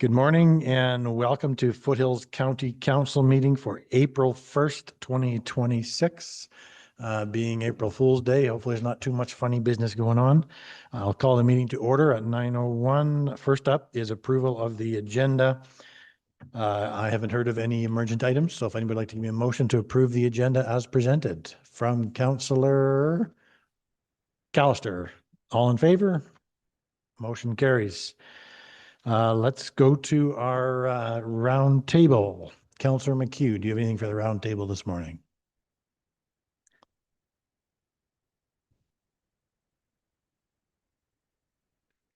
Good morning and welcome to Foothills County Council meeting for April 1st, 2026. Being April Fool's Day, hopefully there's not too much funny business going on. I'll call the meeting to order at 9:01. First up is approval of the agenda. I haven't heard of any emergent items, so if anybody would like to give me a motion to approve the agenda as presented from Councillor Callister. All in favor? Motion carries. Let's go to our round table. Councillor McHugh, do you have anything for the round table this morning?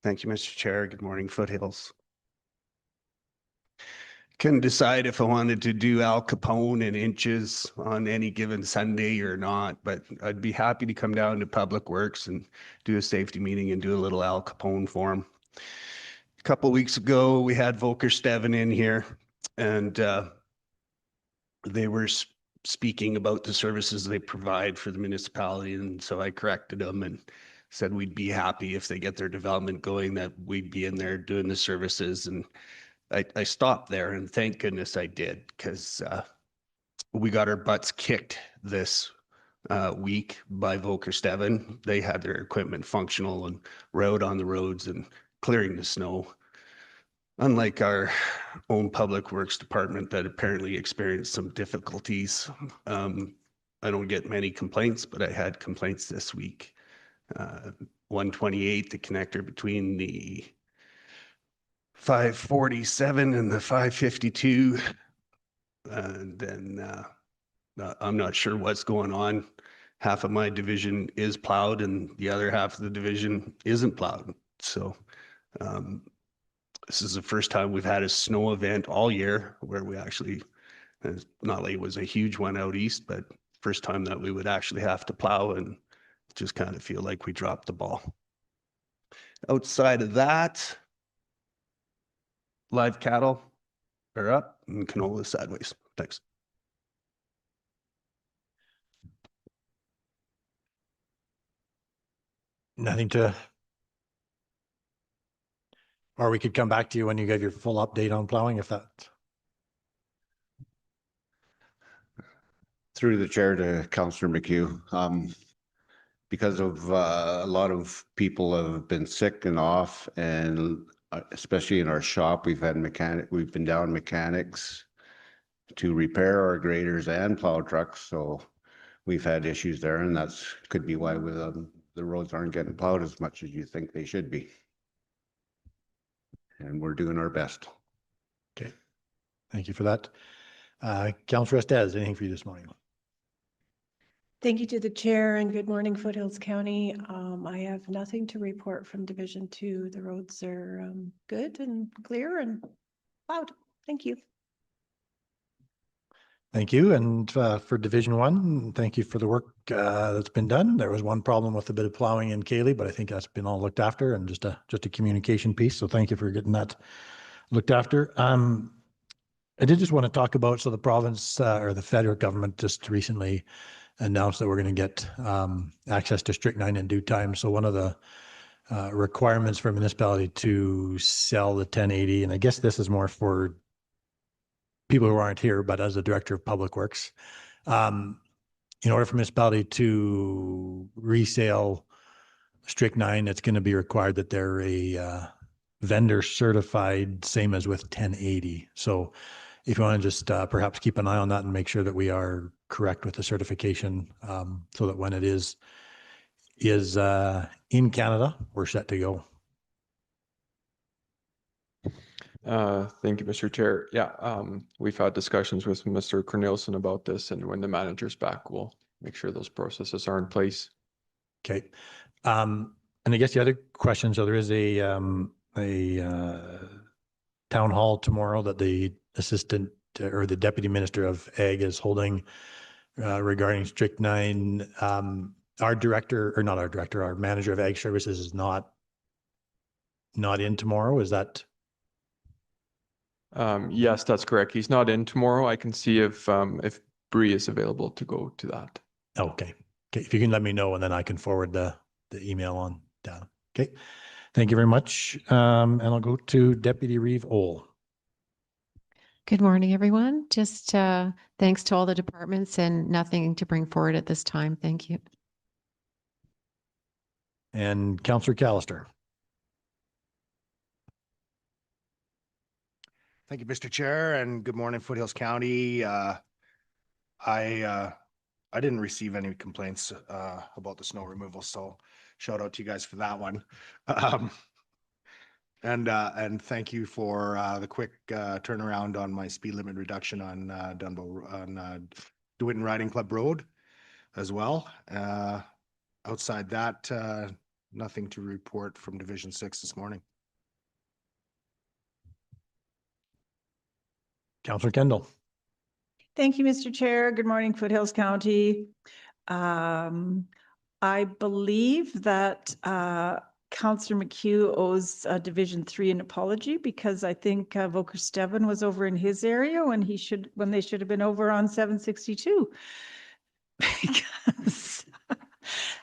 Thank you, Mr. Chair. Good morning, Foothills. Couldn't decide if I wanted to do Al Capone in inches on any given Sunday or not, but I'd be happy to come down to Public Works and do a safety meeting and do a little Al Capone for him. A couple of weeks ago, we had Volker Steven in here, and they were speaking about the services they provide for the municipality, and so I corrected them and said we'd be happy if they get their development going, that we'd be in there doing the services. And I stopped there, and thank goodness I did, because we got our butts kicked this week by Volker Steven. They had their equipment functional and rode on the roads and clearing the snow. Unlike our own public works department that apparently experienced some difficulties. I don't get many complaints, but I had complaints this week. 128, the connector between the 547 and the 552. And then I'm not sure what's going on. Half of my division is plowed and the other half of the division isn't plowed. So this is the first time we've had a snow event all year where we actually, not like it was a huge one out east, but first time that we would actually have to plow and just kind of feel like we dropped the ball. Outside of that, live cattle are up and canola sideways. Thanks. Nothing to, or we could come back to you when you get your full update on plowing, if that. Through the chair to Councillor McHugh, because of a lot of people have been sick and off, and especially in our shop, we've been down mechanics to repair our graders and plow trucks, so we've had issues there, and that's could be why the roads aren't getting plowed as much as you think they should be. And we're doing our best. Okay, thank you for that. Councillor Estes, anything for you this morning? Thank you to the chair and good morning, Foothills County. I have nothing to report from Division 2. The roads are good and clear and plowed. Thank you. Thank you. And for Division 1, thank you for the work that's been done. There was one problem with a bit of plowing in Cayley, but I think that's been all looked after and just a communication piece. So thank you for getting that looked after. I did just want to talk about, so the province or the federal government just recently announced that we're going to get access to strychnine in due time. So one of the requirements for a municipality to sell the 1080, and I guess this is more for people who aren't here, but as the Director of Public Works, in order for a municipality to resale strychnine, it's going to be required that they're a vendor certified, same as with 1080. So if you want to just perhaps keep an eye on that and make sure that we are correct with the certification, so that when it is in Canada, we're set to go. Thank you, Mr. Chair. Yeah, we've had discussions with Mr. Cornelison about this, and when the manager's back, we'll make sure those processes are in place. Okay. And I guess the other question, so there is a town hall tomorrow that the assistant or the deputy minister of ag is holding regarding strychnine. Our director, or not our director, our manager of ag services is not in tomorrow. Is that? Yes, that's correct. He's not in tomorrow. I can see if Bree is available to go to that. Okay. Okay. If you can let me know, and then I can forward the email on down. Okay. Thank you very much. And I'll go to Deputy Reeve Ohl. Good morning, everyone. Just thanks to all the departments and nothing to bring forward at this time. Thank you. And Councillor Callister. Thank you, Mr. Chair, and good morning, Foothills County. I didn't receive any complaints about the snow removal, so shout out to you guys for that one. And thank you for the quick turnaround on my speed limit reduction on DeWitt Riding Club Road as well. Outside that, nothing to report from Division 6 this morning. Councillor Kendall. Thank you, Mr. Chair. Good morning, Foothills County. I believe that Councillor McHugh owes Division 3 an apology because I think Volker Steven was over in his area when they should have been over on 762. Because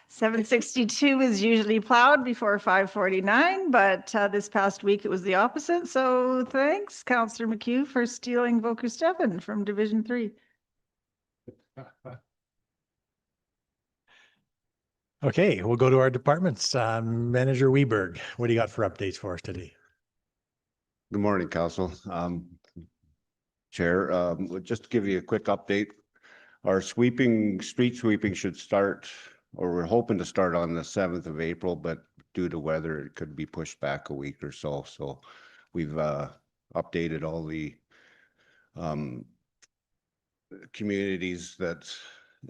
762 is usually plowed before 549, but this past week it was the opposite. So thanks, Councillor McHugh, for stealing Volker Steven from Division 3. Okay, we'll go to our departments. Manager Weberg, what do you got for updates for us today? Good morning, Council. Chair, just to give you a quick update, our street sweeping should start, or we're hoping to start on the 7th of April, but due to weather, it could be pushed back a week or so. So we've updated all the communities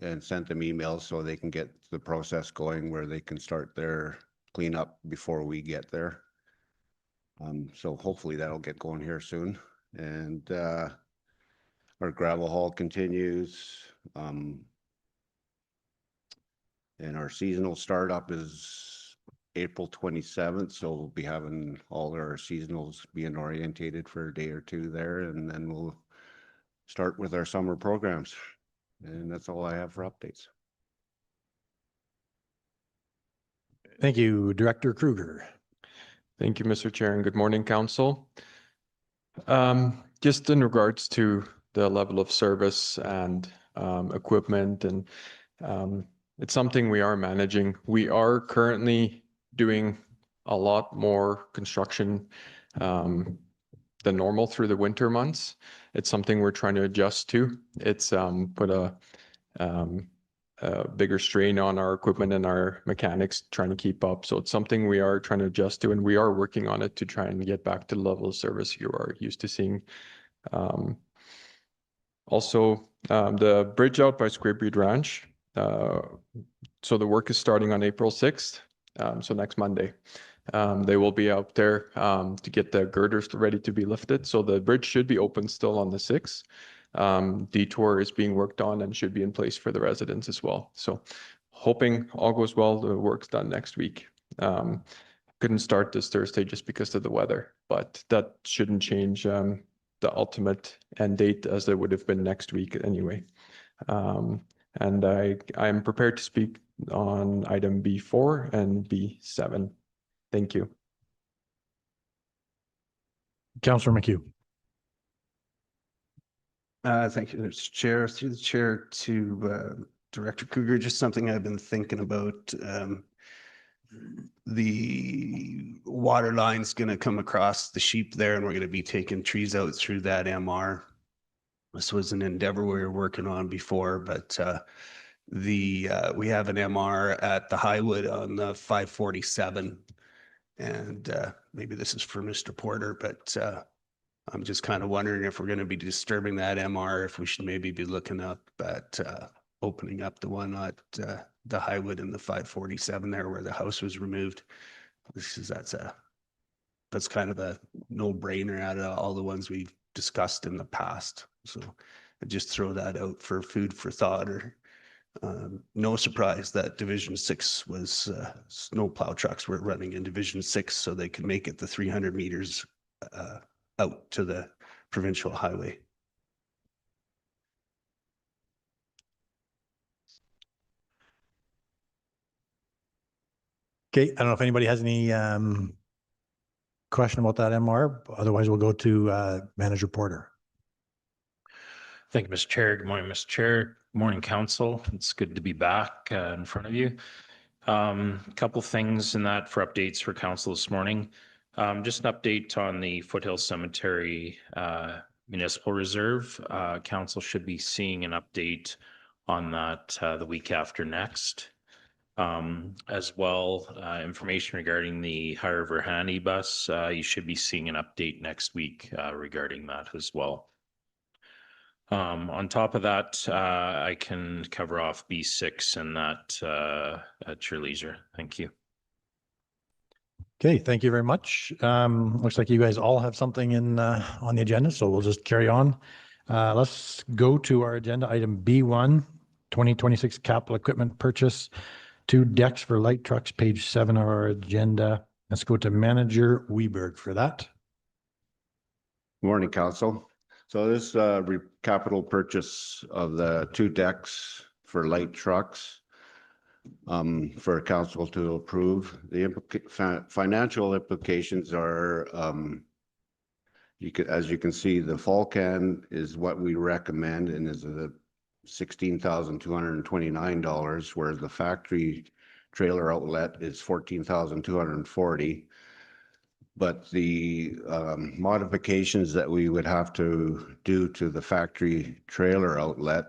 and sent them emails so they can get the process going where they can start their cleanup before we get there. So hopefully that'll get going here soon. And our gravel haul continues. And our seasonal startup is April 27th. So we'll be having all our seasonals being orientated for a day or two there. And then we'll start with our summer programs. And that's all I have for updates. Thank you, Director Kruger. Thank you, Mr. Chair, and good morning, Council. Just in regards to the level of service and equipment, and it's something we are managing. We are currently doing a lot more construction than normal through the winter months. It's something we're trying to adjust to. It's put a bigger strain on our equipment and our mechanics trying to keep up. So it's something we are trying to adjust to, and we are working on it to try and get back to the level of service you are used to seeing. Also, the bridge out by Squarebreed Ranch. So the work is starting on April 6th, so next Monday. They will be out there to get the girders ready to be lifted. So the bridge should be open still on the 6th. Detour is being worked on and should be in place for the residents as well. So hoping all goes well, the work's done next week. Couldn't start this Thursday just because of the weather, but that shouldn't change the ultimate end date, as it would have been next week anyway. And I am prepared to speak on item B4 and B7. Thank you. Councillor McHugh. Thank you, Mr. Chair. Through the chair to Director Kruger, just something I've been thinking about. The water line's going to come across the sheep there, and we're going to be taking trees out through that MR. This was an endeavor we were working on before, but we have an MR at the Highwood on the 547, and maybe this is for Mr. Porter, but I'm just kind of wondering if we're going to be disturbing that MR, if we should maybe be looking up at opening up the one at the Highwood and the 547 there where the house was removed. That's kind of a no-brainer out of all the ones we've discussed in the past. So I just throw that out for food for thought. Or no surprise that Division 6 was snow plow trucks were running in Division 6 so they could make it the 300 meters out to the provincial highway. Okay, I don't know if anybody has any question about that MR. Otherwise, we'll go to Manager Porter. Thank you, Mr. Chair. Good morning, Mr. Chair. Good morning, Council. It's good to be back in front of you. A couple things in that for updates for Council this morning. Just an update on the Foothills Cemetery Municipal Reserve. Council should be seeing an update on that the week after next. As well, information regarding the Higher Verhani bus. You should be seeing an update next week regarding that as well. On top of that, I can cover off B6 and that at your leisure. Thank you. Okay, thank you very much. Looks like you guys all have something in on the agenda, so we'll just carry on. Let's go to our agenda item B1, 2026 capital equipment purchase, 2 decks for light trucks, page 7 of our agenda. Let's go to Manager Weberg for that. Morning, Council. So this capital purchase of the 2 decks for light trucks for council to approve. The financial implications are, as you can see, the Falcon is what we recommend and is $16,229, whereas the factory trailer outlet is $14,240. But the modifications that we would have to do to the factory trailer outlet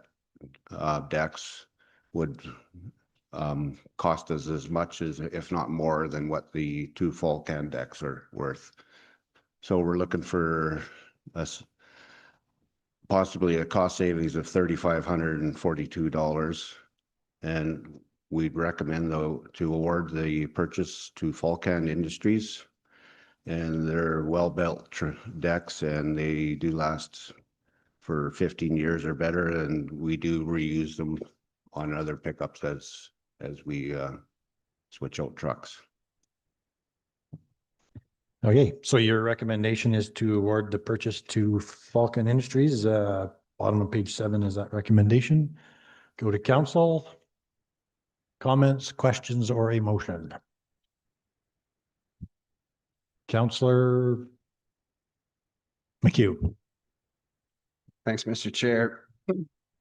decks would cost us as much as, if not more than what the 2 Falcon decks are worth. So we're looking for possibly a cost savings of $3,542. And we'd recommend, though, to award the purchase to Falcon Industries. And they're well-built decks, and they do last for 15 years or better. And we do reuse them on other pickups as we switch out trucks. Okay, so your recommendation is to award the purchase to Falcon Industries. Bottom of page 7 is that recommendation. Go to council. Comments, questions, or a motion? Councillor McHugh. Thanks, Mr. Chair.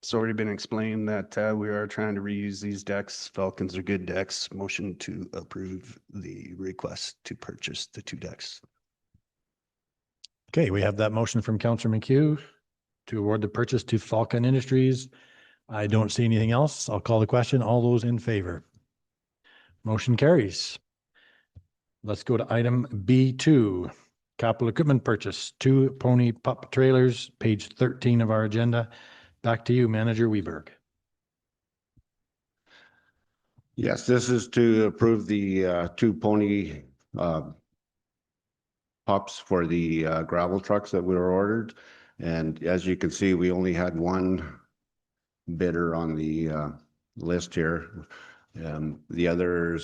It's already been explained that we are trying to reuse these decks. Falcons are good decks. Motion to approve the request to purchase the 2 decks. Okay, we have that motion from Councillor McHugh to award the purchase to Falcon Industries. I don't see anything else. I'll call the question. All those in favor? Motion carries. Let's go to item B2, capital equipment purchase, 2 pony pup trailers, page 13 of our agenda. Back to you, Manager Weberg. Yes, this is to approve the 2 pony pups for the gravel trucks that were ordered. And as you can see, we only had 1 bidder on the list here. The other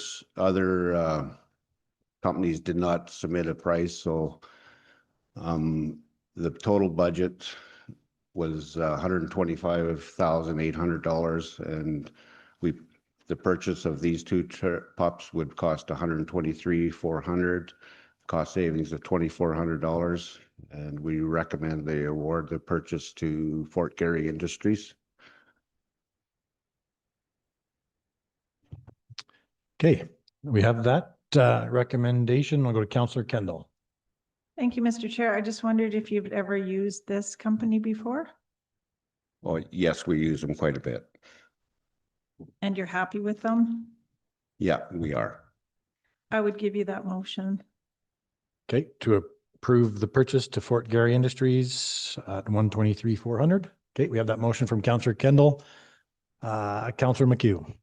companies did not submit a price, so the total budget was $125,800, and the purchase of these 2 pups would cost $123,400, cost savings of $2,400, and we recommend they award the purchase to Fort Garry Industries. Okay, we have that recommendation. I'll go to Councillor Kendall. Thank you, Mr. Chair. I just wondered if you've ever used this company before Well, yes, we use them quite a bit. and you're happy with them. Yeah, we are. I would give you that motion. Okay, to approve the purchase to Fort Garry Industries at $123,400. Okay, we have that motion from Councillor Kendall. Councillor McHugh.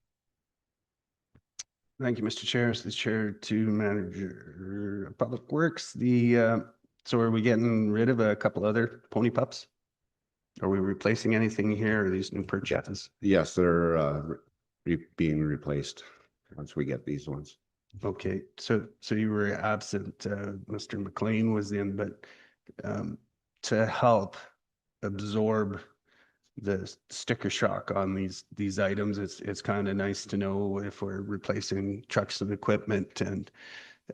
Thank you, Mr. Chair. As the Chair to Manager of Public Works, so are we getting rid of a couple other pony pups? Are we replacing anything here, or are these new purchases? Yes, they're being replaced once we get these ones. Okay, so you were absent, Mr. McLean was in, but to help absorb the sticker shock on these items, it's kind of nice to know if we're replacing trucks and equipment. And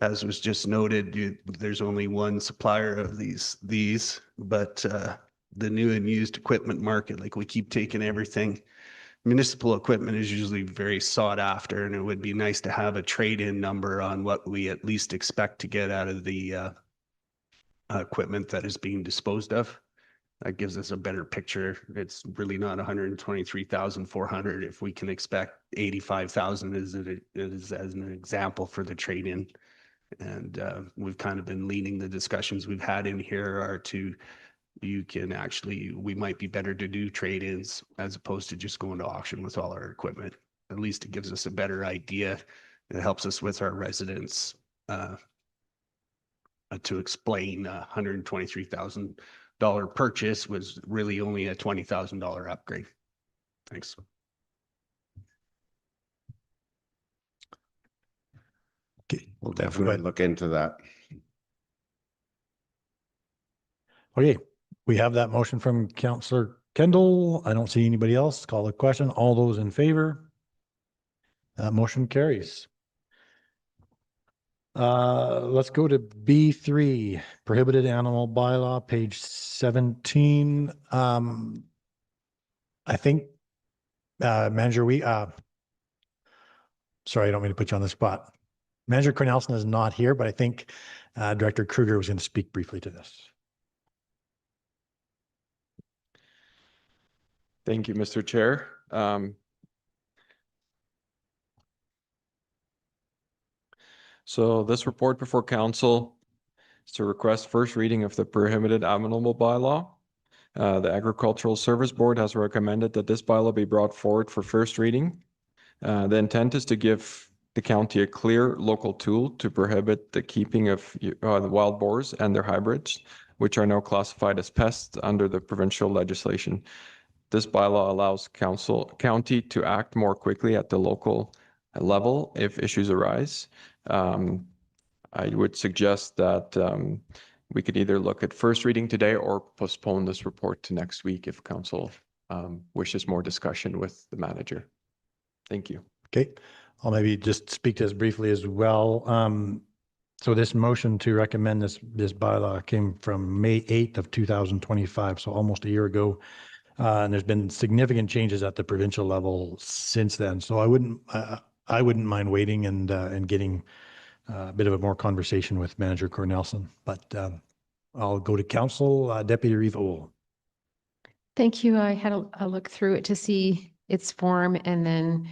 as was just noted, there's only 1 supplier of these, but the new and used equipment market. Like we keep taking everything. Municipal equipment is usually very sought after, and it would be nice to have a trade-in number on what we at least expect to get out of the equipment that is being disposed of. That gives us a better picture. It's really not 123,400 if we can expect 85,000 as an example for the trade-in. And we've kind of been leaning the discussions we've had in here are to, you can actually, we might be better to do trade-ins as opposed to just going to auction with all our equipment. At least it gives us a better idea. It helps us with our residents to explain $123,000 purchase was really only a $20,000 upgrade. Thanks. Okay. We'll Go definitely ahead. look into that. Okay, we have that motion from Councillor Kendall. I don't see anybody else. Call the question. All those in favor? That motion carries. Let's go to B3, prohibited animal bylaw, page 17. I think, Manager, sorry, I don't mean to put you on the spot. Manager Cornelison is not here, but I think Director Kruger was going to speak briefly to this. Thank you, Mr. Chair. So this report before council is to request first reading of the prohibited animal bylaw. The Agricultural Service Board has recommended that this bylaw be brought forward for first reading. The intent is to give the county a clear local tool to prohibit the keeping of the wild boars and their hybrids, which are now classified as pests under the provincial legislation. This bylaw allows county to act more quickly at the local level if issues arise. I would suggest that we could either look at first reading today or postpone this report to next week if council wishes more discussion with the manager. Thank you. Okay, I'll maybe just speak to this briefly as well. So this motion to recommend this bylaw came from May 8th of 2025, so almost a year ago. And there's been significant changes at the provincial level since then. So I wouldn't mind waiting and getting a bit of a more conversation with Manager Cornelison. But I'll go to council, Deputy Reva Ohl. Thank you. I had a look through it to see its form and then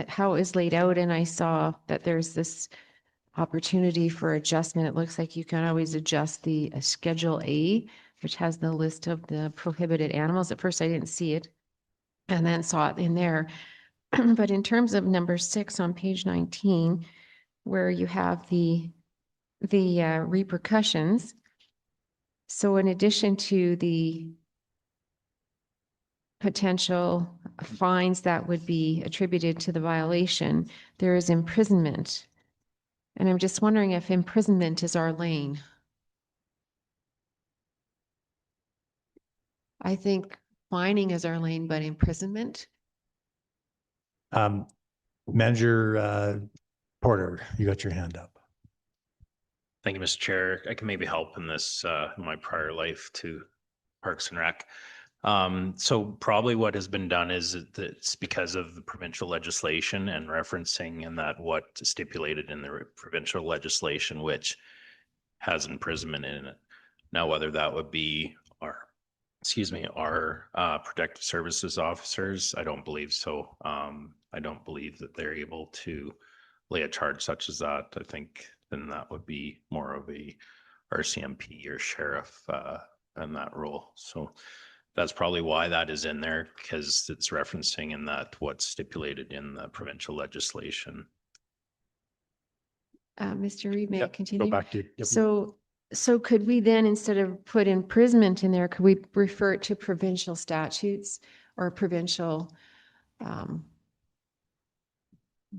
how it is laid out. And I saw that there's this opportunity for adjustment. It looks like you can always adjust the Schedule A, which has the list of the prohibited animals. At first, I didn't see it and then saw it in there. But in terms of number 6 on page 19, where you have the repercussions. So in addition to the potential fines that would be attributed to the violation, there is imprisonment. And I'm just wondering if imprisonment is our lane. I think fining is our lane, but imprisonment? Manager Porter, you got your hand up. Thank you, Mr. Chair. I can maybe help in this, in my prior life to Parks and Rec. So probably what has been done is that it's because of the provincial legislation and referencing in that what stipulated in the provincial legislation, which has imprisonment in it. Now, whether that would be our protective services officers, I don't believe so. I don't believe that they're able to lay a charge such as that. I think then that would be more of a RCMP or sheriff in that role. So that's probably why that is in there, because it's referencing in that what's stipulated in the provincial legislation. Mr. Reed, may I Yep, continue? Go back to you. Yep. So could we then, instead of put imprisonment in there, could we refer it to provincial statutes or provincial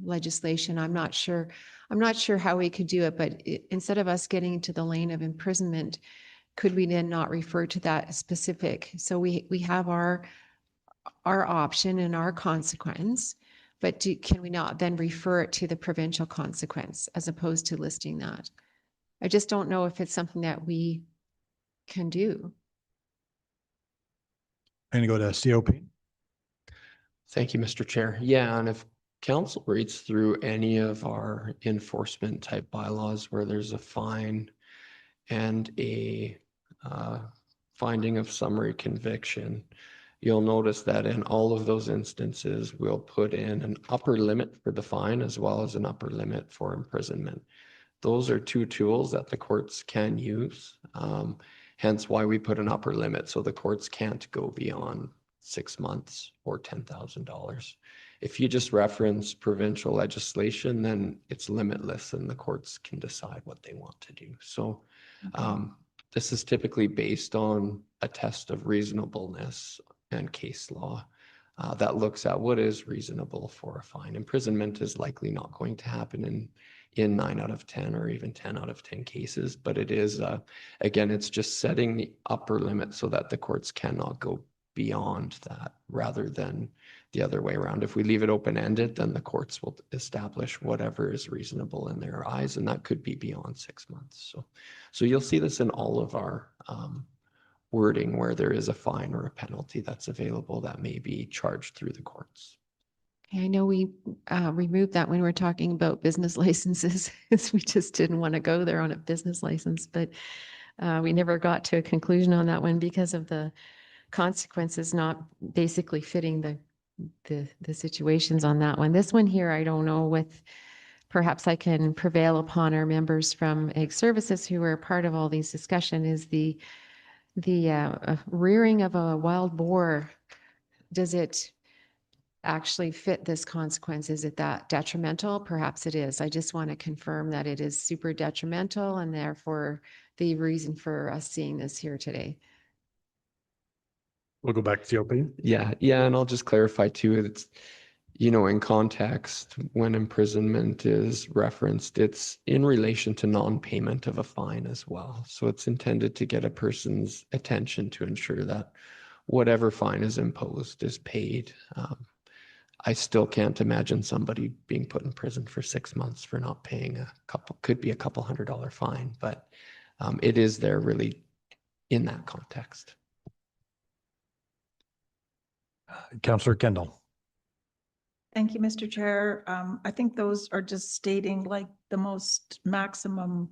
legislation? I'm not sure how we could do it, but instead of us getting into the lane of imprisonment, could we then not refer to that specific? So we have our option and our consequence, but can we not then refer it to the provincial consequence as opposed to listing that? I just don't know if it's something that we can do. I'm going to go to COP. Thank you, Mr. Chair. Yeah, and if council reads through any of our enforcement type bylaws where there's a fine and a finding of summary conviction, you'll notice that in all of those instances, we'll put in an upper limit for the fine as well as an upper limit for imprisonment. Those are two tools that the courts can use. Hence why we put an upper limit, so the courts can't go beyond 6 months or $10,000. If you just reference provincial legislation, then it's limitless and the courts can decide what they want to do. So this is typically based on a test of reasonableness and case law that looks at what is reasonable for a fine. Imprisonment is likely not going to happen in 9 out of 10 or even 10 out of 10 cases, but it is, again, it's just setting the upper limit so that the courts cannot go beyond that rather than the other way around. If we leave it open-ended, then the courts will establish whatever is reasonable in their eyes, and that could be beyond 6 months. So you'll see this in all of our wording where there is a fine or a penalty that's available that may be charged through the courts. I know we removed that when we were talking about business licenses, because we just didn't want to go there on a business license, but we never got to a conclusion on that one because of the consequences not basically fitting the situations on that one. This one here, I don't know, with perhaps I can prevail upon our members from Ag Services who are part of all these discussion is the rearing of a wild boar. Does it actually fit this consequence? Is it that detrimental? Perhaps it is. I just want to confirm that it is super detrimental and therefore the reason for us seeing this here today. We'll go back to COP. Yeah, and I'll just clarify too, it's, in context, when imprisonment is referenced, it's in relation to non-payment of a fine as well. So it's intended to get a person's attention to ensure that whatever fine is imposed is paid. I still can't imagine somebody being put in prison for 6 months for not paying could be a couple $100 fine, but it is there really in that context. Councillor Kendall. Thank you, Mr. Chair. I think those are just stating like the most maximum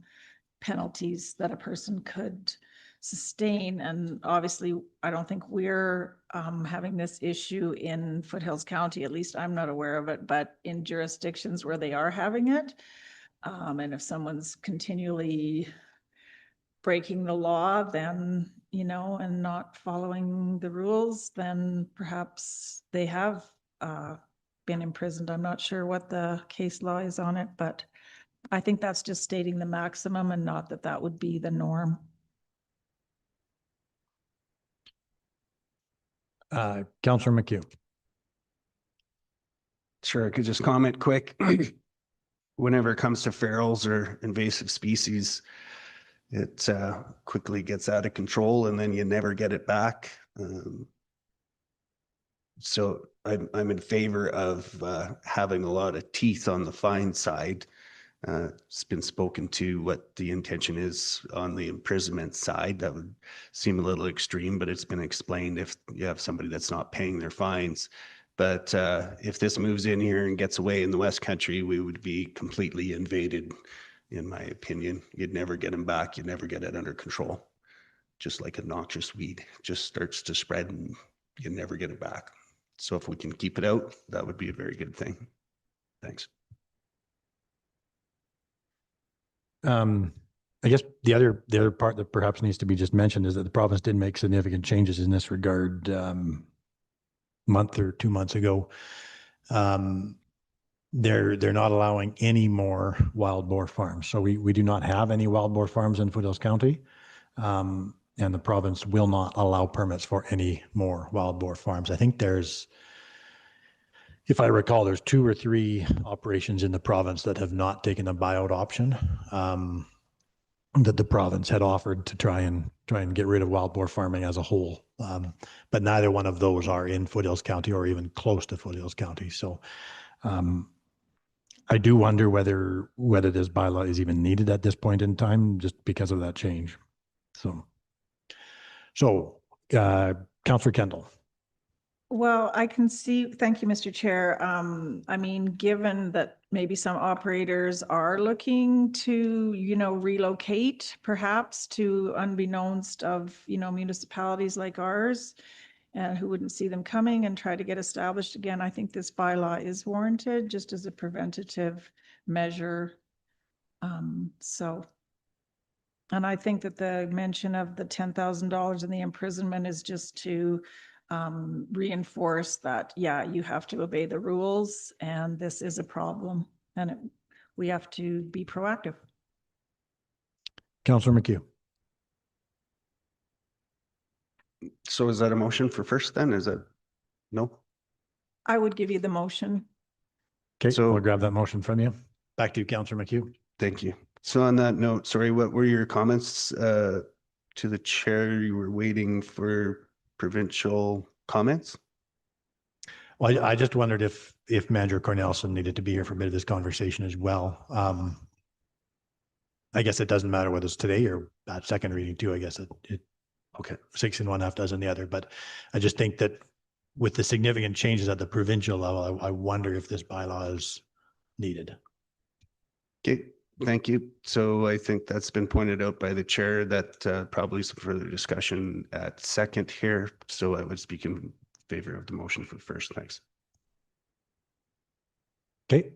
penalties that a person could sustain. And obviously, I don't think we're having this issue in Foothills County, at least I'm not aware of it, but in jurisdictions where they are having it. And if someone's continually breaking the law, then, and not following the rules, then perhaps they have been imprisoned. I'm not sure what the case law is on it, but I think that's just stating the maximum and not that that would be the norm. Councillor McHugh. Sure, I could just comment quick. Whenever it comes to ferals or invasive species, it quickly gets out of control and then you never get it back. So I'm in favor of having a lot of teeth on the fine side. It's been spoken to what the intention is on the imprisonment side. That would seem a little extreme, but it's been explained if you have somebody that's not paying their fines. But if this moves in here and gets away in the West Country, we would be completely invaded, in my opinion. You'd never get them back. You'd never get it under control. Just like a noxious weed, it just starts to spread and you never get it back. So if we can keep it out, that would be a very good thing. Thanks. I guess the other part that perhaps needs to be just mentioned is that the province did make significant changes in this regard month or 2 months ago. They're not allowing any more wild boar farms. So we do not have any wild boar farms in Foothills County. And the province will not allow permits for any more wild boar farms. I think if I recall, there's 2 or 3 operations in the province that have not taken a buyout option that the province had offered to try and get rid of wild boar farming as a whole. But neither one of those are in Foothills County or even close to Foothills County. So I do wonder whether this bylaw is even needed at this point in time, just because of that change. So Councillor Kendall. Well, I can see, thank you, Mr. Chair. I mean, given that maybe some operators are looking to, relocate perhaps to unbeknownst of, municipalities like ours, and who wouldn't see them coming and try to get established again, I think this bylaw is warranted just as a preventative measure. And I think that the mention of the $10,000 in the imprisonment is just to reinforce that, yeah, you have to obey the rules and this is a problem and we have to be proactive. Councillor McHugh. So is that a motion for first then? Is that, no? I would give you the motion. Okay, So- we'll grab that motion from you. Back to you, Councillor McHugh. Thank you. So on that note, sorry, what were your comments to the chair? You were waiting for provincial comments? Well, I just wondered if Manager Cornelison needed to be here for a bit of this conversation as well. I guess it doesn't matter whether it's today or at second reading too. I guess it okay, 6 in one, half dozen the other. But I just think that with the significant changes at the provincial level, I wonder if this bylaw is needed. Okay, thank you. So I think that's been pointed out by the chair that probably some further discussion at second here. So I would speak in favor of the motion for first. Thanks. Okay.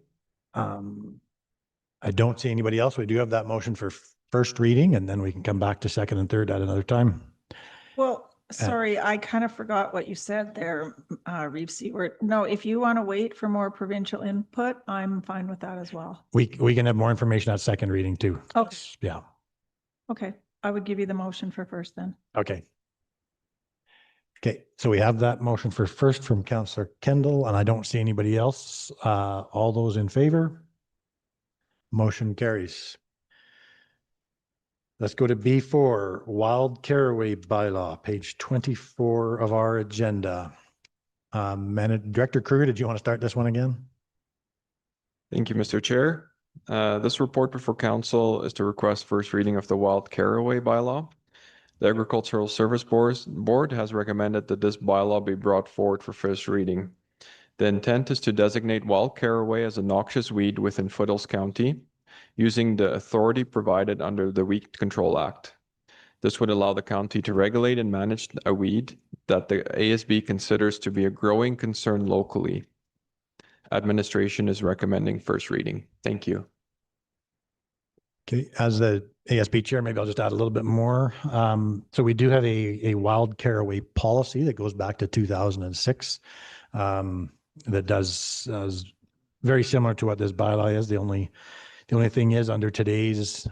I don't see anybody else. We do have that motion for first reading, and then we can come back to second and third at another time. Well, sorry, I kind of forgot what you said there, Reeve Seward. No, if you want to wait for more provincial input, I'm fine with that as well. We can have more information at second reading too. Okay. Yeah. Okay, I would give you the motion for first then. Okay. Okay, so we have that motion for first from Councillor Kendall, and I don't see anybody else. All those in favor? Motion carries. Let's go to B4, Wild Caraway Bylaw, page 24 of our agenda. Director Kruger, did you want to start this one again? Thank you, Mr. Chair. This report before council is to request first reading of the Wild Caraway bylaw. The Agricultural Service Board has recommended that this bylaw be brought forward for first reading. The intent is to designate wild caraway as a noxious weed within Foothills County, using the authority provided under the Weed Control Act. This would allow the county to regulate and manage a weed that the ASB considers to be a growing concern locally. Administration is recommending first reading. Thank you. Okay, as the ASB chair, maybe I'll just add a little bit more. So we do have a wild caraway policy that goes back to 2006 that does very similar to what this bylaw is. The only thing is under today's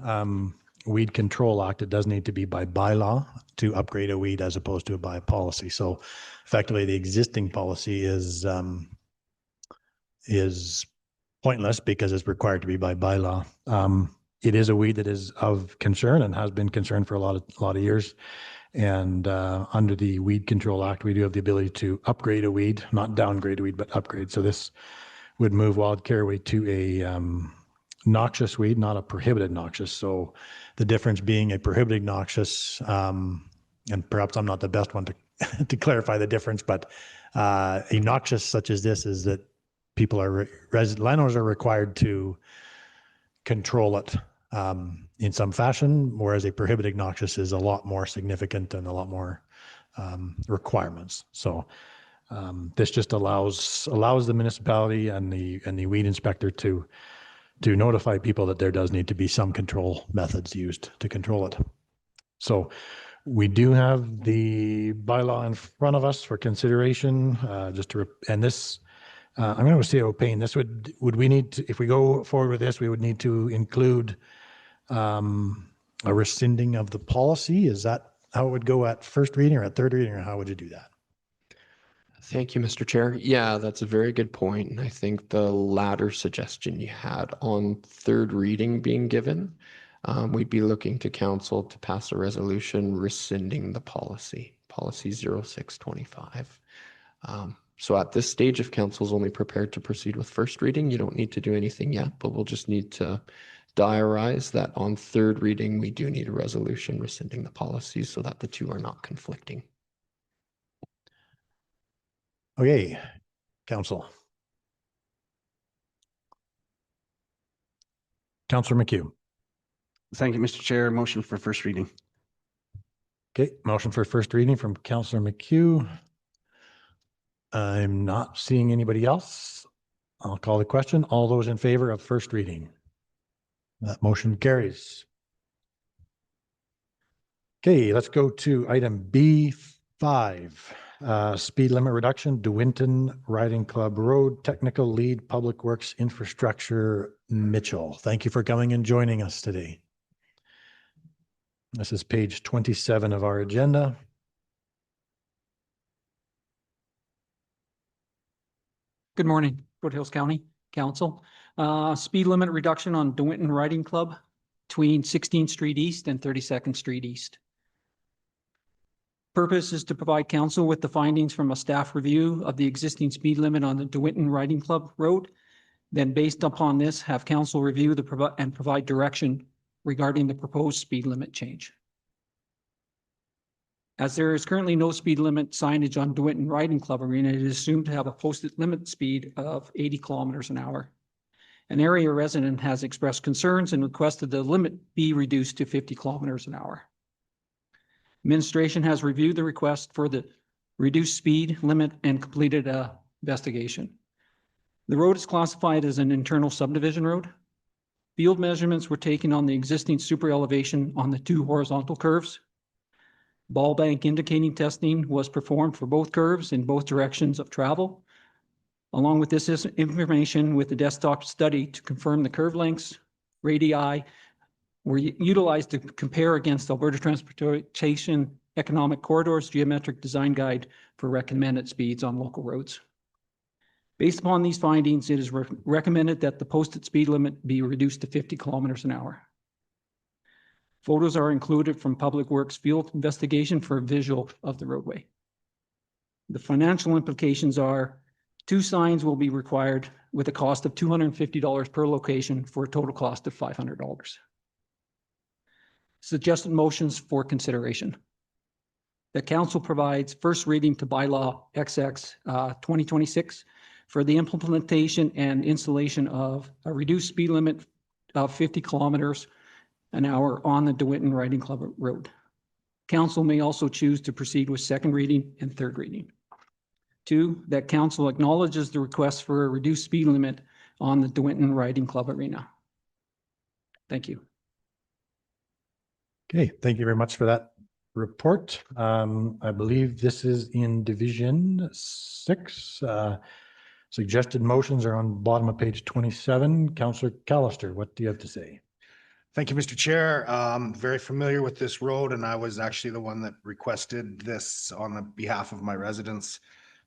Weed Control Act, it does need to be by bylaw to upgrade a weed as opposed to by policy. So effectively, the existing policy is pointless because it's required to be by bylaw. It is a weed that is of concern and has been concerned for a lot of years. And under the Weed Control Act, we do have the ability to upgrade a weed, not downgrade a weed, but upgrade. So this would move wild caraway to a noxious weed, not a prohibited noxious. So the difference being a prohibited noxious, and perhaps I'm not the best one to clarify the difference, but a noxious such as this is that landowners are required to control it in some fashion, whereas a prohibited noxious is a lot more significant and a lot more requirements. So this just allows the municipality and the weed inspector to notify people that there does need to be some control methods used to control it. So we do have the bylaw in front of us for consideration. And this, I'm going to say opaque. This would we need to, if we go forward with this, we would need to include a rescinding of the policy. Is that how it would go at first reading or at third reading, or how would you do that? Thank you, Mr. Chair. Yeah, that's a very good point. And I think the latter suggestion you had on third reading being given, we'd be looking to council to pass a resolution rescinding the policy 0625. So at this stage, if council's only prepared to proceed with first reading, you don't need to do anything yet, but we'll just need to diarize that on third reading, we do need a resolution rescinding the policy so that the two are not conflicting. Okay, council. Councillor McHugh. Thank you, Mr. Chair. Motion for first reading. Okay, motion for first reading from Councillor McHugh. I'm not seeing anybody else. I'll call the question. All those in favor of first reading? That motion carries. Okay, let's go to item B5. Speed limit reduction, DeWinton Riding Club Road, Technical Lead, Public Works Infrastructure, Mitchell. Thank you for coming and joining us today. This is page 27 of our agenda. Good morning, Foothills County Council. Speed limit reduction on DeWinton Riding Club between 16th Street East and 32nd Street East. Purpose is to provide council with the findings from a staff review of the existing speed limit on the DeWinton Riding Club Road. Then based upon this, have council review and provide direction regarding the proposed speed limit change. As there is currently no speed limit signage on DeWinton Riding Club Arena, it is assumed to have a posted limit speed of 80 kilometers an hour. An area resident has expressed concerns and requested the limit be reduced to 50 kilometers an hour. Administration has reviewed the request for the reduced speed limit and completed an investigation. The road is classified as an internal subdivision road. Field measurements were taken on the existing super elevation on the two horizontal curves. Ball bank indicating testing was performed for both curves in both directions of travel. Along with this information with the desktop study to confirm the curve lengths, radii were utilized to compare against Alberta Transportation Economic Corridors Geometric Design Guide for recommended speeds on local roads. Based upon these findings, it is recommended that the posted speed limit be reduced to 50 kilometers an hour. Photos are included from Public Works field investigation for a visual of the roadway. The financial implications are 2 signs will be required with a cost of $250 per location for a total cost of $500. Suggested motions for consideration. The council provides first reading to bylaw XX 2026 for the implementation and installation of a reduced speed limit of 50 kilometers an hour on the DeWinton Riding Club Road. Council may also choose to proceed with second reading and third reading. 2, that council acknowledges the request for a reduced speed limit on the DeWinton Riding Club Arena. Thank you. Okay, thank you very much for that report. I believe this is in Division 6. Suggested motions are on bottom of page 27. Councillor Callister, what do you have to say? Thank you, Mr. Chair. Very familiar with this road, and I was actually the one that requested this on the behalf of my residents.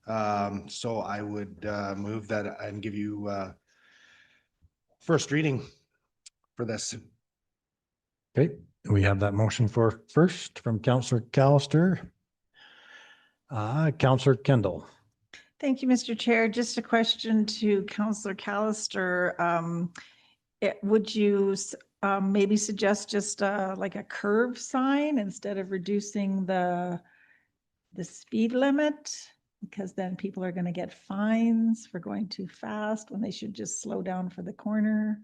So I would move that and give you first reading for this. Okay, we have that motion for first from Councillor Callister. Councillor Kendall. Thank you, Mr. Chair. Just a question to Councillor Callister. Would you maybe suggest just like a curve sign instead of reducing the speed limit? Because then people are going to get fines for going too fast when they should just slow down for the corner.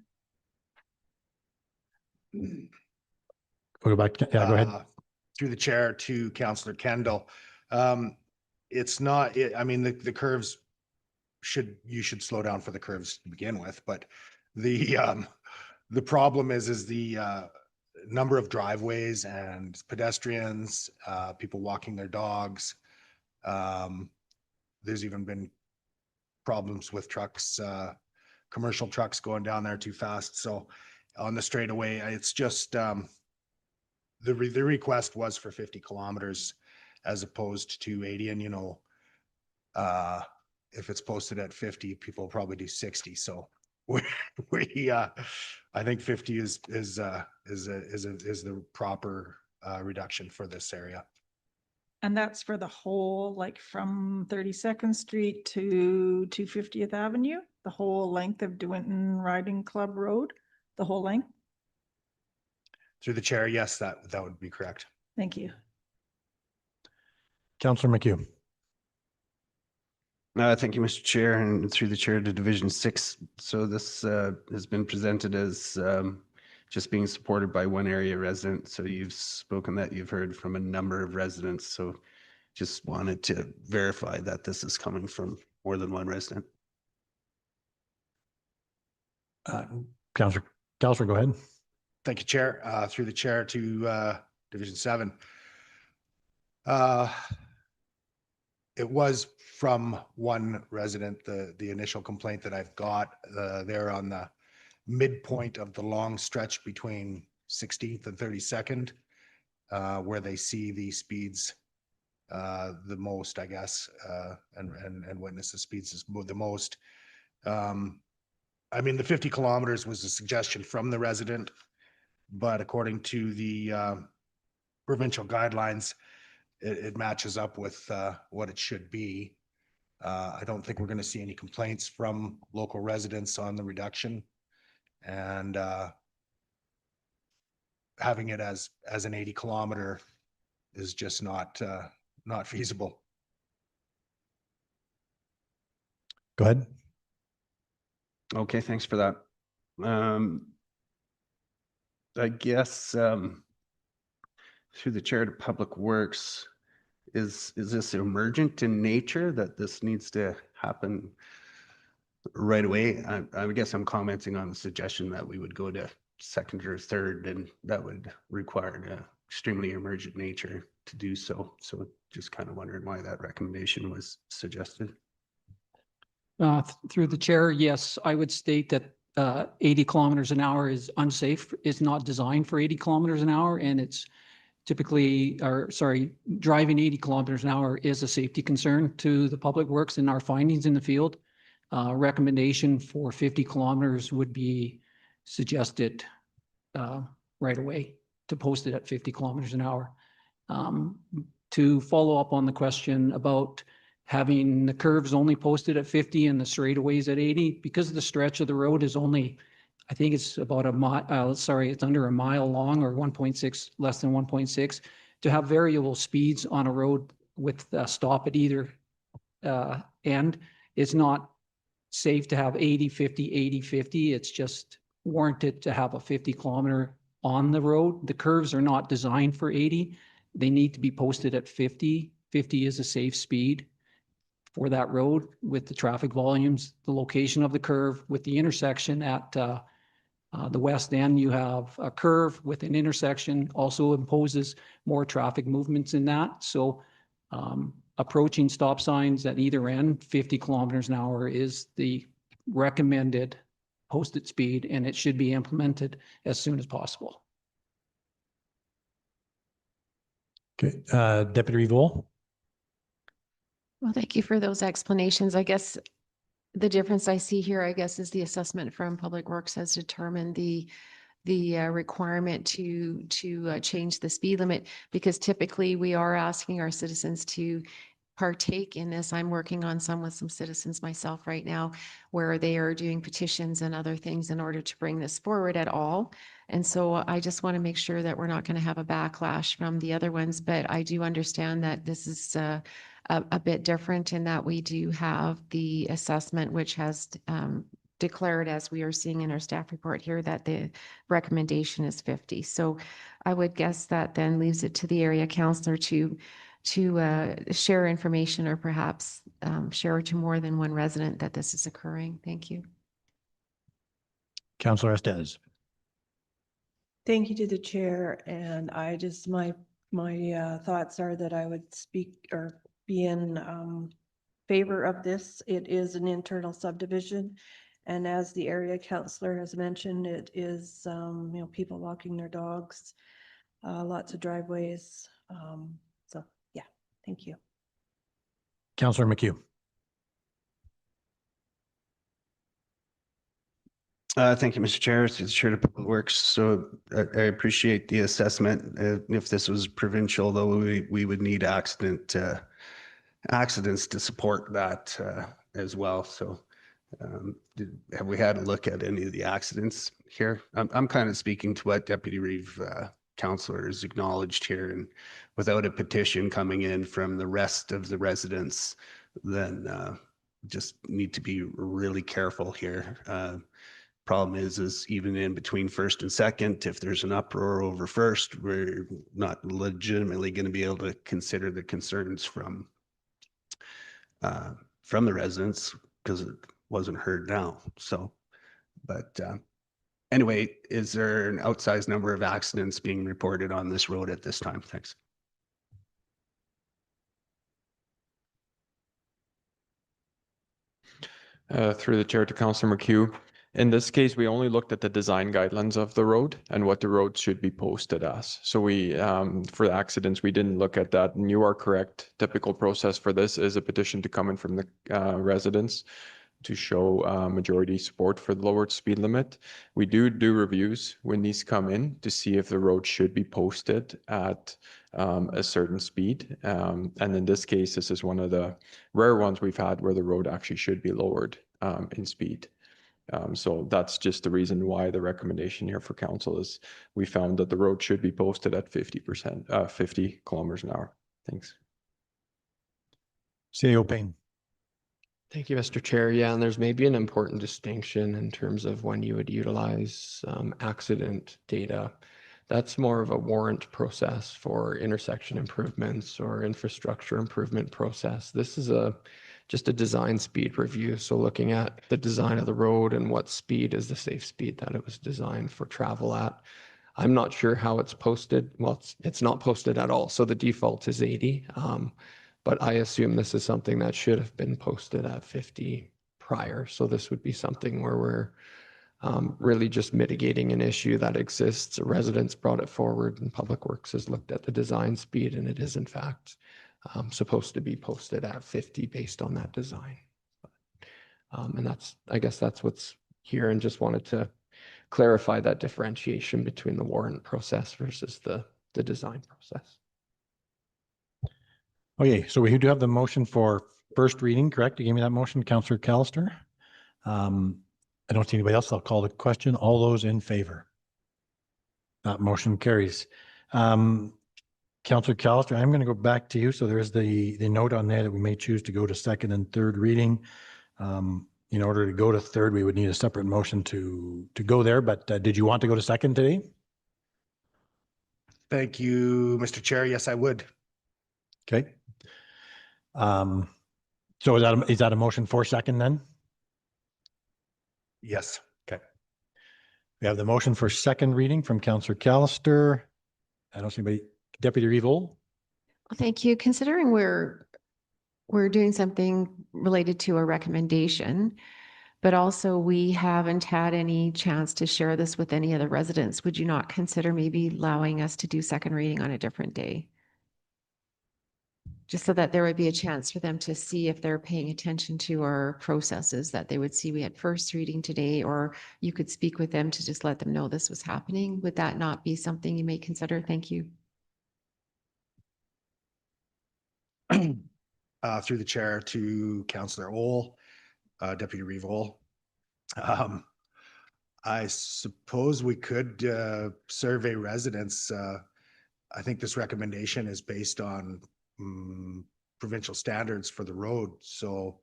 Go back. Yeah, go ahead. Through the chair to Councillor Kendall. It's not, I mean, the curves you should slow down for the curves to begin with, but the problem is the number of driveways and pedestrians, people walking their dogs. There's even been problems with trucks, commercial trucks going down there too fast. So on the straightaway, it's just the request was for 50 kilometers as opposed to 80. And, you know, if it's posted at 50, people will probably do 60. So I think 50 is the proper reduction for this area. And that's for the whole, like from 32nd Street to 250th Avenue, the whole length of DeWinton Riding Club Road, the whole length? Through the chair, yes, that would be correct. Thank you. Councillor McHugh. Thank you, Mr. Chair, and through the chair to Division 6. So this has been presented as just being supported by one area resident. So you've spoken that you've heard from a number of residents. So just wanted to verify that this is coming from more than one resident. Councillor, go ahead. Thank you, Chair. Through the chair to Division 7. It was from one resident, the initial complaint that I've got there on the midpoint of the long stretch between 16th and 32nd, where they see the speeds the most, I guess, and witness the speeds the most. I mean, the 50 kilometers was a suggestion from the resident, but according to the provincial guidelines, it matches up with what it should be. I don't think we're going to see any complaints from local residents on the reduction, and having it as an 80 kilometer is just not feasible. Go ahead. Okay, thanks for that. I guess through the chair to Public Works, is this emergent in nature that this needs to happen right away? I guess I'm commenting on the suggestion that we would go to second or third, and that would require an extremely emergent nature to do so. So just kind of wondering why that recommendation was suggested. Through the chair, yes, I would state that 80 kilometers an hour is unsafe. It's not designed for 80 kilometers an hour, and it's typically, or sorry, driving 80 kilometers an hour is a safety concern to the Public Works in our findings in the field. Recommendation for 50 kilometers would be suggested right away to post it at 50 kilometers an hour. To follow up on the question about having the curves only posted at 50 and the straightaways at 80, because the stretch of the road is only, I think it's about a mile, it's under a mile long, or 1.6, less than 1.6, to have variable speeds on a road with a stop at either end. It's not safe to have 80, 50, 80, 50. It's just warranted to have a 50 kilometer on the road. The curves are not designed for 80. They need to be posted at 50. 50 is a safe speed for that road with the traffic volumes, the location of the curve. With the intersection at the west end, you have a curve with an intersection, also imposes more traffic movements in that. So approaching stop signs at either end, 50 kilometers an hour is the recommended posted speed, and it should be implemented as soon as possible. Okay, Deputy Revol. Well, thank you for those explanations. I guess the difference I see here, I guess, is the assessment from Public Works has determined the requirement to change the speed limit, because typically we are asking our citizens to partake in this. I'm working on some with some citizens myself right now, where they are doing petitions and other things in order to bring this forward at all. And so I just want to make sure that we're not going to have a backlash from the other ones, but I do understand that this is a bit different in that we do have the assessment, which has declared, as we are seeing in our staff report here, that the recommendation is 50. So I would guess that then leaves it to the area councillor to share information, or perhaps share to more than one resident that this is occurring. Thank you. Councillor Estes. Thank you to the chair, and I just, my thoughts are that I would speak or be in favor of this. It is an internal subdivision, and as the area councillor has mentioned, it is people walking their dogs, lots of driveways. So yeah, thank you. Councillor McHugh. Thank you, Mr. Chair. It's Chair of Public Works. So I appreciate the assessment. If this was provincial, though, we would need accidents to support that as well. So have we had a look at any of the accidents here? I'm kind of speaking to what Deputy Reeve Councillor has acknowledged here, and without a petition coming in from the rest of the residents, then just need to be really careful here. Problem is even in between first and second, if there's an uproar over first, we're not legitimately going to be able to consider the concerns from the residents because it wasn't heard now. So, but anyway, is there an outsized number of accidents being reported on this road at this time? Thanks. Through the chair to Councillor McHugh. In this case, we only looked at the design guidelines of the road and what the road should be posted as. So we, for the accidents, we didn't look at that. And you are correct. Typical process for this is a petition to come in from the residents to show majority support for the lowered speed limit. We do reviews when these come in to see if the road should be posted at a certain speed. And in this case, this is one of the rare ones we've had where the road actually should be lowered in speed. So that's just the reason why the recommendation here for council is we found that the road should be posted at 50%, 50 kilometers an hour. Thanks. CEO Payne. Thank you, Mr. Chair. Yeah, and there's maybe an important distinction in terms of when you would utilize accident data. That's more of a warrant process for intersection improvements or infrastructure improvement process. This is just a design speed review. So looking at the design of the road and what speed is the safe speed that it was designed for travel at. I'm not sure how it's posted. Well, it's not posted at all. So the default is 80. But I assume this is something that should have been posted at 50 prior. So this would be something where we're really just mitigating an issue that exists. Residents brought it forward and Public Works has looked at the design speed and it is in fact supposed to be posted at 50 based on that design. And I guess that's what's here, and just wanted to clarify that differentiation between the warrant process versus the design process. Okay, so we do have the motion for first reading, correct? You gave me that motion, Councillor Callister. I don't see anybody else. I'll call the question. All those in favor? That motion carries. Councillor Callister, I'm going to go back to you. So there is the note on there that we may choose to go to second and third reading. In order to go to third, we would need a separate motion to go there. But did you want to go to second today? Thank you, Mr. Chair. Yes, I would. Okay. So is that a motion for second then? Yes. Okay. We have the motion for second reading from Councillor Callister. I don't see anybody. Deputy Revol. Well, thank you. Considering we're doing something related to a recommendation, but also we haven't had any chance to share this with any of the residents, would you not consider maybe allowing us to do second reading on a different day? Just so that there would be a chance for them to see if they're paying attention to our processes, that they would see we had first reading today, or you could speak with them to just let them know this was happening. Would that not be something you may consider? Thank you. Through the chair to Councillor Ohl, Deputy Revol. I suppose we could survey residents. I think this recommendation is based on provincial standards for the road. So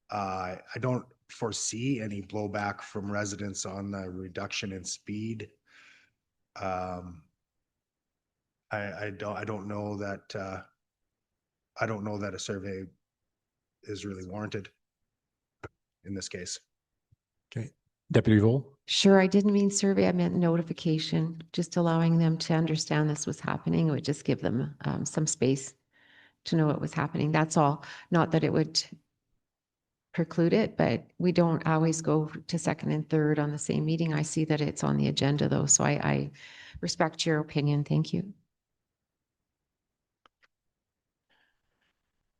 I don't foresee any blowback from residents on the reduction in speed. I don't know that a survey is really warranted in this case. Okay. Deputy Revol. Sure, I didn't mean survey, I meant notification, just allowing them to understand this was happening. It would just give them some space to know what was happening. That's all. Not that it would preclude it, but we don't always go to second and third on the same meeting. I see that it's on the agenda though, so I respect your opinion. Thank you.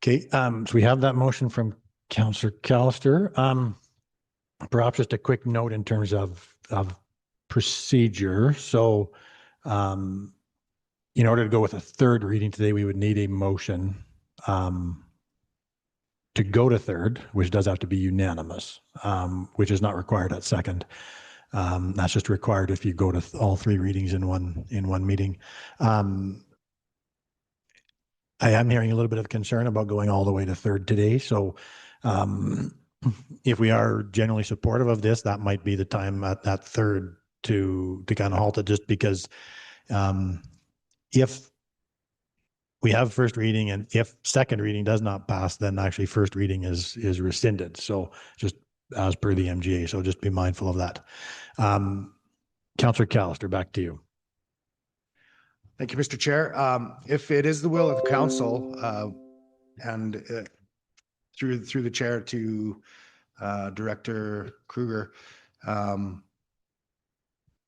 Okay, so we have that motion from Councillor Callister. Perhaps just a quick note in terms of procedure. So in order to go with a third reading today, we would need a motion to go to third, which does have to be unanimous, which is not required at second. That's just required if you go to all three readings in one meeting. I am hearing a little bit of concern about going all the way to third today. So if we are generally supportive of this, that might be the time at that third to kind of halt it, just because if we have first reading and if second reading does not pass, then actually first reading is rescinded. So just as per the MGA. So just be mindful of that. Councillor Callister, back to you. Thank you, Mr. Chair. If it is the will of the council, and through the chair to Director Kruger,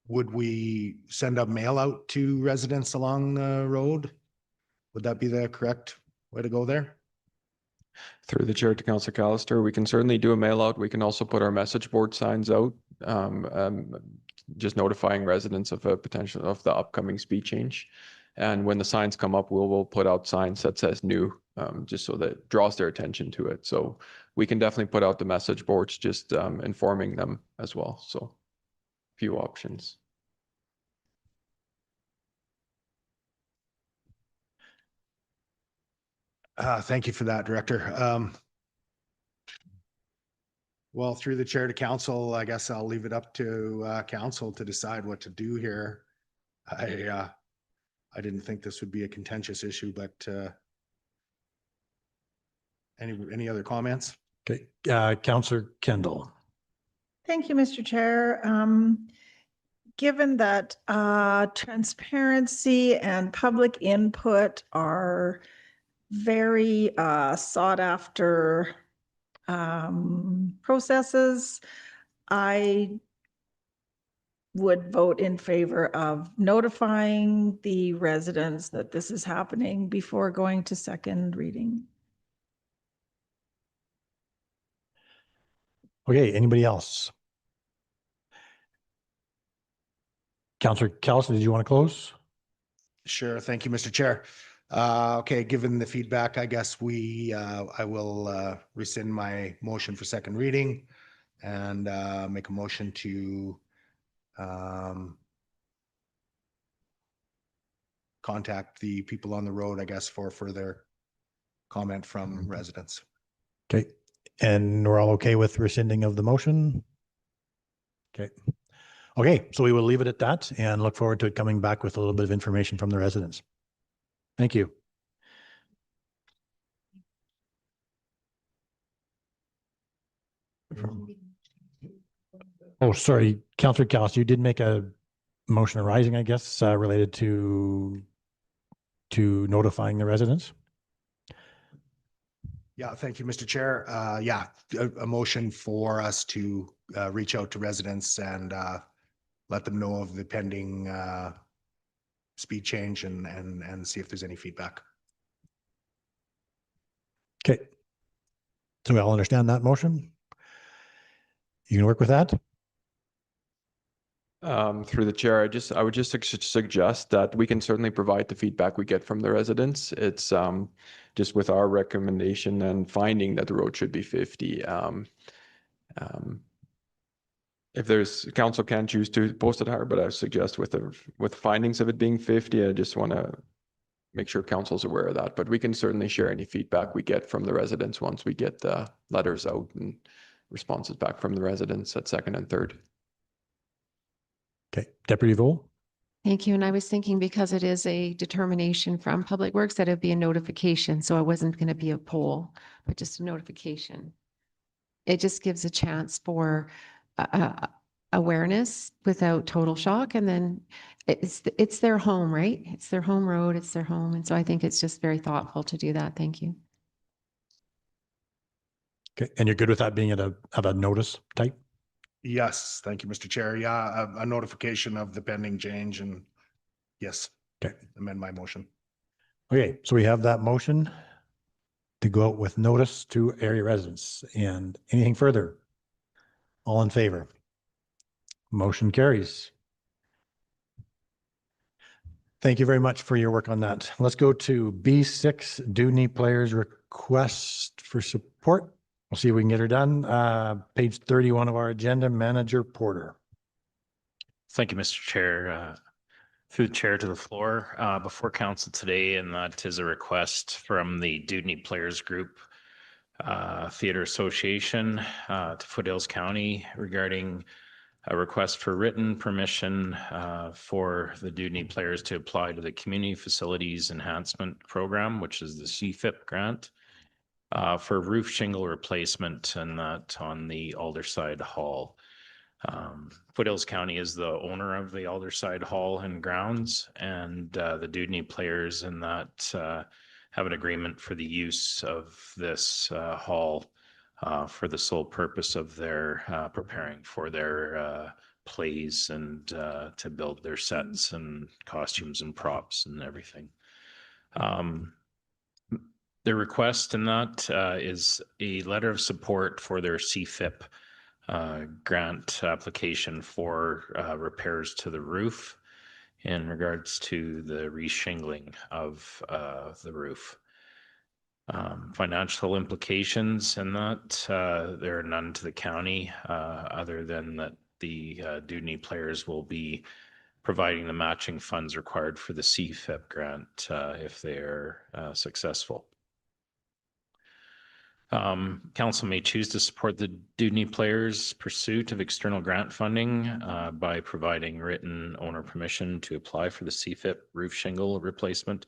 would we send a mail out to residents along the road? Would that be the correct way to go there? Through the chair to Councillor Callister, we can certainly do a mail out. We can also put our message board signs out, just notifying residents of a potential of the upcoming speed change. And when the signs come up, we'll put out signs that says new, just so that it draws their attention to it. So we can definitely put out the message boards, just informing them as well. So few options. Thank you for that, Director. Well, through the chair to council, I guess I'll leave it up to council to decide what to do here. I didn't think this would be a contentious issue, but any other comments? Okay, Councillor Kendall. Thank you, Mr. Chair. Given that transparency and public input are very sought after processes, I would vote in favor of notifying the residents that this is happening before going to second reading. Okay, anybody else? Councillor Callister, did you want to close? Sure. Thank you, Mr. Chair. Okay, given the feedback, I guess I will rescind my motion for second reading and make a motion to contact the people on the road, I guess, for further comment from residents. Okay, and we're all okay with rescinding of the motion? Okay. Okay, so we will leave it at that and look forward to it coming back with a little bit of information from the residents. Thank you. Oh, sorry, Councillor Callister, you did make a motion arising, I guess, related to notifying the residents? Yeah, thank you, Mr. Chair. Yeah, a motion for us to reach out to residents and let them know of the pending speed change and see if there's any feedback. Okay. So we all understand that motion? You can work with that? Through the chair, I would just suggest that we can certainly provide the feedback we get from the residents. It's just with our recommendation and finding that the road should be 50. If there's council can choose to post it higher, but I suggest with findings of it being 50, I just want to make sure council's aware of that. But we can certainly share any feedback we get from the residents once we get the letters out and responses back from the residents at second and third. Okay, Deputy Vole? Thank you. And I was thinking because it is a determination from Public Works that it'd be a notification. So it wasn't going to be a poll, but just a notification. It just gives a chance for awareness without total shock. And then it's their home, right? It's their home road. It's their home. And so I think it's just very thoughtful to do that. Thank you. Okay, and you're good with that being at a notice type? Yes, thank you, Mr. Chair. Yeah, a notification of the pending change and yes. Okay. Amend my motion. Okay, so we have that motion to go out with notice to area residents. And anything further? All in favor? Motion carries. Thank you very much for your work on that. Let's go to B6, Dewdney Players request for support. We'll see if we can get her done. Page 31 of our agenda, Manager Porter. Thank you, Mr. Chair. Through the chair to the floor, before council today, and that is a request from the Dudney Players Group Theater Association to Foothills County regarding a request for written permission for the Dudney players to apply to the Community Facilities Enhancement Program, which is the CFIP grant, for roof shingle replacement, and that on the Alderside Hall. Foothills County is the owner of the Alderside Hall and grounds, and the Dudney players in that have an agreement for the use of this hall for the sole purpose of their preparing for their plays and to build their sets and costumes and props and everything. The request in that is a letter of support for their CFIP grant application for repairs to the roof in regards to the reshingling of the roof. Financial implications in that there are none to the county other than that the Dudney players will be providing the matching funds required for the CFIP grant if they are successful. Council may choose to support the Dudney players' pursuit of external grant funding by providing written owner permission to apply for the CFIP roof shingle replacement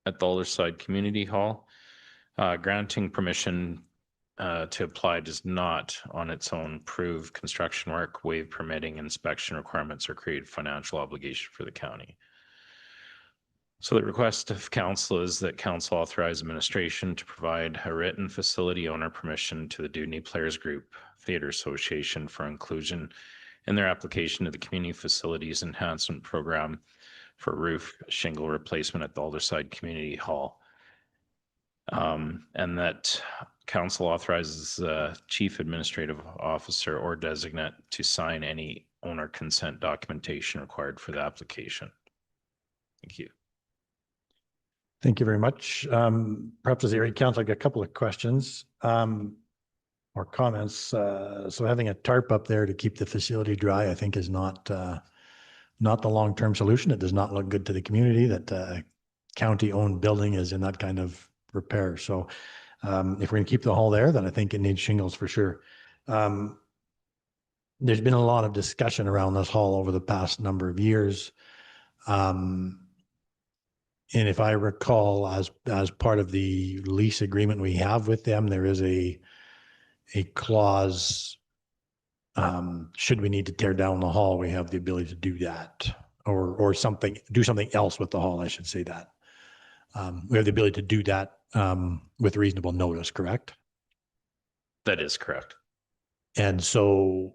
at the Alderside Community Hall. Granting permission to apply does not on its own prove construction work, waive permitting, inspection requirements, or create financial obligation for the county. So the request of council is that council authorize administration to provide a written facility owner permission to the Dudney Players Group Theater Association for inclusion in their application to the Community Facilities Enhancement Program for roof shingle replacement at the Alderside Community Hall. And that council authorizes the chief administrative officer or designate to sign any owner consent documentation required for the application. Thank you. Thank you very much. Perhaps as area council, I got a couple of questions or comments. So having a tarp up there to keep the facility dry, I think is not the long-term solution. It does not look good to the community that county-owned building is in that kind of repair. So if we're going to keep the hall there, then I think it needs shingles for sure. There's been a lot of discussion around this hall over the past number of years. And if I recall, as part of the lease agreement we have with them, there is a clause, should we need to tear down the hall, we have the ability to do that, or do something else with the hall, I should say that. We have the ability to do that with reasonable notice, correct? That is correct. And so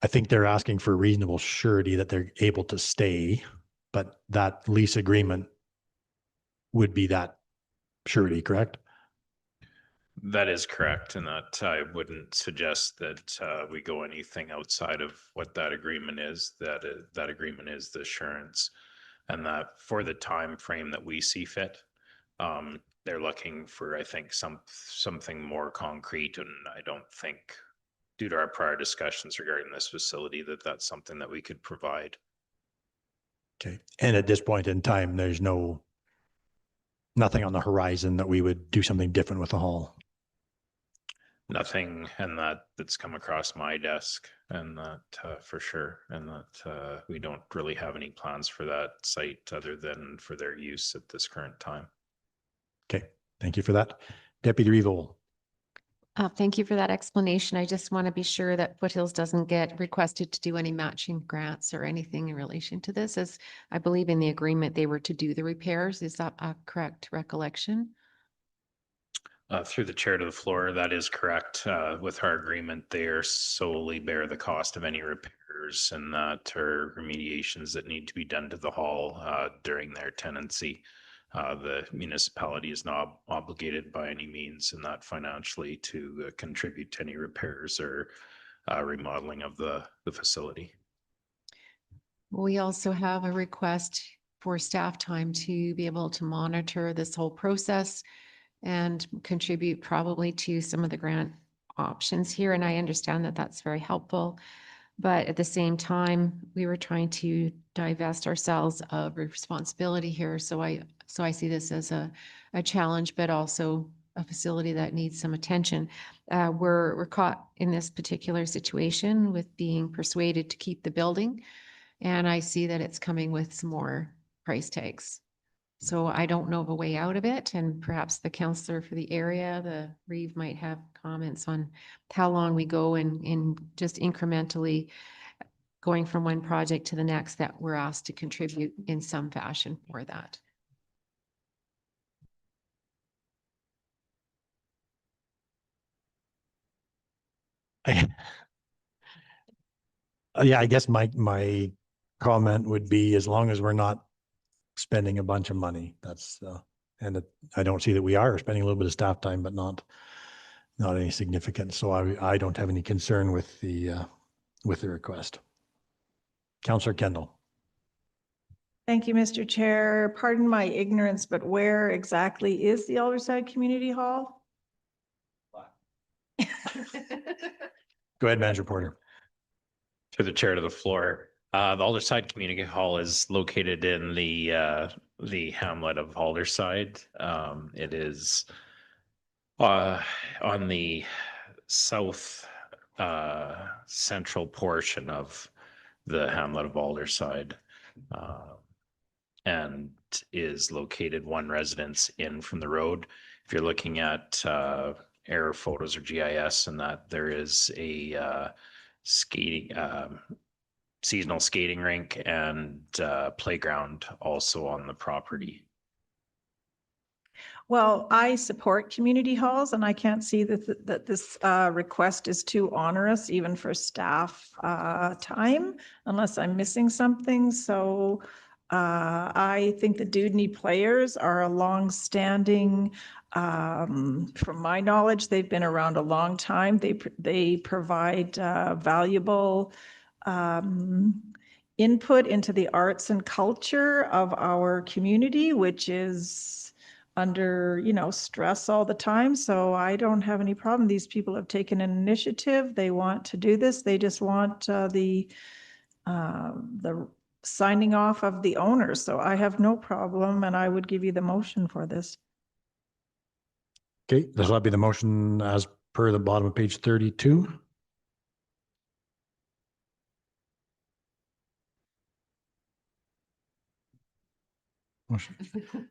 I think they're asking for reasonable surety that they're able to stay, but that lease agreement would be that surety, correct? That is correct, and that I wouldn't suggest that we go anything outside of what that agreement is. That agreement is the assurance, and that for the time frame that we see fit, they're looking for, I think, something more concrete. And I don't think, due to our prior discussions regarding this facility, that that's something that we could provide. Okay, and at this point in time, there's nothing on the horizon that we would do something different with the hall. Nothing, and that's come across my desk, and that for sure, and that we don't really have any plans for that site other than for their use at this current time. Okay, thank you for that. Deputy Revolt. Thank you for that explanation. I just want to be sure that Foothills doesn't get requested to do any matching grants or anything in relation to this, as I believe in the agreement they were to do the repairs. Is that a correct recollection? Through the chair to the floor, that is correct. With our agreement, they are solely bear the cost of any repairs and that or remediations that need to be done to the hall during their tenancy. The municipality is not obligated by any means in that financially to contribute to any repairs or remodeling of the facility. We also have a request for staff time to be able to monitor this whole process and contribute probably to some of the grant options here. And I understand that that's very helpful. But at the same time, we were trying to divest ourselves of responsibility here. So I see this as a challenge, but also a facility that needs some attention. We're caught in this particular situation with being persuaded to keep the building. And I see that it's coming with some more price tags. So I don't know of a way out of it, and perhaps the counselor for the area, the Reeve, might have comments on how long we go in just incrementally going from one project to the next that we're asked to contribute in some fashion for that. Yeah, I guess my comment would be, as long as we're not spending a bunch of money, that's, I don't see that we are spending a little bit of staff time, but not any significant. So I don't have any concern with the request. Councillor Kendall. Thank you, Mr. Chair. Pardon my ignorance, but where exactly is the Alderside Community Hall? Go ahead, Manager Porter. To the chair to the floor. The Alderside Community Hall is located in the hamlet of Alderside. It is on the south central portion of the hamlet of Alderside, and is located one residence in from the road. If you're looking at air photos or GIS, and that there is a skating seasonal skating rink and playground also on the property. Well, I support community halls, and I can't see that this request is too onerous even for staff time, unless I'm missing something. So I think the Dewdney Players are a long-standing, from my knowledge, they've been around a long time. They provide valuable input into the arts and culture of our community, which is under, stress all the time. So I don't have any problem. These people have taken an initiative. They want to do this. They just want the signing off of the owners. So I have no problem, and I would give you the motion for this. Okay, this will be the motion as per the bottom of page 32.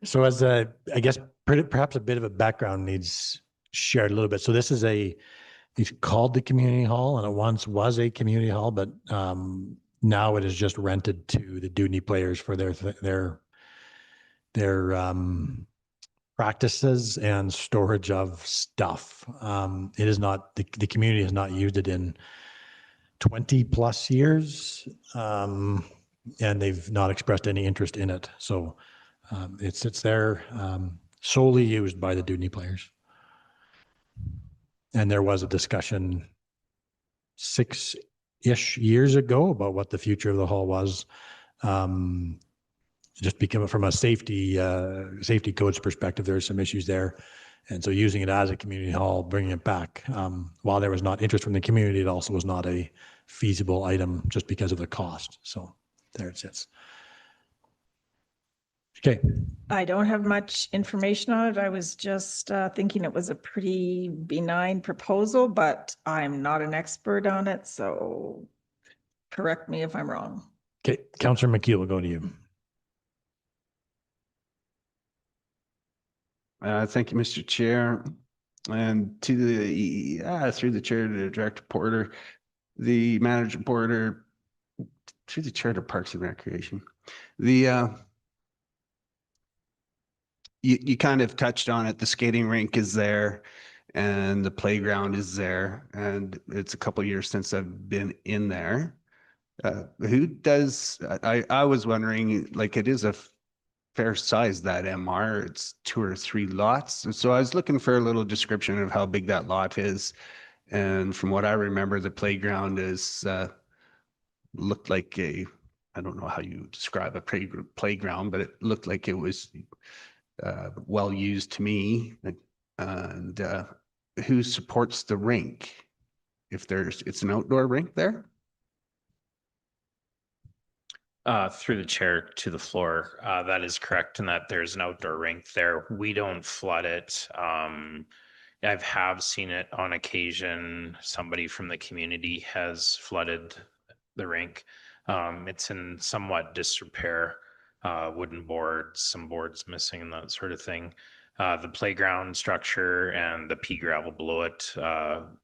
So as I guess perhaps a bit of a background needs shared a little bit. So this is it's called the community hall, and it once was a community hall, but now it is just rented to the Dewdney Players for their practices and storage of stuff. It is not, the community has not used it in 20 plus years, and they've not expressed any interest in it. So it sits there solely used by the Dewdney Players. And there was a discussion 6-ish years ago about what the future of the hall was. Just become from a safety codes perspective, there's some issues there. And so using it as a community hall, bringing it back, while there was not interest from the community, it also was not a feasible item just because of the cost. So there it sits. Okay. I don't have much information on it. I was just thinking it was a pretty benign proposal, but I'm not an expert on it. So correct me if I'm wrong. Okay. Councillor McKee, will go to you. Thank you, Mr. Chair. And to through the chair to Director Porter, the Manager Porter, through the chair to Parks and Recreation. You kind of touched on it. The skating rink is there and the playground is there. And it's a couple of years since I've been in there. Who does, I was wondering, like, it is a fair size, that MR, it's 2 or 3 lots. So I was looking for a little description of how big that lot is. And from what I remember, the playground is, looked like I don't know how you describe a playground, but it looked like it was well used to me. And who supports the rink? If it's an outdoor rink there? Through the chair to the floor, that is correct in that there's an outdoor rink there. We don't flood it. Have seen it on occasion. Somebody from the community has flooded the rink. It's in somewhat disrepair, wooden boards, some boards missing and that sort of thing. The playground structure and the pea gravel below it,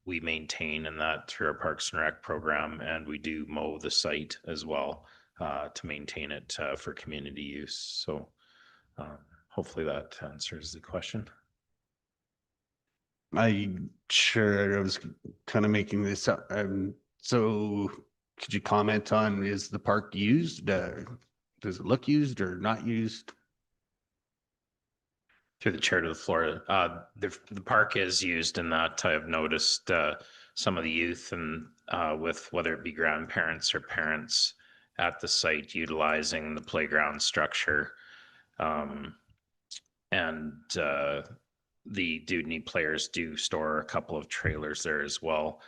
we maintain in that through our Parks and Rec program, and we do mow the site as well to maintain it for community use. So hopefully that answers the question. I was kind of making this up. So could you comment on, is the park used? Does it look used or not used? Through the chair to the floor, the park is used in that. I've noticed some of the youth and with whether it be grandparents or parents at the site utilizing the playground structure. And the Dudney players do store a couple of trailers there as well.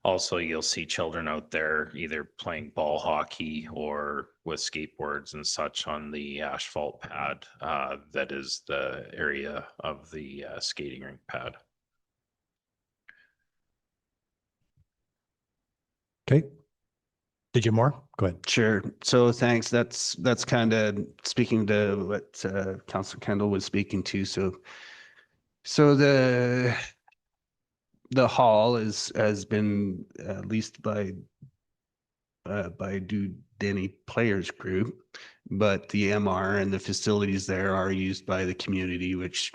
Also, you'll see children out there either playing ball hockey or with skateboards and such on the asphalt pad. That is the area of the skating rink pad. Okay. Did you have more? Go ahead. Sure. So thanks. That's kind of speaking to what Councillor Kendall was speaking to. So the hall has been leased by Denny Players Group, but the MR and the facilities there are used by the community, which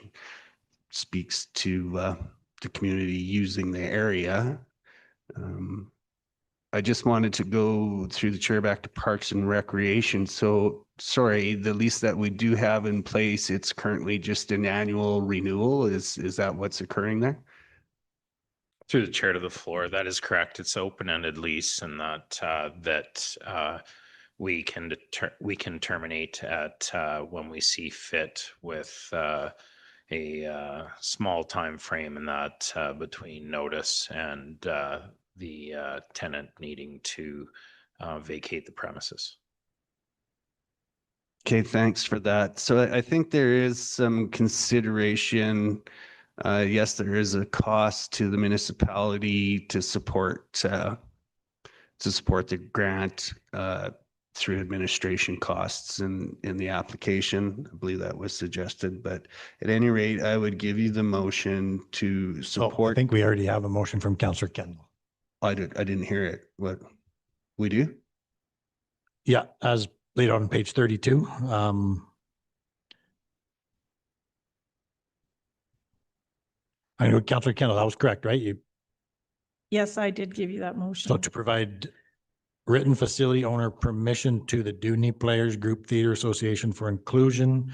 speaks to the community using the area. I just wanted to go through the chair back to Parks and Recreation. So sorry, the lease that we do have in place, it's currently just an annual renewal. Is that what's occurring there? Through the chair to the floor, that is correct. It's open-ended lease, and that we can terminate at when we see fit with a small time frame in that between notice and the tenant needing to vacate the premises. Okay, thanks for that. So I think there is some consideration. Yes, there is a cost to the municipality to support the grant through administration costs in the application. I believe that was suggested, but at any rate, I would give you the motion to Oh, I support. think we already have a motion from Councillor Kendall. I didn't hear it. What we do? Yeah, as laid out on page 32. I know Councillor Kendall, that was correct, right? Yes, I did give you that motion. So to provide written facility owner permission to the Dudney Players Group Theater Association for inclusion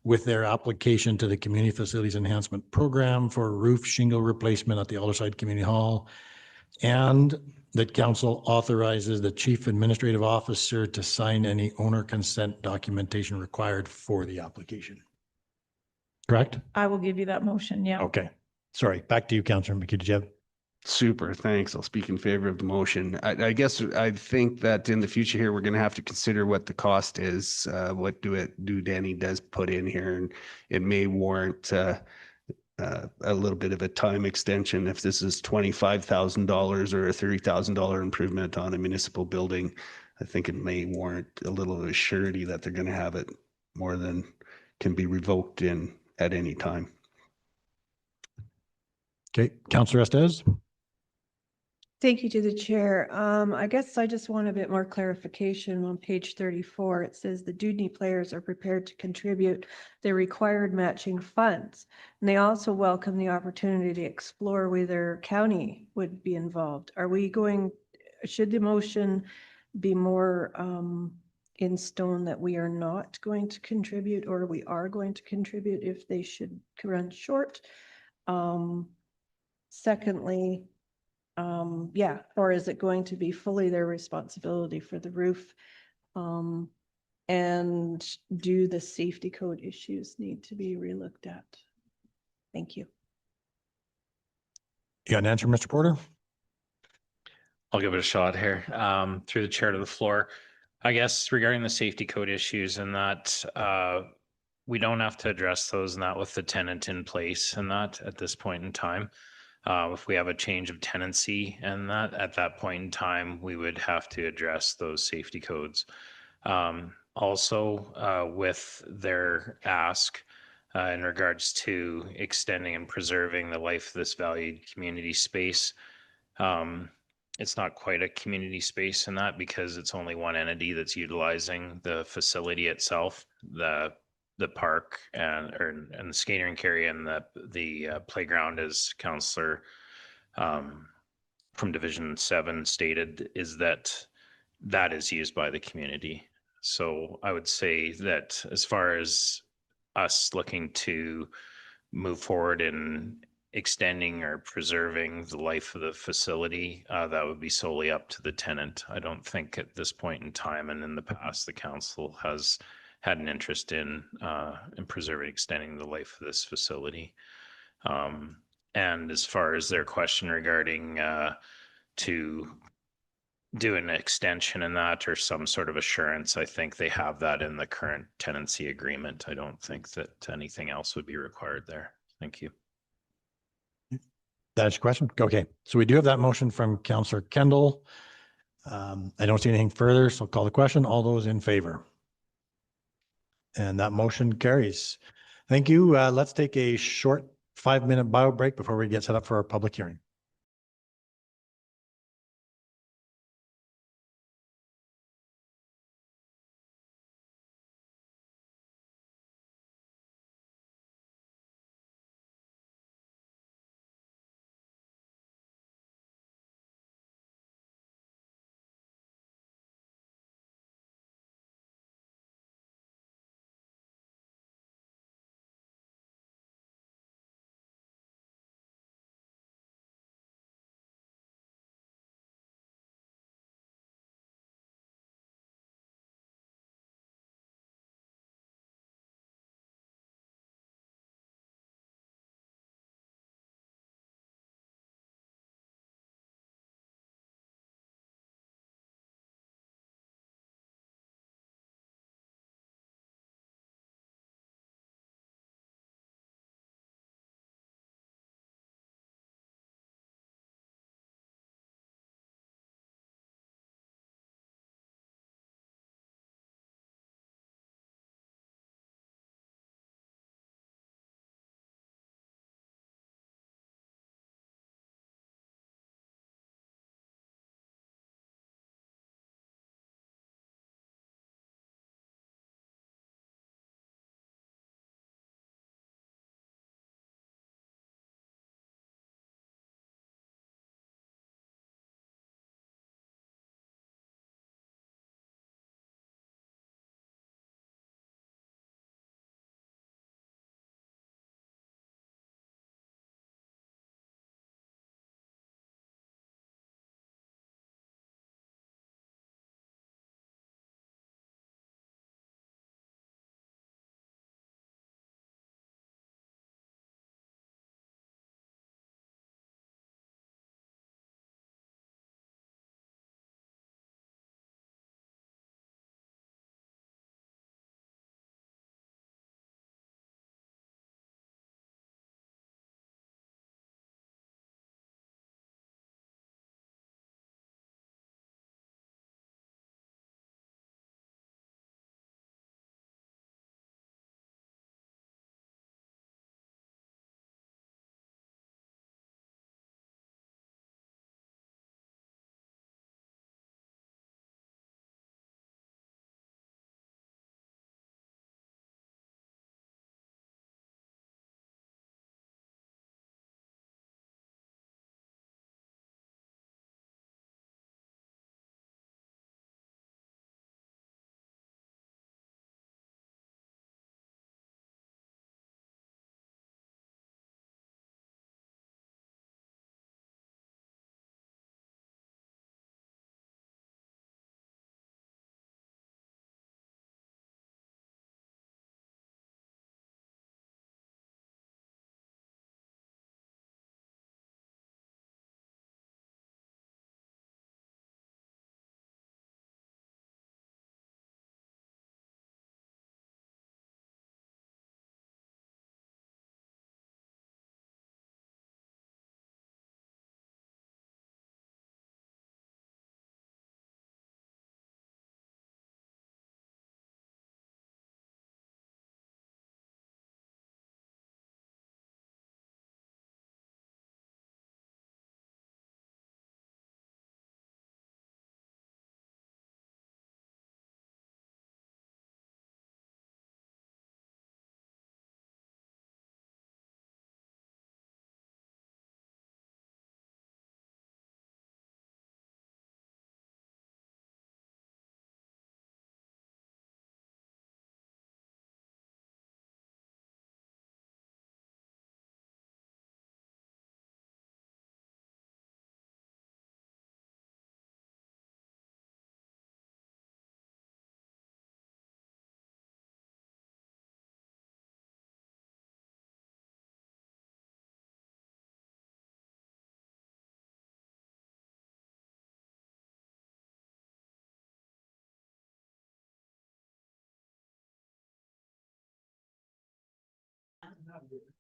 with their application to the Community Facilities Enhancement Program for roof shingle replacement at the Alderside Community Hall, and that council authorizes the chief administrative officer to sign any owner consent documentation required for the application. Correct? I will give you that motion, yeah. Okay. Sorry, back to you, Councillor McHugh. Did you have? Super, thanks. I'll speak in favor of the motion. I guess I think that in the future here, we're going to have to consider what the cost is. What Danny does put in here, and it may warrant a little bit of a time extension. If this is $25,000 or a $30,000 improvement on a municipal building, I think it may warrant a little surety that they're going to have it more than can be revoked at any time. Okay, Councillor Estes. Thank you to the chair. I guess I just want a bit more clarification on page 34. It says the Dudney players are prepared to contribute the required matching funds. And they also welcome the opportunity to explore whether county would be involved. Should the motion be more in stone that we are not going to contribute, or we are going to contribute if they should run short? Secondly, or is it going to be fully their responsibility for the roof? And do the safety code issues need to be relooked at? Thank you. You got an answer, Mr. Porter? I'll give it a shot here. Through the chair to the floor. I guess regarding the safety code issues and that, we don't have to address those and that with the tenant in place and that at this point in time. If we have a change of tenancy and that at that point in time, we would have to address those safety codes. Also, with their ask in regards to extending and preserving the life of this valued community space, it's not quite a community space in that because it's only one entity that's utilizing the facility itself, the park and the skating rink area and the playground, as Councillor from Division 7 stated, is that is used by the community. So I would say that as far as us looking to move forward in extending or preserving the life of the facility, that would be solely up to the tenant. I don't think at this point in time and in the past, the council has had an interest in preserving, extending the life of this facility. And as far as their question regarding to do an extension in that or some sort of assurance, I think they have that in the current tenancy agreement. I don't think that anything else would be required there. Thank you. That's your question? Okay, so we do have that motion from Councillor Kendall. I don't see anything further, so I'll call the question. All those in favor? And that motion carries. Thank you. Let's take a short 5-minute bio break before we get set up for our public hearing.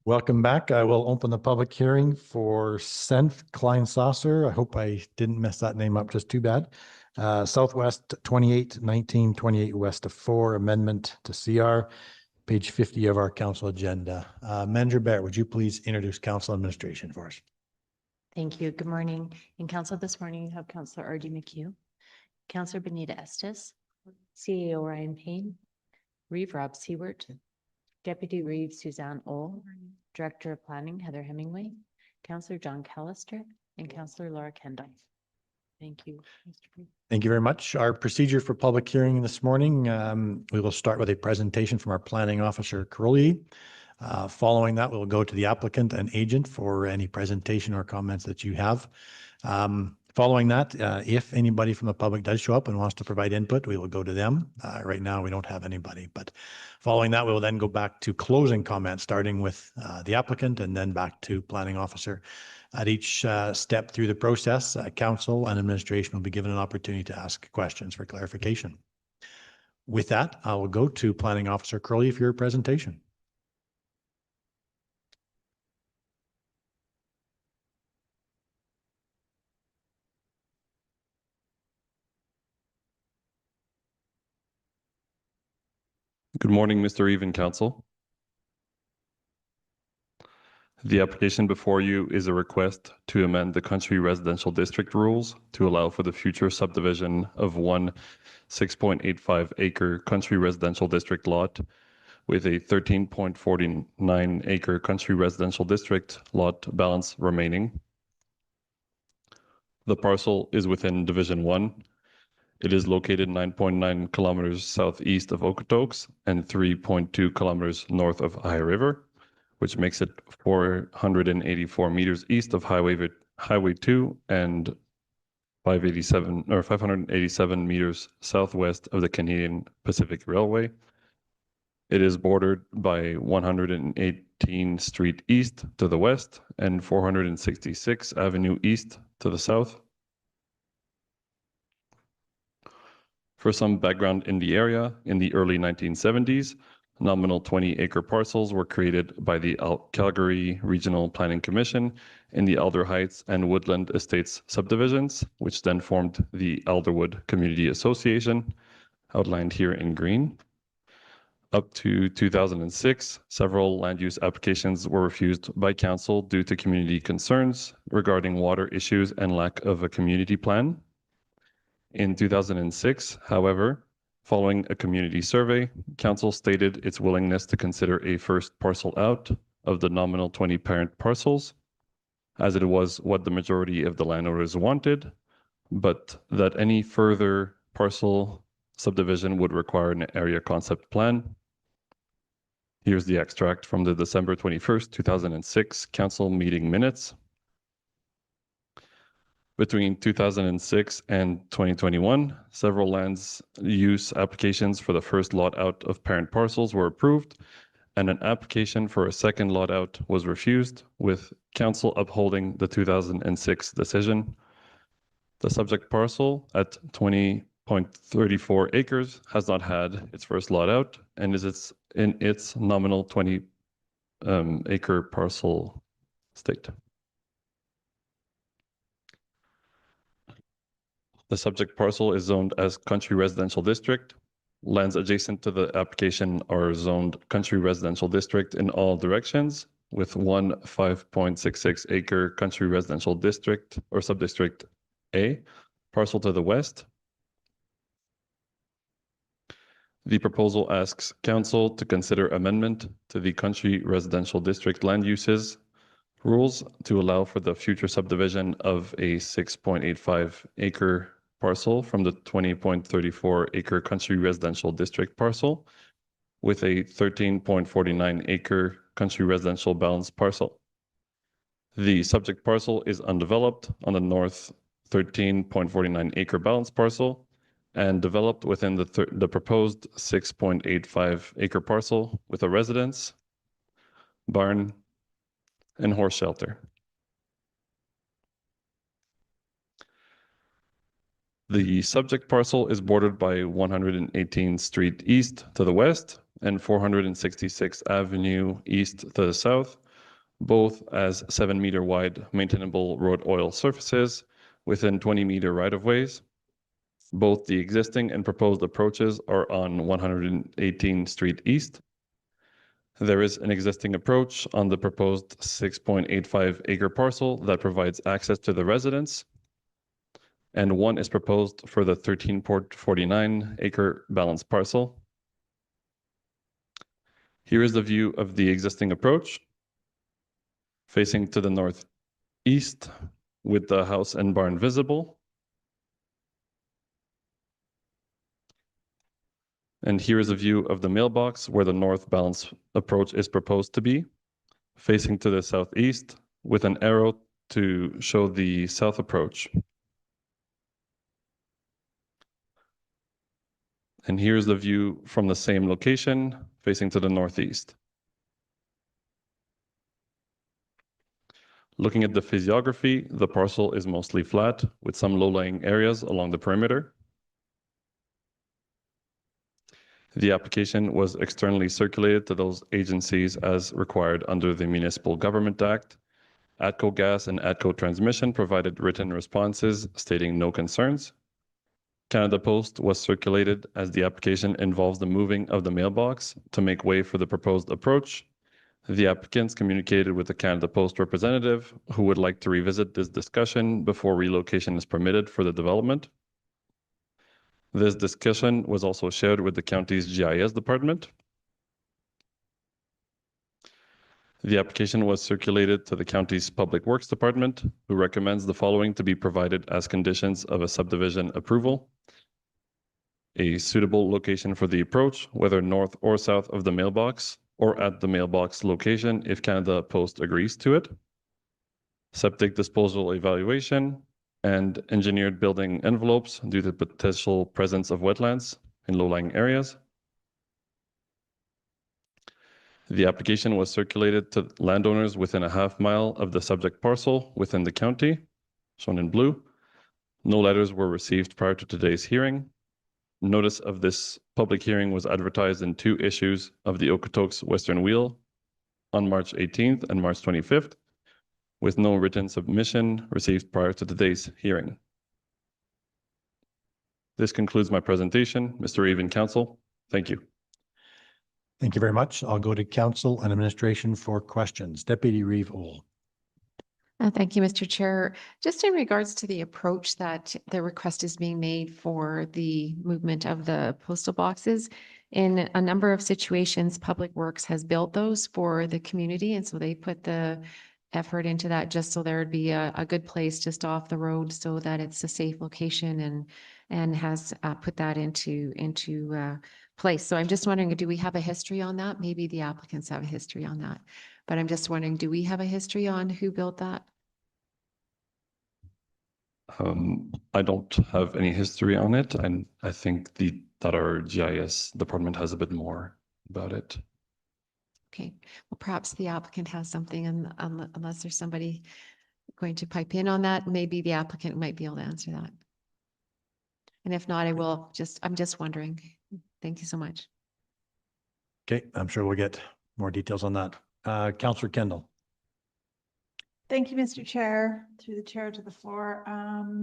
Welcome back. I will open the public hearing for Senf Klein Saucer. I hope I didn't mess that name up just too bad. Southwest 28 west of 4 amendment to CR, page 50 of our council agenda. Manager Bear, would you please introduce council administration for us? Thank you. Good morning. In council this morning, you have Councillor R.D. McHugh, Councillor Benita Estes, CAO Ryan Payne, Reeve Rob Seward, Deputy Reeve Suzanne O, Director of Planning Heather Hemingway, Councillor John Callister, and Councillor Laura Kendall. Thank you, Mr. President. Thank you very much. Our procedure for public hearing this morning, we will start with a presentation from our planning officer, Curly. Following that, we'll go to the applicant and agent for any presentation or comments that you have. Following that, if anybody from the public does show up and wants to provide input, we will go to them. Right now, we don't have anybody, but following that, we will then go back to closing comments, starting with the applicant and then back to planning officer. At each step through the process, council and administration will be given an opportunity to ask questions for clarification. With that, I will go to planning officer Curly for your presentation. Good morning, Mr. Reeve and Council. The application before you is a request to amend the country residential district rules to allow for the future subdivision of one 6.85 acre country residential district lot with a 13.49 acre country residential district lot balance remaining. The parcel is within Division 1. It is located 9.9 kilometers southeast of Okotoks and 3.2 kilometers north of High River, which makes it 484 meters east of Highway 2 and 587 meters southwest of the Canadian Pacific Railway. It is bordered by 118 Street East to the west and 466 Avenue East to the south. For some background in the area, in the early 1970s, nominal 20-acre parcels were created by the Calgary Regional Planning Commission in the Alder Heights and Woodland Estates subdivisions, which then formed the Alderwood Community Association, outlined here in green. Up to 2006, several land use applications were refused by council due to community concerns regarding water issues and lack of a community plan. In 2006, however, following a community survey, council stated its willingness to consider a first parcel out of the nominal 20 parent parcels, as it was what the majority of the landowners wanted, but that any further parcel subdivision would require an area concept plan. Here's the extract from the December 21st, 2006 council meeting minutes. Between 2006 and 2021, several lands use applications for the first lot out of parent parcels were approved, and an application for a second lot out was refused, with council upholding the 2006 decision. The subject parcel at 20.34 acres has not had its first lot out and is in its nominal 20 acre parcel state. The subject parcel is zoned as country residential district. Lands adjacent to the application are zoned country residential district in all directions, with one 5.66 acre country residential district or subdistrict A parcel to the west. The proposal asks council to consider amendment to the country residential district land uses rules to allow for the future subdivision of a 6.85 acre parcel from the 20.34 acre country residential district parcel with a 13.49 acre country residential balance parcel. The subject parcel is undeveloped on the north 13.49 acre balance parcel and developed within the proposed 6.85 acre parcel with a residence, barn, and horse shelter. The subject parcel is bordered by 118th Street East to the west and 466th Avenue East to the south, both as 7-meter wide maintainable road oil surfaces within 20-meter right-of-ways. Both the existing and proposed approaches are on 118th Street East. There is an existing approach on the proposed 6.85 acre parcel that provides access to the residents, and one is proposed for the 13.49 acre balance parcel. Here is the view of the existing approach, facing to the northeast with the house and barn visible. And here is a view of the mailbox where the north balance approach is proposed to be, facing to the southeast with an arrow to show the south approach. And here's the view from the same location, facing to the northeast. Looking at the physiography, the parcel is mostly flat, with some low-lying areas along the perimeter. The application was externally circulated to those agencies as required under the Municipal Government Act. ATCO Gas and ATCO Transmission provided written responses stating no concerns. Canada Post was circulated as the application involves the moving of the mailbox to make way for the proposed approach. The applicants communicated with the Canada Post representative who would like to revisit this discussion before relocation is permitted for the development. This discussion was also shared with the county's GIS department. The application was circulated to the county's Public Works Department, who recommends the following to be provided as conditions of a subdivision approval: a suitable location for the approach, whether north or south of the mailbox, or at the mailbox location if Canada Post agrees to it, septic disposal evaluation, and engineered building envelopes due to potential presence of wetlands in low-lying areas. The application was circulated to landowners within a half-mile of the subject parcel within the county, shown in blue. No letters were received prior to today's hearing. Notice of this public hearing was advertised in 2 issues of the Okotoks Western Wheel on March 18th and March 25th, with no written submission received prior to today's hearing. This concludes my presentation. Mr. Even Council, thank you. Thank you very much. I'll go to council and administration for questions. Deputy Reeve Ohl. Thank you, Mr. Chair. Just in regards to the approach that the request is being made for the movement of the postal boxes, in a number of situations, Public Works has built those for the community. And so they put the effort into that just so there would be a good place just off the road so that it's a safe location and has put that into place. So I'm just wondering, do we have a history on that? Maybe the applicants have a history on that. But I'm just wondering, do we have a history on who built that? I don't have any history on it, and I think that our GIS department has a bit more about it. Okay, well, perhaps the applicant has something, and unless there's somebody going to pipe in on that, maybe the applicant might be able to answer that. And if not, I'm just wondering. Thank you so much. Okay, I'm sure we'll get more details on that. Councillor Kendall. Thank you, Mr. Chair, through the chair to the floor.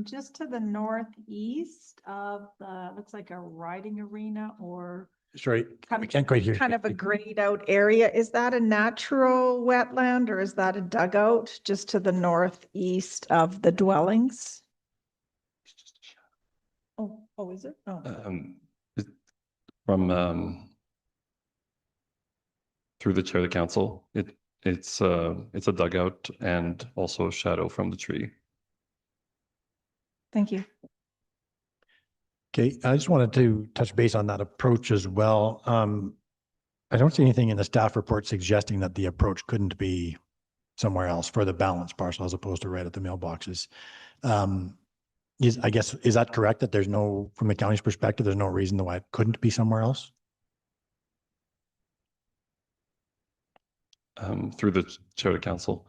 Just to the northeast of the, looks like a riding arena or Sorry, we can't quite hear. kind of a grayed out area. Is that a natural wetland or is that a dugout just to the northeast of the dwellings? Oh, is it? Oh. From through the chair of the council, it's a dugout and also a shadow from the tree. Thank you. Okay, I just wanted to touch base on that approach as well. I don't see anything in the staff report suggesting that the approach couldn't be somewhere else for the balance parcel as opposed to right at the mailboxes. Is that correct, that there's no, from the county's perspective, there's no reason why it couldn't be somewhere else? Through the chair of the council,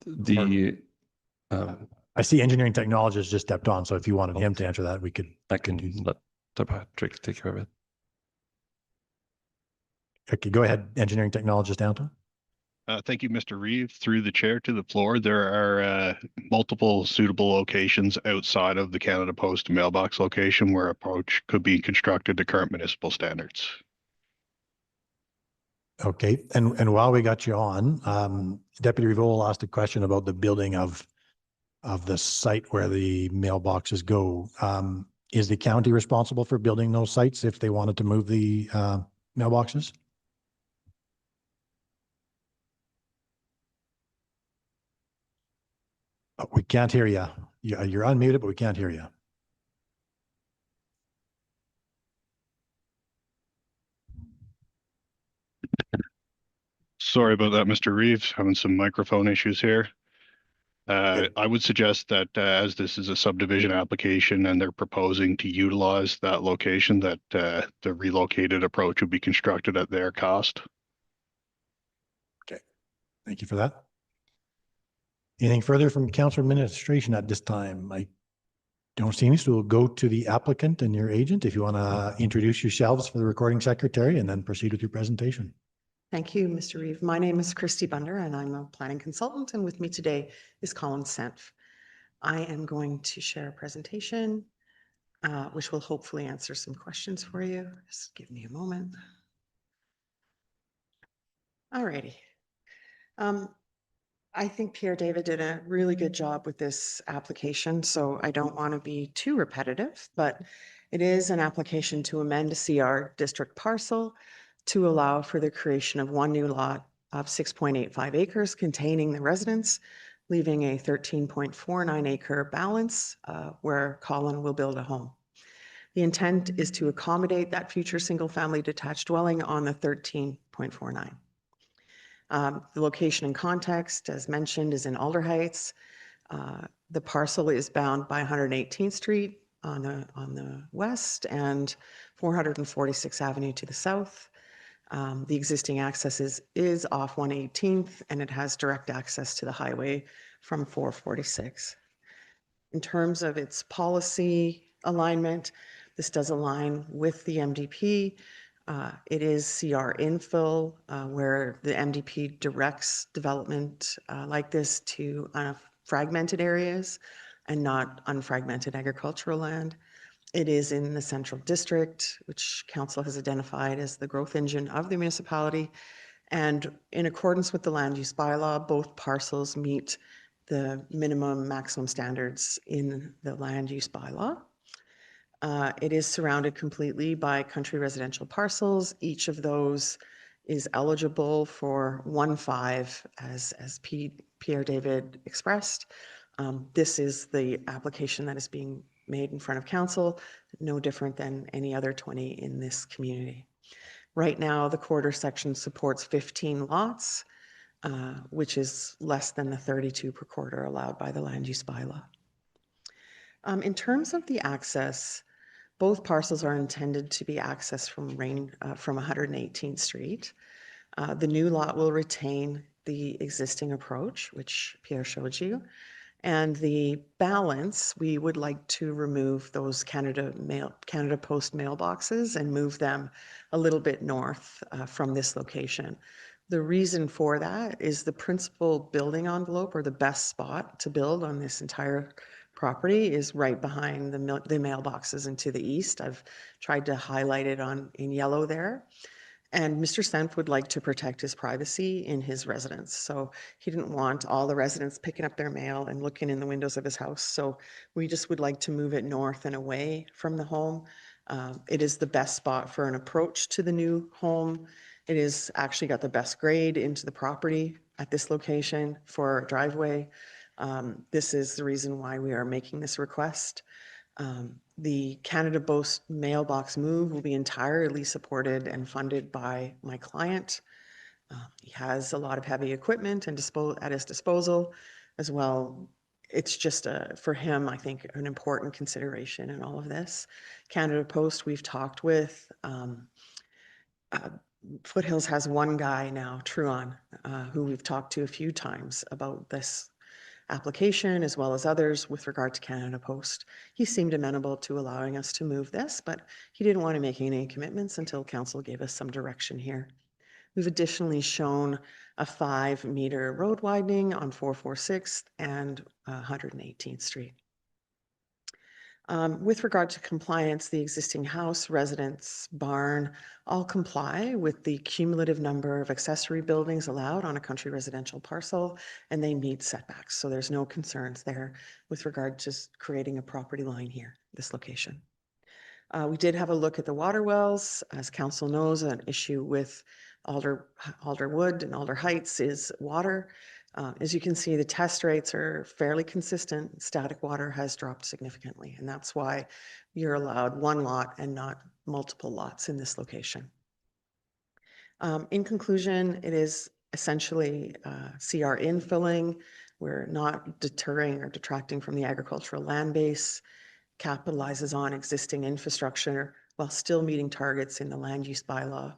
the I see engineering technologist just stepped on, so if you wanted him to answer that, we could. I can let Patrick take care of it. Okay, go ahead, engineering technologist Anton. Thank you, Mr. Reeve. Through the chair to the floor, there are multiple suitable locations outside of the Canada Post mailbox location where approach could be constructed to current municipal standards. Okay, and while we got you on, Deputy Revol asked a question about the building of the site where the mailboxes go. Is the county responsible for building those sites if they wanted to move the mailboxes? Oh, we can't hear you. You're unmuted, but we can't hear you. Sorry about that, Mr. Reeves. Having some microphone issues here. I would suggest that as this is a subdivision application and they're proposing to utilize that location, that the relocated approach would be constructed at their cost. Okay, thank you for that. Anything further from council administration at this time? I don't see any, so we'll go to the applicant and your agent if you want to introduce yourselves for the recording secretary and then proceed with your presentation. Thank you, Mr. Reeve. My name is Christy Bunder and I'm a planning consultant, and with me today is Colin Senf. I am going to share a presentation which will hopefully answer some questions for you. Just give me a moment. All righty. I think Pierre David did a really good job with this application, so I don't want to be too repetitive, but it is an application to amend a CR district parcel to allow for the creation of one new lot of 6.85 acres containing the residence, leaving a 13.49 acre balance where Colin will build a home. The intent is to accommodate that future single-family detached dwelling on the 13.49. The location and context, as mentioned, is in Alder Heights. The parcel is bound by 118th Street on the west and 446th Avenue to the south. The existing access is off 118th, and it has direct access to the highway from 446. In terms of its policy alignment, this does align with the MDP. It is CR infill, where the MDP directs development like this to fragmented areas and not unfragmented agricultural land. It is in the central district, which council has identified as the growth engine of the municipality. And in accordance with the land use bylaw, both parcels meet the minimum maximum standards in the land use bylaw. It is surrounded completely by country residential parcels. Each of those is eligible for 1.5 as Pierre David expressed. This is the application that is being made in front of council, no different than any other 20 in this community. Right now, the quarter section supports 15 lots, which is less than the 32 per quarter allowed by the land use bylaw. In terms of the access, both parcels are intended to be accessed from 118th Street. The new lot will retain the existing approach, which Pierre showed you. And the balance, we would like to remove those Canada Post mailboxes and move them a little bit north from this location. The reason for that is the principal building envelope, or the best spot to build on this entire property, is right behind the mailboxes and to the east. I've tried to highlight it in yellow there. And Mr. Senf would like to protect his privacy in his residence. So he didn't want all the residents picking up their mail and looking in the windows of his house. So we just would like to move it north and away from the home. It is the best spot for an approach to the new home. It is actually got the best grade into the property at this location for a driveway. This is the reason why we are making this request. The Canada Post mailbox move will be entirely supported and funded by my client. He has a lot of heavy equipment and at his disposal as well. It's just for him, I think, an important consideration in all of this. Canada Post, we've talked with. Foothills has one guy now, Truon, who we've talked to a few times about this application as well as others with regard to Canada Post. He seemed amenable to allowing us to move this, but he didn't want to make any commitments until council gave us some direction here. We've additionally shown a 5-meter road widening on 446 and 118th Street. With regard to compliance, the existing house, residence, barn, all comply with the cumulative number of accessory buildings allowed on a country residential parcel, and they meet setbacks. So there's no concerns there with regard to creating a property line here, this location. We did have a look at the water wells. As council knows, an issue with Alderwood and Alder Heights is water. As you can see, the test rates are fairly consistent. Static water has dropped significantly, and that's why you're allowed one lot and not multiple lots in this location. In conclusion, it is essentially CR infilling. We're not deterring or detracting from the agricultural land base, capitalizes on existing infrastructure while still meeting targets in the land use bylaw.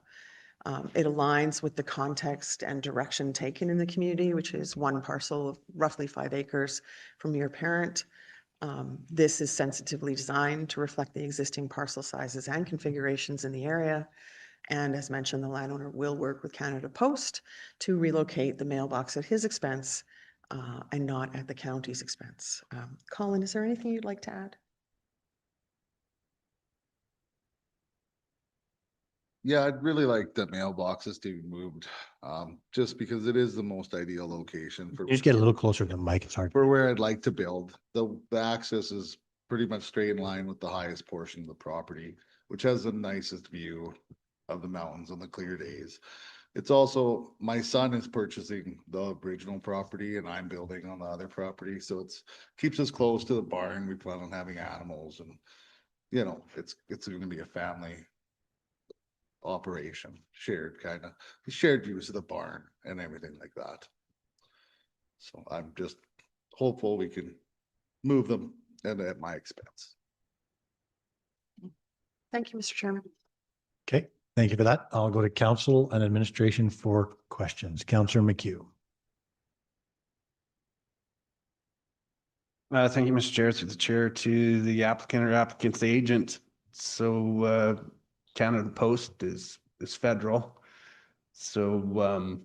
It aligns with the context and direction taken in the community, which is one parcel of roughly 5 acres from your parent. This is sensitively designed to reflect the existing parcel sizes and configurations in the area. And as mentioned, the landowner will work with Canada Post to relocate the mailbox at his expense and not at the county's expense. Colin, is there anything you'd like to add? Yeah, I'd really like the mailboxes to be moved, just because it is the most ideal location for. You just get a little closer to the mic. It's hard. For where I'd like to build. The access is pretty much straight in line with the highest portion of the property, which has the nicest view of the mountains on the clear days. It's also, my son is purchasing the original property and I'm building on the other property, so it's keeps us close to the barn. We plan on having animals and, you know, it's gonna be a family operation, shared kind of, shared use of the barn and everything like that. So I'm just hopeful we can move them and at my expense. Thank you, Mr. Chairman. Okay, thank you for that. I'll go to council and administration for questions. Councillor McHugh. Thank you, Mr. Chair, through the chair to the applicant or applicant's agent. So Canada Post is federal. So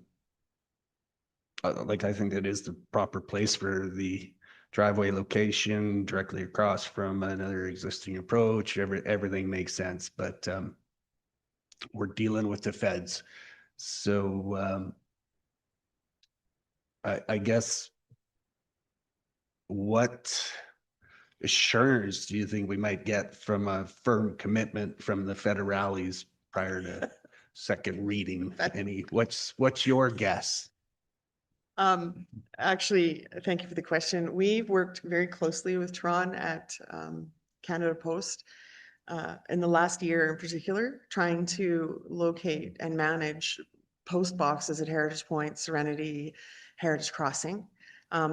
like I think it is the proper place for the driveway location directly across from another existing approach. Everything makes sense, but we're dealing with the feds. So I guess what assurance do you think we might get from a firm commitment from the federales prior to second reading? What's your guess? Actually, thank you for the question. We've worked very closely with Tron at Canada Post in the last year in particular, trying to locate and manage post boxes at Heritage Point, Serenity, Heritage Crossing.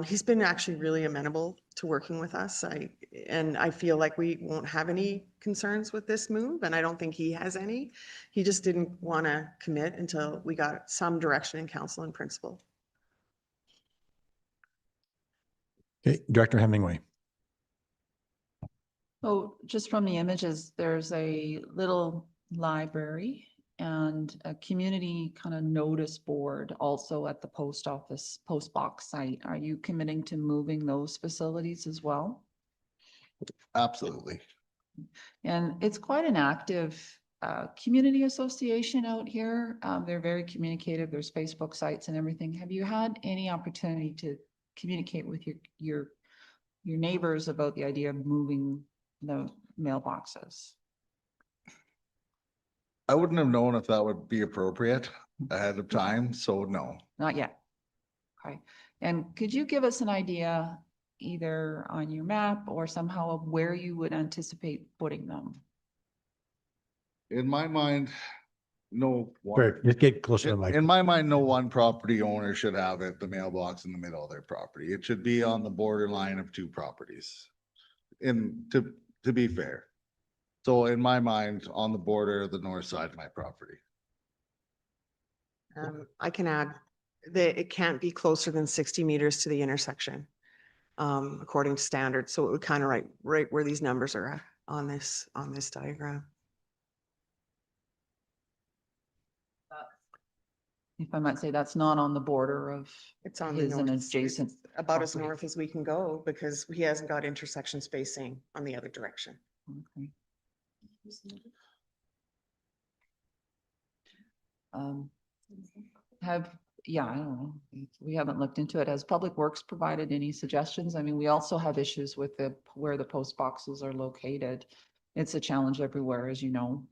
He's been actually really amenable to working with us. I feel like we won't have any concerns with this move, and I don't think he has any. He just didn't want to commit until we got some direction in council and principle. Okay, Director Hemingway. So just from the images, there's a little library and a community kind of notice board also at the post office post box site. Are you committing to moving those facilities as well? Absolutely. And it's quite an active community association out here. They're very communicative. There's Facebook sites and everything. Have you had any opportunity to communicate with your neighbors about the idea of moving the mailboxes? I wouldn't have known if that would be appropriate ahead of time, so no. Not yet. Okay. And could you give us an idea either on your map or somehow of where you would anticipate putting them? In my mind, no. Great, just get closer to the mic. In my mind, no one property owner should have it, the mailbox in the middle of their property. It should be on the borderline of two properties. To be fair. So in my mind, on the border of the north side of my property. I can add that it can't be closer than 60 meters to the intersection. according to standards. So it would kind of right where these numbers are at on this diagram. If I might say, that's not on the border of It's on the his and north, adjacent. it's about as property. north as we can go because he hasn't got intersection spacing on the other direction. Okay. Um, I don't know. We haven't looked into it. Has Public Works provided any suggestions? I mean, we also have issues with where the post boxes are located. It's a challenge everywhere, as you know.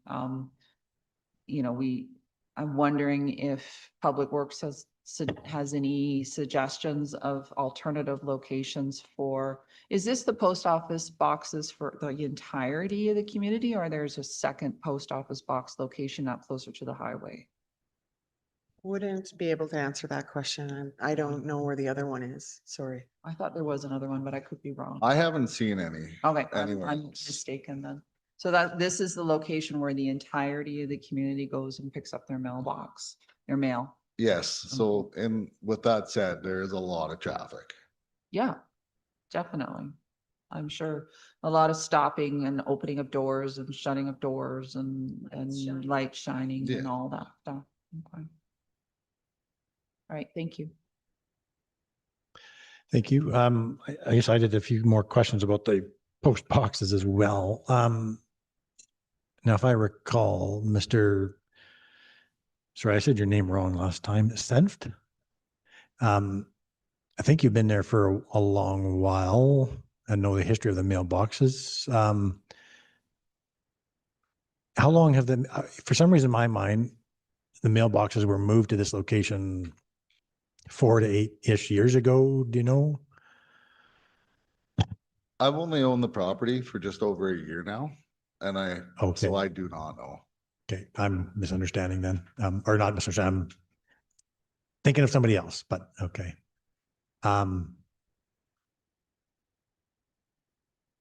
I'm wondering if Public Works has any suggestions of alternative locations for, is this the post office boxes for the entirety of the community, or there's a second post office box location up closer to the highway? Wouldn't be able to answer that question. I don't know where the other one is. Sorry. I thought there was another one, but I could be wrong. I haven't seen any. Okay, anywhere I'm else. mistaken then. So this is the location where the entirety of the community goes and picks up their mailbox, their mail. Yes, so, and with that said, there is a lot of traffic. Yeah, definitely. I'm sure a lot of stopping and opening of doors and shutting of doors and light shining and Yeah. all that stuff. Okay. All right, thank you. Thank you. I guess I did a few more questions about the post boxes as well. Now, if I recall, sorry, I said your name wrong last time, Senft. I think you've been there for a long while and know the history of the mailboxes. How long have them, for some reason in my mind, the mailboxes were moved to this location 4 to 8-ish years ago, do you know? I've only owned the property for just over a year now, and Okay. so I do not know. Okay, I'm misunderstanding then, or not misunderstanding. I'm thinking of somebody else, but okay.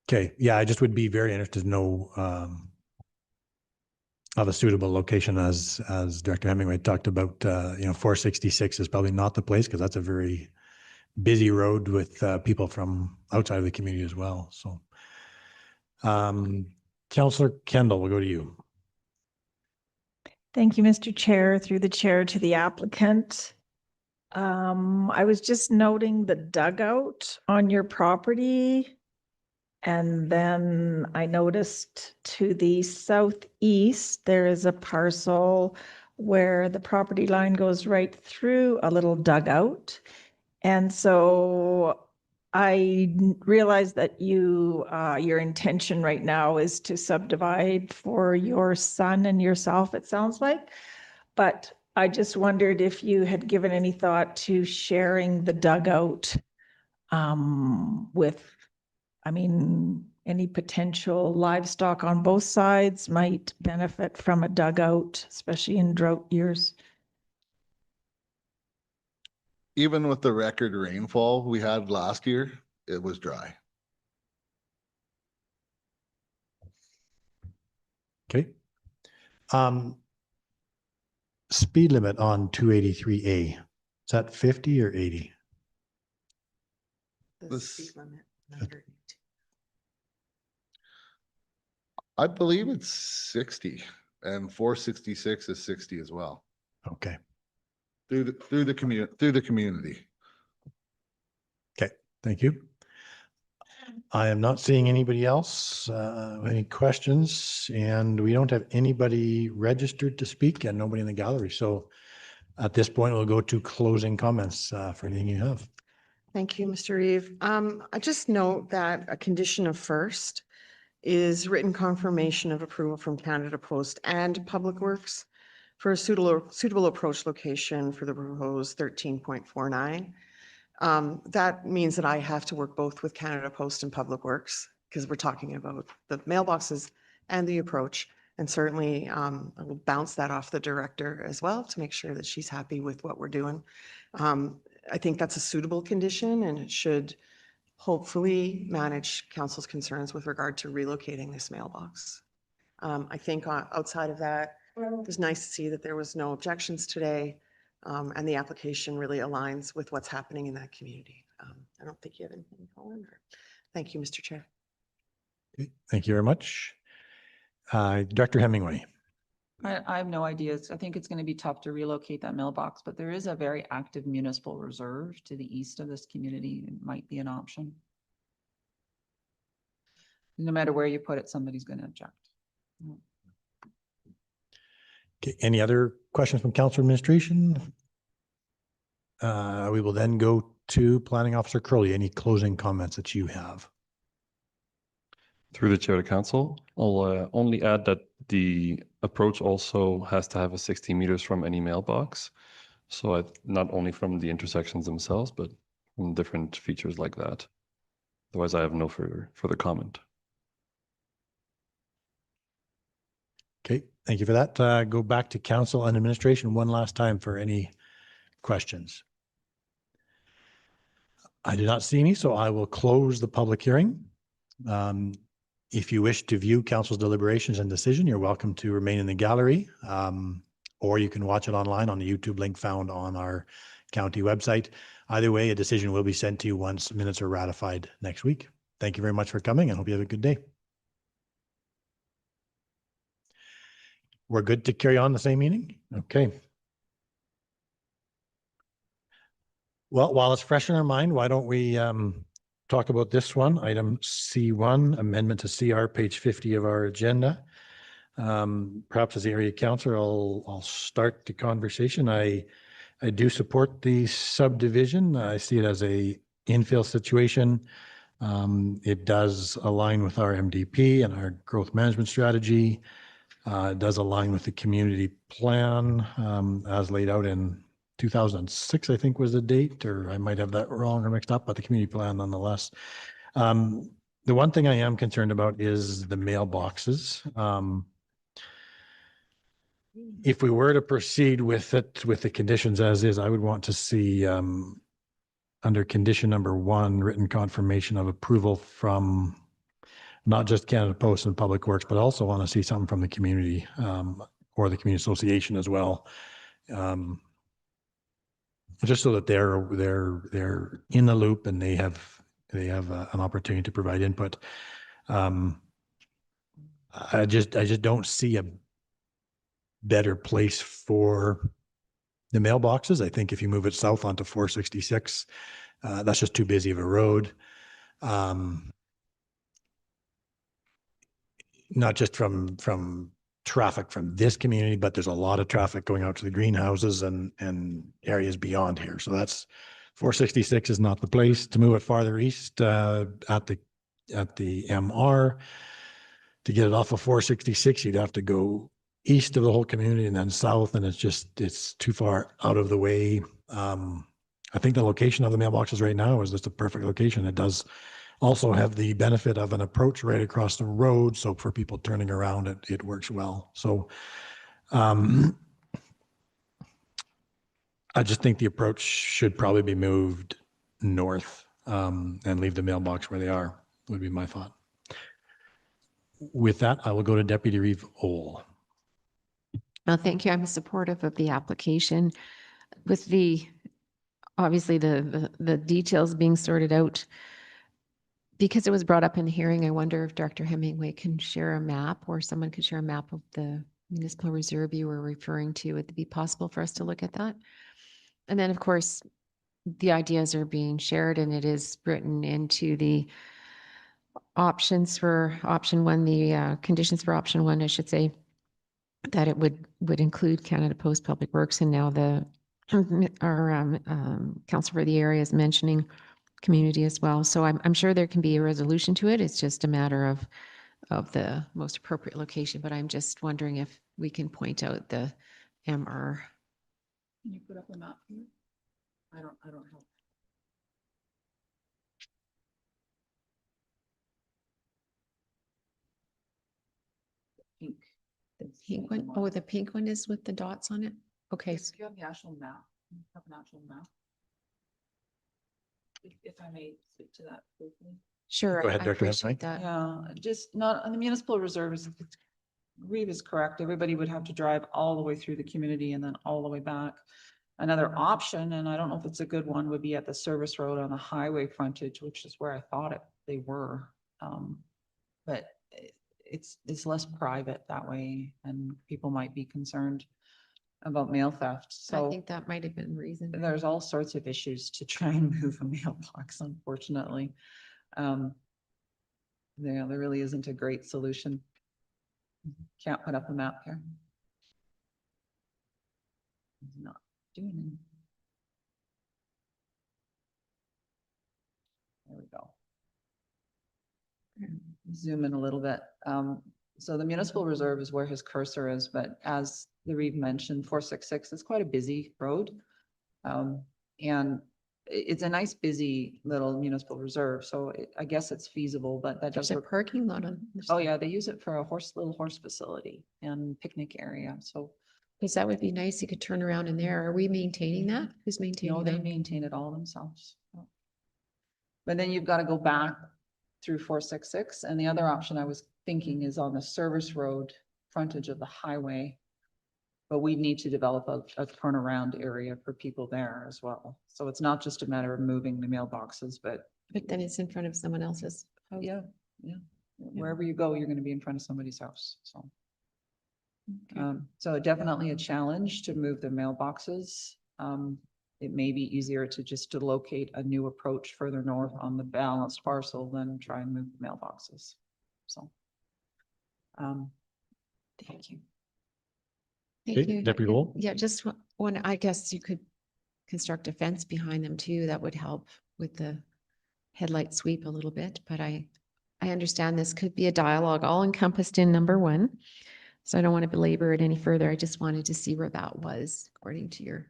Okay, yeah, I just would be very interested to know of a suitable location as Director Hemingway talked about. 466 is probably not the place because that's a very busy road with people from outside of the community as well. So, Councillor Kendall, we'll go to you. Thank you, Mr. Chair, through the chair to the applicant. I was just noting the dugout on your property. And then I noticed to the southeast, there is a parcel where the property line goes right through a little dugout. And so I realized that your intention right now is to subdivide for your son and yourself, it sounds like. But I just wondered if you had given any thought to sharing the dugout with, any potential livestock on both sides might benefit from a dugout, especially in drought years. Even with the record rainfall we had last year, it was dry. Okay. Speed limit on 283A, is that 50 or 80? The speed limit. 180. I believe it's 60 and 466 is 60 as well. Okay. Through the community. Okay, thank you. I am not seeing anybody else. Any questions? And we don't have anybody registered to speak and nobody in the gallery. So at this point, we'll go to closing comments for anything you have. Thank you, Mr. Reeve. I just note that a condition of first is written confirmation of approval from Canada Post and Public Works for a suitable approach location for the proposed 13.49. That means that I have to work both with Canada Post and Public Works because we're talking about the mailboxes and the approach. And certainly I will bounce that off the director as well to make sure that she's happy with what we're doing. I think that's a suitable condition and it should hopefully manage council's concerns with regard to relocating this mailbox. I think outside of that, it was nice to see that there was no objections today and the application really aligns with what's happening in that community. I don't think you have anything, Colin, or, thank you, Mr. Chair. Okay, thank you very much. Director Hemingway. I have no ideas. I think it's going to be tough to relocate that mailbox, but there is a very active municipal reserve to the east of this community. It might be an option. No matter where you put it, somebody's going to object. Okay, any other questions from council administration? We will then go to Planning Officer Curley. Any closing comments that you have? Through the chair to council, I'll only add that the approach also has to have a 60 meters from any mailbox. So not only from the intersections themselves, but from different features like that. Otherwise, I have no further comment. Okay, thank you for that. Go back to council and administration one last time for any questions. I do not see any, so I will close the public hearing. If you wish to view council's deliberations and decision, you're welcome to remain in the gallery, or you can watch it online on the YouTube link found on our county website. Either way, a decision will be sent to you once minutes are ratified next week. Thank you very much for coming and hope you have a good day. We're good to carry on the same meeting? Okay. Well, while it's fresh in our mind, why don't we talk about this one, item C1, amendment to CR, page 50 of our agenda. Perhaps as the area councillor, I'll start the conversation. I do support the subdivision. I see it as a infill situation. It does align with our MDP and our growth management strategy. It does align with the community plan as laid out in 2006, I think was the date, or I might have that wrong or mixed up, but the community plan nonetheless. The one thing I am concerned about is the mailboxes. If we were to proceed with it, with the conditions as is, I would want to see under condition number 1, written confirmation of approval from not just Canada Post and Public Works, but also want to see something from the community or the community association as well. Just so that they're in the loop and they have an opportunity to provide input. I just don't see a better place for the mailboxes. I think if you move it south onto 466, that's just too busy of a road. Not just from traffic from this community, but there's a lot of traffic going out to the greenhouses and areas beyond here. So that's 466 is not the place to move it farther east at the MR. To get it off of 466, you'd have to go east of the whole community and then south, and it's too far out of the way. I think the location of the mailboxes right now is just a perfect location. It does also have the benefit of an approach right across the road. So for people turning around, it works well. So I just think the approach should probably be moved north and leave the mailbox where they are, would be my thought. With that, I will go to Deputy Reeve Ohl. No, thank you. I'm supportive of the application with obviously the details being sorted out. Because it was brought up in the hearing, I wonder if Director Hemingway can share a map or someone could share a map of the municipal reserve you were referring to. Would it be possible for us to look at that? And then, of course, the ideas are being shared and it is written into the options for option 1, the conditions for option 1, I should say, that it would include Canada Post Public Works, and now our council for the area is mentioning community as well. So I'm sure there can be a resolution to it. It's just a matter of the most appropriate location, but I'm just wondering if we can point out the MR. Can you put up a map here? I don't have. Pink. The pink one? Oh, the pink one is with the dots on it? Okay. If you have the actual map, you have an actual map. If I may speak to that briefly. Sure. Go ahead, I Director appreciate Hemingway. that. Yeah, just not on the municipal reserves. Reeve is correct. Everybody would have to drive all the way through the community and then all the way back. Another option, and I don't know if it's a good one, would be at the service road on the highway frontage, which is where I thought they were. But it's less private that way, and people might be concerned about mail theft. I So think that might have been the reason. there's all sorts of issues to try and move a mailbox, unfortunately. There really isn't a great solution. Can't put up a map here. It's not doing anything. There we go. Zoom in a little bit. So the municipal reserve is where his cursor is, but as the Reeve mentioned, 466 is quite a busy road. And it's a nice, busy little municipal reserve, so I guess it's feasible, but that There's does. a parking lot on. Oh, yeah, they use it for a little horse facility and picnic area, so. Because that would be nice. You could turn around in there. Are we maintaining that? Who's maintaining No, they that? maintain it all themselves. But then you've got to go back through 466, and the other option I was thinking is on the service road frontage of the highway. But we need to develop a turnaround area for people there as well. So it's not just a matter of moving the mailboxes, but. But then it's in front of someone else's house. Yeah. Wherever you go, you're going to be in front of somebody's house, so. So definitely a challenge to move the mailboxes. It may be easier to locate a new approach further north on the balanced parcel than try and move the mailboxes. So. Thank you. Thank Okay, you. Deputy Lowell? Yeah, just one, I guess you could construct a fence behind them too. That would help with the headlight sweep a little bit, but I understand this could be a dialogue all encompassed in number 1. So I don't want to belabor it any further. I just wanted to see where that was according to your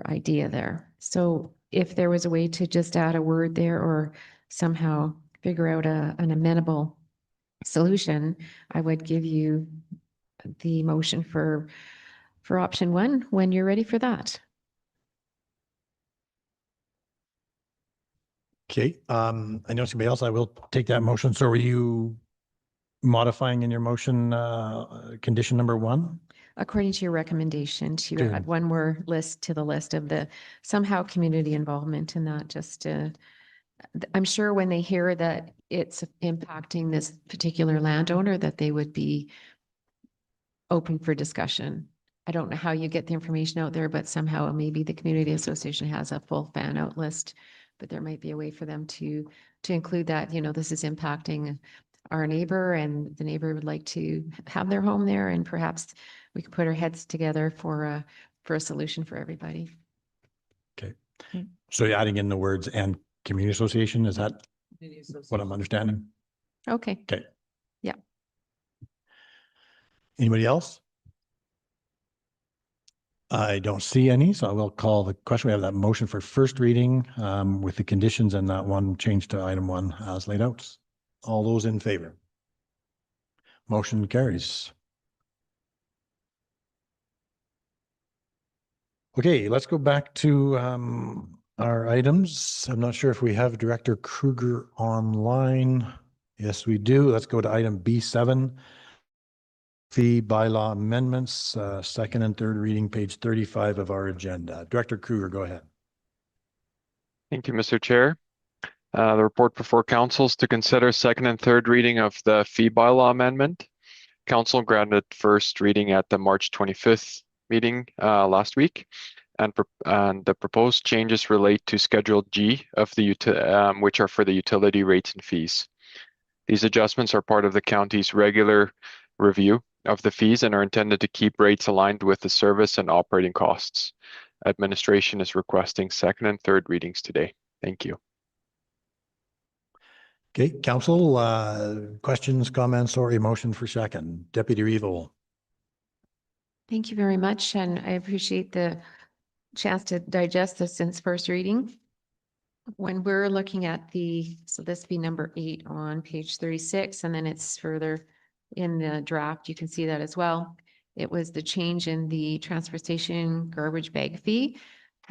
idea there. So if there was a way to just add a word there or somehow figure out an amenable solution, I would give you the motion for option 1 when you're ready for that. Okay, I know somebody else. I will take that motion. So are you modifying in your motion, condition number 1? According to your recommendation, to Okay. add one more list to the list of the somehow community involvement in that, just I'm sure when they hear that it's impacting this particular landowner, that they would be open for discussion. I don't know how you get the information out there, but somehow maybe the community association has a full fan out list, but there might be a way for them to include that, this is impacting our neighbor and the neighbor would like to have their home there, and perhaps we could put our heads together for a solution for everybody. Okay. Okay. So you're adding in the words "and community association," is that what I'm understanding? Okay. Okay. Yeah. Anybody else? I don't see any, so I will call the question. We have that motion for first reading with the conditions and that one change to item 1 as laid out. All those in favor? Motion carries. Okay, let's go back to our items. I'm not sure if we have Director Kruger online. Yes, we do. Let's go to item B7. Fee bylaw amendments, second and third reading, page 35 of our agenda. Director Kruger, go ahead. Thank you, Mr. Chair. The report before council is to consider second and third reading of the fee bylaw amendment. Council granted first reading at the March 25th meeting last week, and the proposed changes relate to Schedule G of the which are for the utility rates and fees. These adjustments are part of the county's regular review of the fees and are intended to keep rates aligned with the service and operating costs. Administration is requesting second and third readings today. Thank you. Okay, council, questions, comments, or a motion for second? Deputy Reeve. Thank you very much, and I appreciate the chance to digest this since first reading. When we're looking at so this be number 8 on page 36, and then it's further in the draft, you can see that as well. It was the change in the transfer station garbage bag fee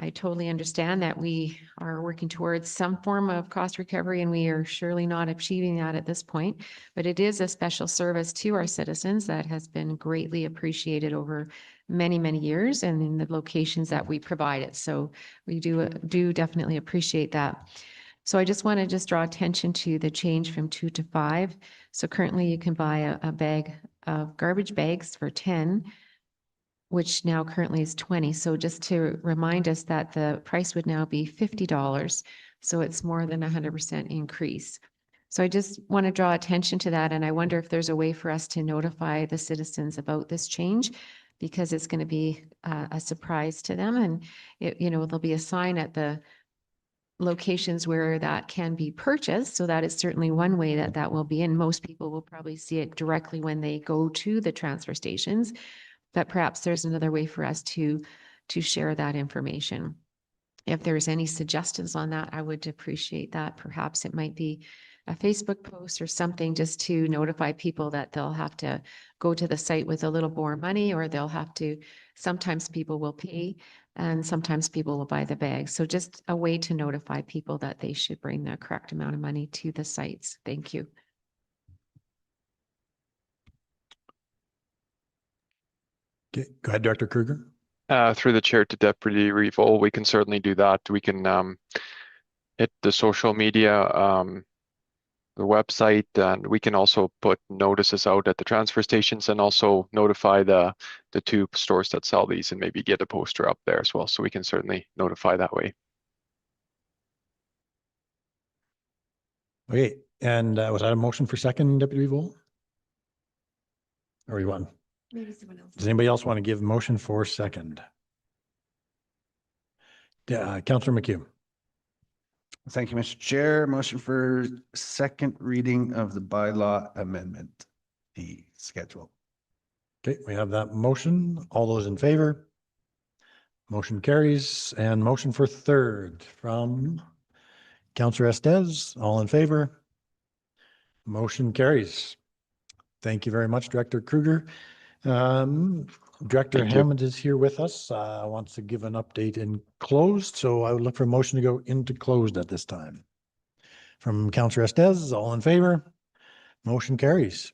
I totally understand that we are working towards some form of cost recovery and we are surely not achieving that at this point. But it is a special service to our citizens that has been greatly appreciated over many, many years and in the locations that we provide it. So we do definitely appreciate that. So I just want to just draw attention to the change from 2 to 5. So currently you can buy a bag of garbage bags for 10, which now currently is 20. So just to remind us that the price would now be $50. So it's more than 100% increase. So I just want to draw attention to that. And I wonder if there's a way for us to notify the citizens about this change, because it's going to be a surprise to them. And there'll be a sign at the locations where that can be purchased. So that is certainly one way that that will be. And most people will probably see it directly when they go to the transfer stations. But perhaps there's another way for us to share that information. If there's any suggestions on that, I would appreciate that. Perhaps it might be a Facebook post or something just to notify people that they'll have to go to the site with a little more money, or they'll have to, sometimes people will pay and sometimes people will buy the bags. So just a way to notify people that they should bring the correct amount of money to the sites. Thank you. Okay, go ahead, Director Kruger. Through the chair to Deputy Revo, we can certainly do that. We can hit the social media, the website, and we can also put notices out at the transfer stations and also notify the two stores that sell these and maybe get a poster up there as well. So we can certainly notify that way. Okay, and was that a motion for second, Deputy Revo? Or you want? Maybe someone else. Does anybody else want to give motion for second? Yeah, Councillor McHugh. Thank you, Mr. Chair. Motion for second reading of the bylaw amendment, the schedule. Okay, we have that motion. All those in favor? Motion carries. And motion for third from Councillor Estes. All in favor? Motion carries. Thank you very much, Director Kruger. Director Thank you. Hammond is here with us. Wants to give an update in closed. So I would look for a motion to go into closed at this time. From Councillor Estes, all in favor? Motion carries.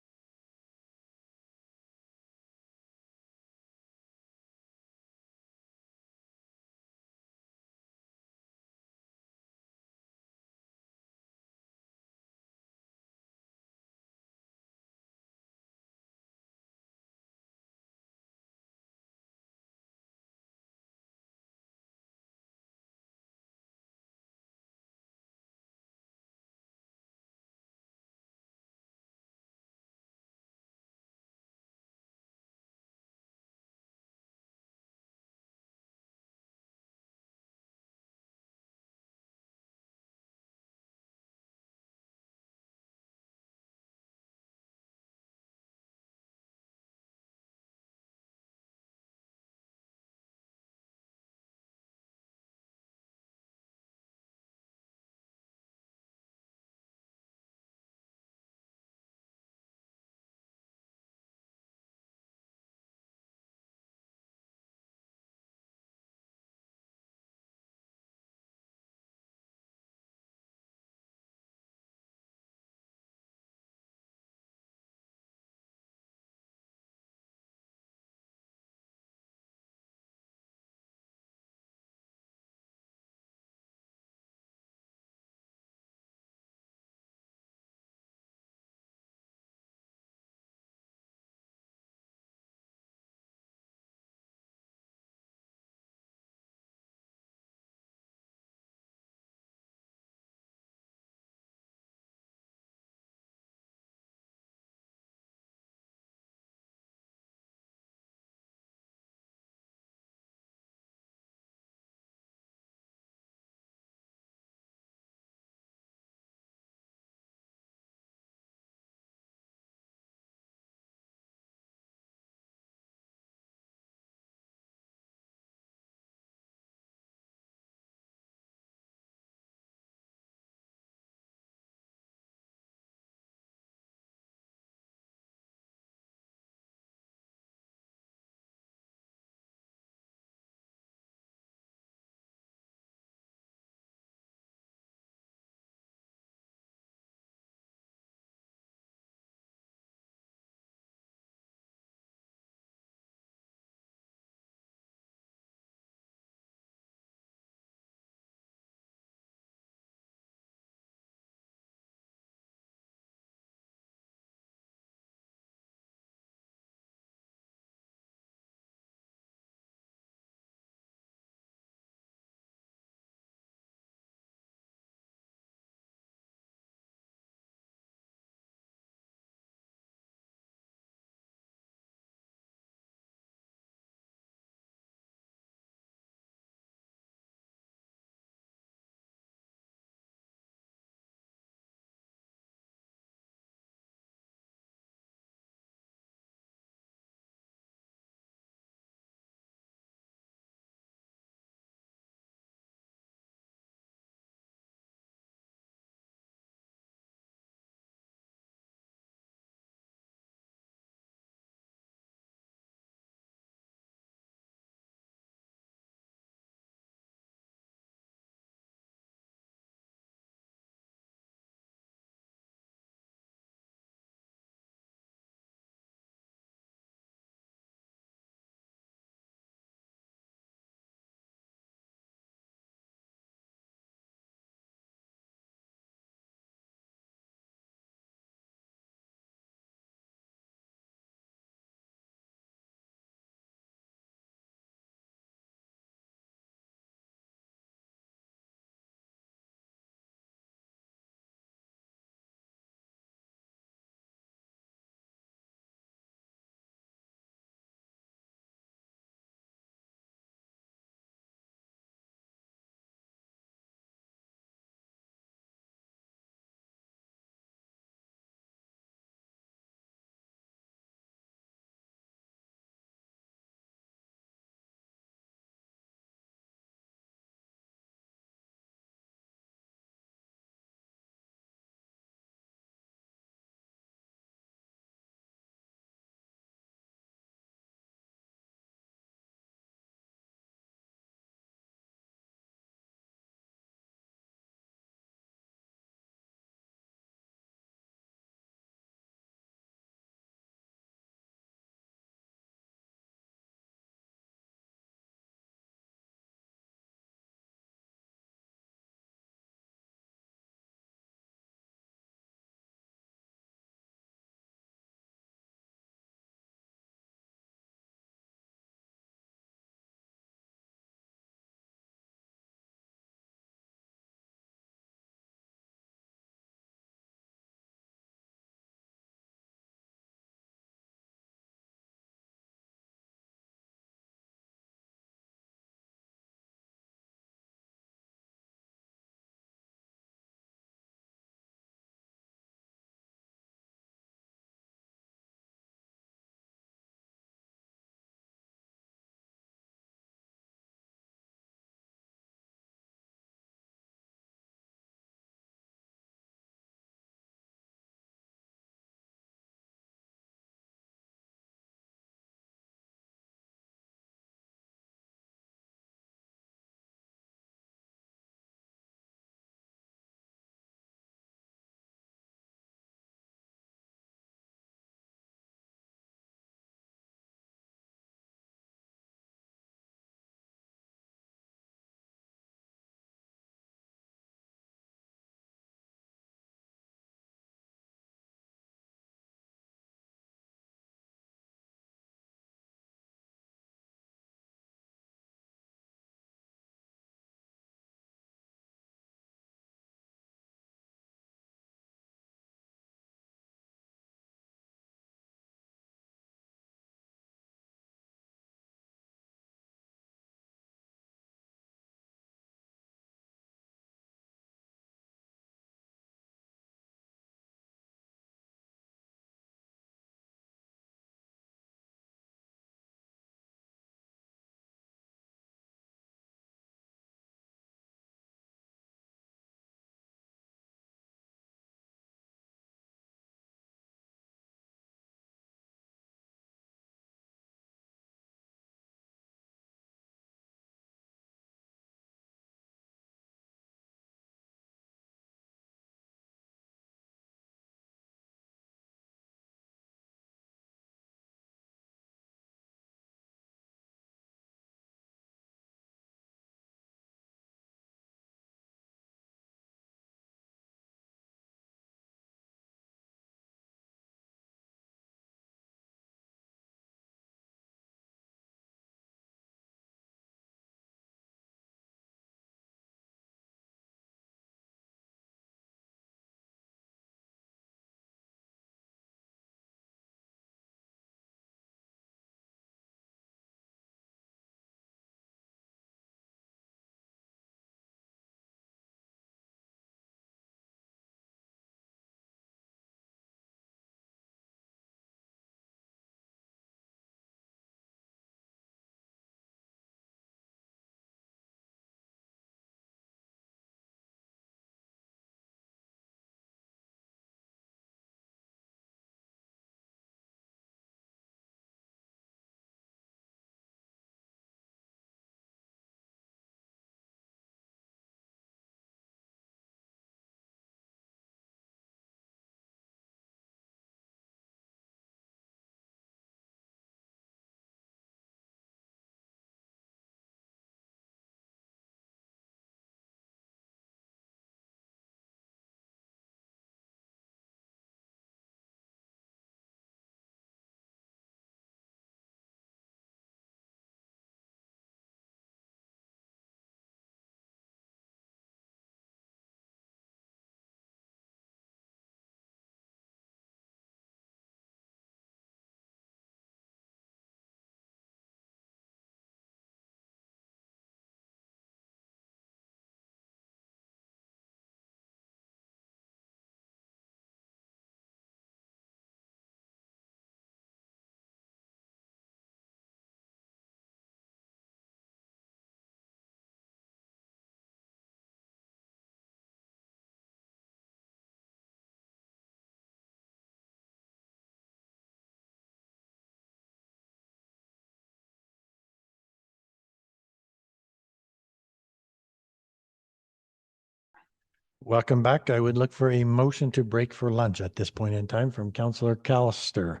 Welcome back. I would look for a motion to break for lunch at this point in time from Councillor Callister.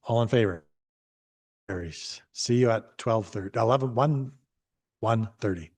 All in favor? Carries. See you at 12:30, 1:30.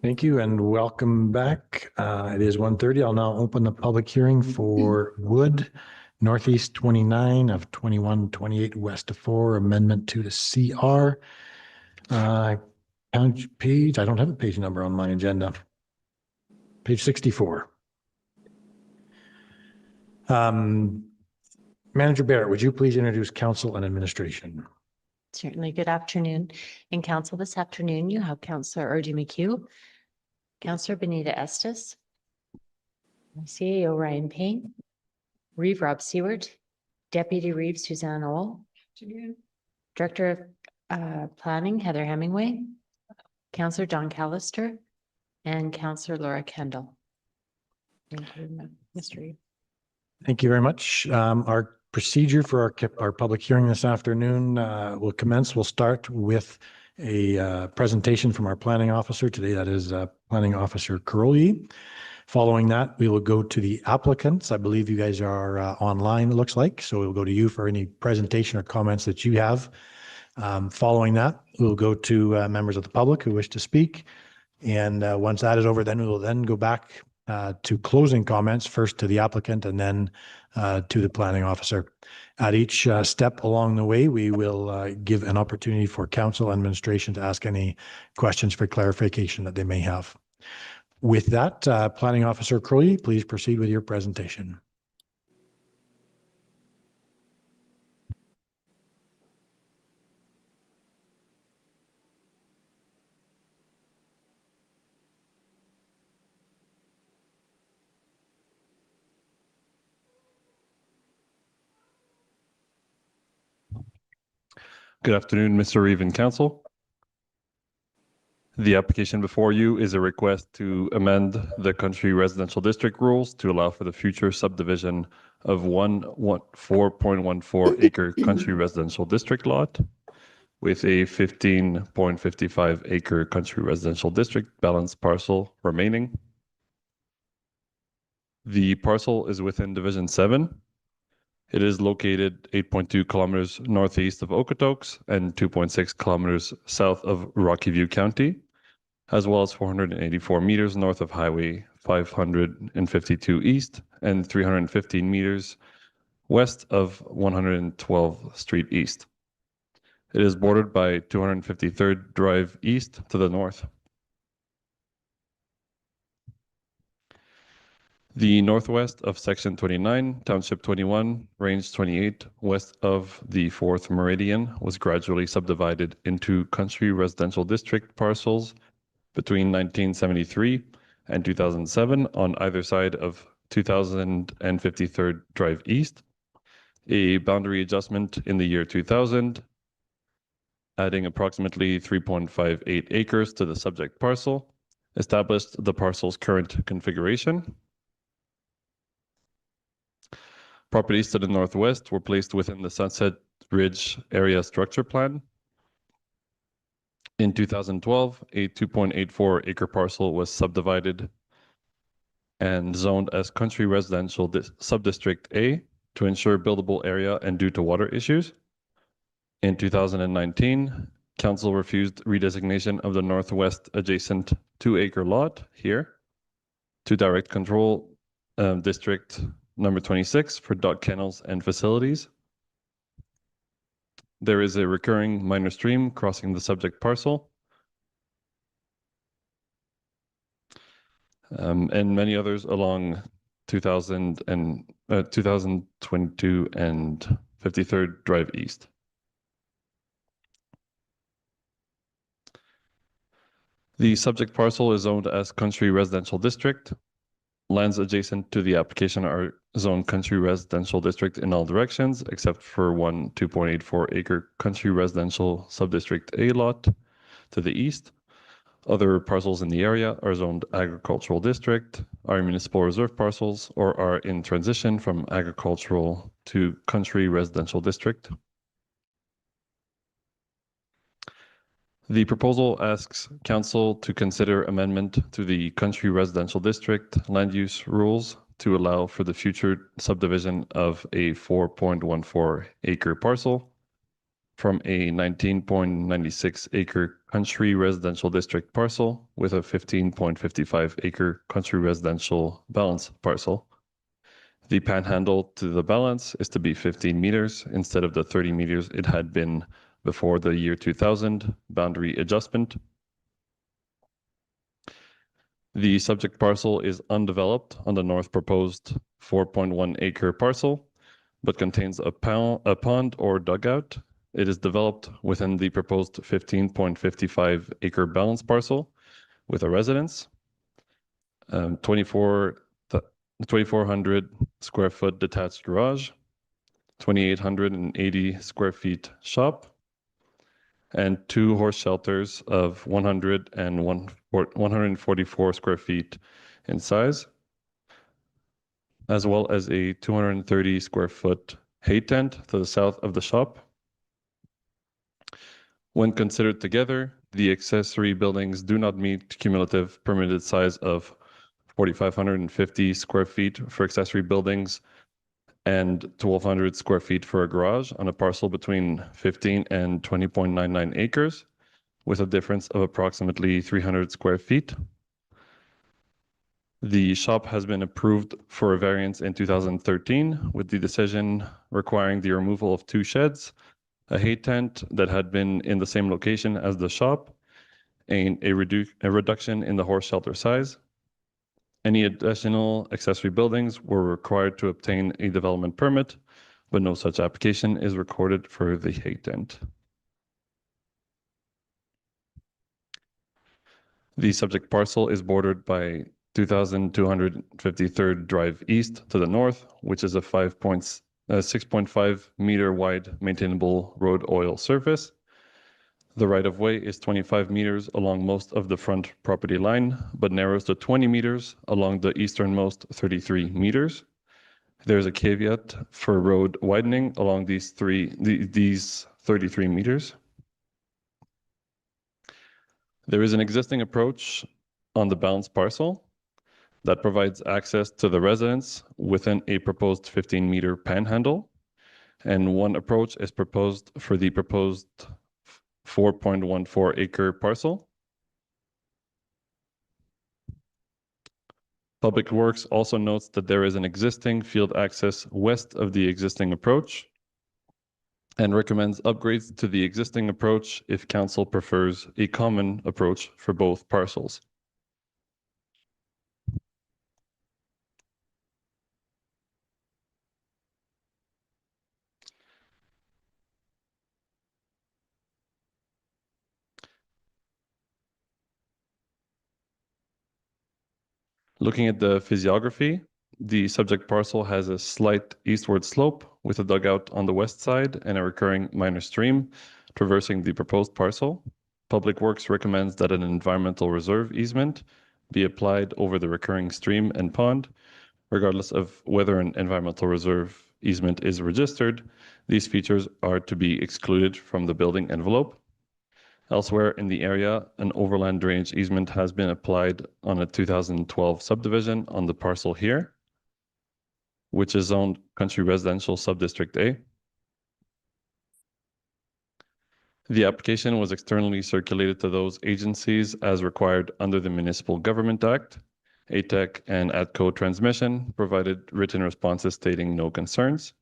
Thank you and welcome back. It is 1:30. I'll now open the public hearing for Wood Northeast 29 of 2128 West of 4 Amendment to the CR. Count page, I don't have a page number on my agenda. Page 64. Manager Barrett, would you please introduce council and administration? Certainly. Good afternoon. In council this afternoon, you have Councillor R.D. McHugh, Councillor Benita Estes, CAO Ryan Payne, Reeve Rob Seward, Deputy Reeve Suzanne Owl, Director of Planning Heather Hemingway, Councillor Don Callister, and Councillor Laura Kendall. Thank you, Mr. Reeve. Thank you very much. Our procedure for our public hearing this afternoon will commence. We'll start with a presentation from our planning officer today. That is Planning Officer Curley. Following that, we will go to the applicants. I believe you guys are online, it looks like. So we'll go to you for any presentation or comments that you have. Following that, we'll go to members of the public who wish to speak. And once that is over, then we will then go back to closing comments, first to the applicant and then to the planning officer. At each step along the way, we will give an opportunity for council and administration to ask any questions for clarification that they may have. With that, Planning Officer Crowley, please proceed with your presentation. Good afternoon, Mr. Reeve and Council. The application before you is a request to amend the country residential district rules to allow for the future subdivision of 4.14 acre country residential district lot with a 15.55 acre country residential district balanced parcel remaining. The parcel is within Division 7. It is located 8.2 kilometers northeast of Okotoks and 2.6 kilometers south of Rocky View County, as well as 484 meters north of Highway 552 East and 315 meters west of 112th Street East. It is bordered by 253rd Drive East to the north. The northwest of Section 29, Township 21, Range 28, west of the 4th Meridian, was gradually subdivided into country residential district parcels between 1973 and 2007 on either side of 2053rd Drive East. A boundary adjustment in the year 2000, adding approximately 3.58 acres to the subject parcel, established the parcel's current configuration. Properties to the northwest were placed within the Sunset Ridge Area Structure Plan. In 2012, a 2.84 acre parcel was subdivided and zoned as country residential subdistrict A to ensure buildable area and due to water issues. In 2019, council refused redesignation of the northwest adjacent 2 acre lot here to direct control district number 26 for dog kennels and facilities. There is a recurring minor stream crossing the subject parcel. And many others along 2022 and 53rd Drive East. The subject parcel is zoned as country residential district. Lands adjacent to the application are zoned country residential district in all directions, except for one 2.84 acre country residential subdistrict A lot to the east. Other parcels in the area are zoned agricultural district, are municipal reserve parcels, or are in transition from agricultural to country residential district. The proposal asks council to consider amendment to the country residential district land use rules to allow for the future subdivision of a 4.14 acre parcel from a 19.96 acre country residential district parcel with a 15.55 acre country residential balance parcel. The panhandle to the balance is to be 15 meters instead of the 30 meters it had been before the year 2000 boundary adjustment. The subject parcel is undeveloped on the north proposed 4.1 acre parcel, but contains a pond or dugout. It is developed within the proposed 15.55 acre balance parcel with a residence, 2,400 square foot detached garage, 2,880 square feet shop, and 2 horse shelters of 144 square feet in size, as well as a 230 square foot hay tent to the south of the shop. When considered together, the accessory buildings do not meet cumulative permitted size of 4,550 square feet for accessory buildings and 1,200 square feet for a garage on a parcel between 15 and 20.99 acres, with a difference of approximately 300 square feet. The shop has been approved for a variance in 2013, with the decision requiring the removal of 2 sheds, a hay tent that had been in the same location as the shop, and a reduction in the horse shelter size. Any additional accessory buildings were required to obtain a development permit, but no such application is recorded for the hay tent. The subject parcel is bordered by 2,253rd Drive East to the north, which is a 6.5 meter wide maintainable road oil surface. The right-of-way is 25 meters along most of the front property line, but narrows to 20 meters along the easternmost 33 meters. There's a caveat for road widening along these 33 meters. There is an existing approach on the balance parcel that provides access to the residence within a proposed 15-meter panhandle, and one approach is proposed for the proposed 4.14 acre parcel. Public Works also notes that there is an existing field access west of the existing approach and recommends upgrades to the existing approach if council prefers a common approach for both parcels. Looking at the physiography, the subject parcel has a slight eastward slope with a dugout on the west side and a recurring minor stream traversing the proposed parcel. Public Works recommends that an environmental reserve easement be applied over the recurring stream and pond. Regardless of whether an environmental reserve easement is registered, these features are to be excluded from the building envelope. Elsewhere in the area, an overland drainage easement has been applied on a 2012 subdivision on the parcel here, which is zoned Country Residential Subdistrict A. The application was externally circulated to those agencies as required under the Municipal Government Act. ATEC and ATCO Transmission provided written responses stating no concerns.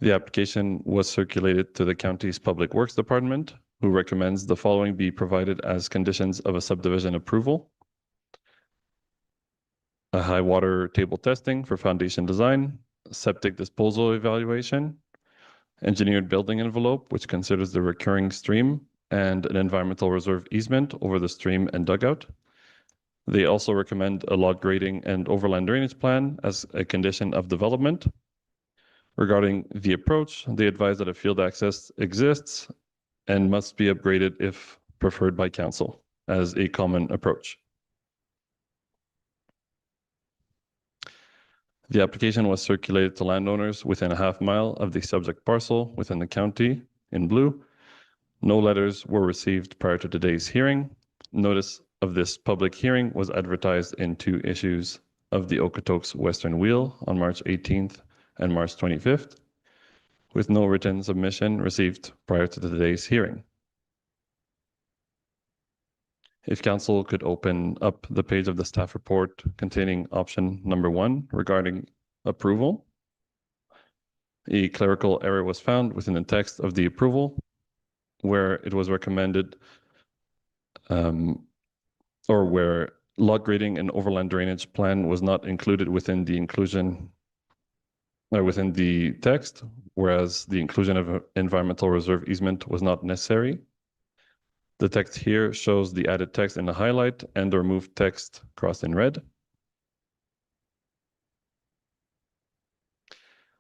The application was circulated to the county's Public Works Department, who recommends the following be provided as conditions of a subdivision approval: a high water table testing for foundation design, septic disposal evaluation, engineered building envelope, which considers the recurring stream, and an environmental reserve easement over the stream and dugout. They also recommend a lot grading and overland drainage plan as a condition of development. Regarding the approach, they advise that a field access exists and must be upgraded if preferred by council as a common approach. The application was circulated to landowners within a half mile of the subject parcel within the county in blue. No letters were received prior to today's hearing. Notice of this public hearing was advertised in 2 issues of the Okotoks Western Wheel on March 18th and March 25th. with no written submission received prior to today's hearing. If council could open up the page of the staff report containing option number 1 regarding approval. A clerical error was found within the text of the approval where it was recommended or where lot grading and overland drainage plan was not included within the within the text, whereas the inclusion of environmental reserve easement was not necessary. The text here shows the added text in the highlight and the removed text crossed in red.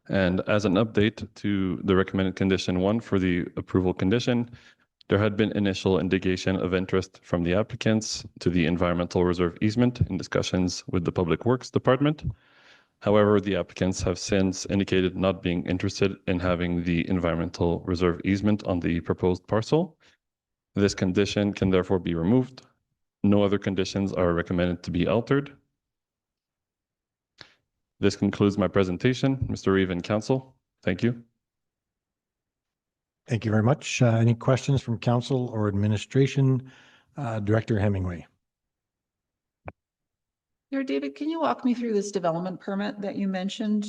And as an update to the recommended condition 1 for the approval condition, there had been initial indication of interest from the applicants to the environmental reserve easement in discussions with the Public Works Department. However, the applicants have since indicated not being interested in having the environmental reserve easement on the proposed parcel. This condition can therefore be removed. No other conditions are recommended to be altered. This concludes my presentation, Mr. Reeve and Council. Thank you. Thank you very much. Any questions from council or administration? Director Hemingway. Here, David, can you walk me through this development permit that you mentioned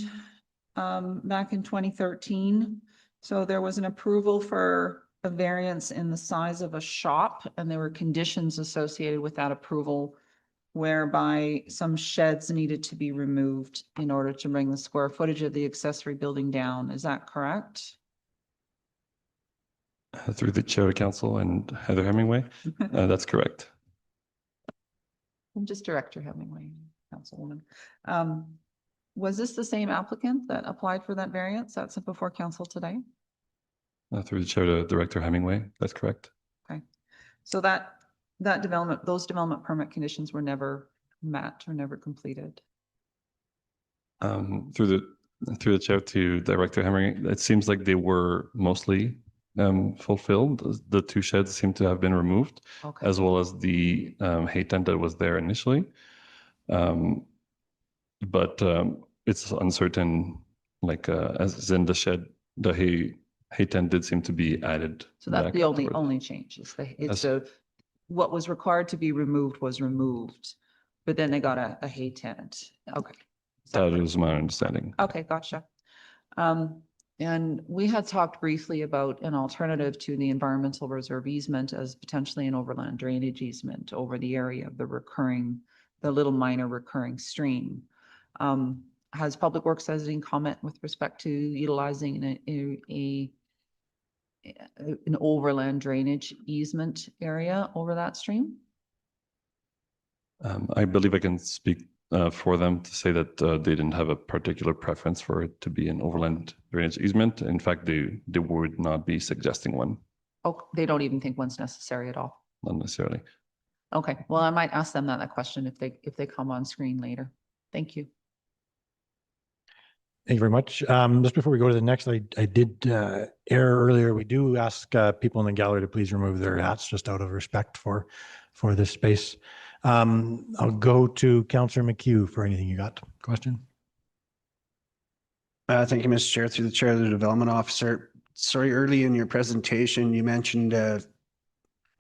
back in 2013? So there was an approval for a variance in the size of a shop, and there were conditions associated with that approval whereby some sheds needed to be removed in order to bring the square footage of the accessory building down. Is that correct? Through the chair of council and Heather Hemingway, that's correct. I'm just Director Hemingway, Councilwoman. Was this the same applicant that applied for that variance that's before council today? Through the chair to Director Hemingway, that's correct. Okay, so those development permit conditions were never met or never completed. Through the chair to Director Hemingway, it seems like they were mostly fulfilled. The 2 sheds seem to have been removed, Okay. as well as the hay tent that was there initially. But it's uncertain, like as in the shed, the hay tent did seem to be added. So that's back the afterwards. only change. What was required to be removed was removed, but then they got a hay tent. Okay. That is my understanding. Okay, gotcha. And we had talked briefly about an alternative to the environmental reserve easement as potentially an overland drainage easement over the area of the little minor recurring stream. Has Public Works has any comment with respect to utilizing an overland drainage easement area over that stream? I believe I can speak for them to say that they didn't have a particular preference for it to be an overland drainage easement. In fact, they would not be suggesting one. Oh, they don't even think one's necessary at all. Not necessarily. Okay, well, I might ask them that question if they come on screen later. Thank you. Thank you very much. Just before we go to the next, I did err earlier. We do ask people in the gallery to please remove their hats just out of respect for this space. I'll go to Councillor McHugh for anything you got. Question? Thank you, Mr. Chair. Through the chair of the development officer. Sorry, early in your presentation, you mentioned a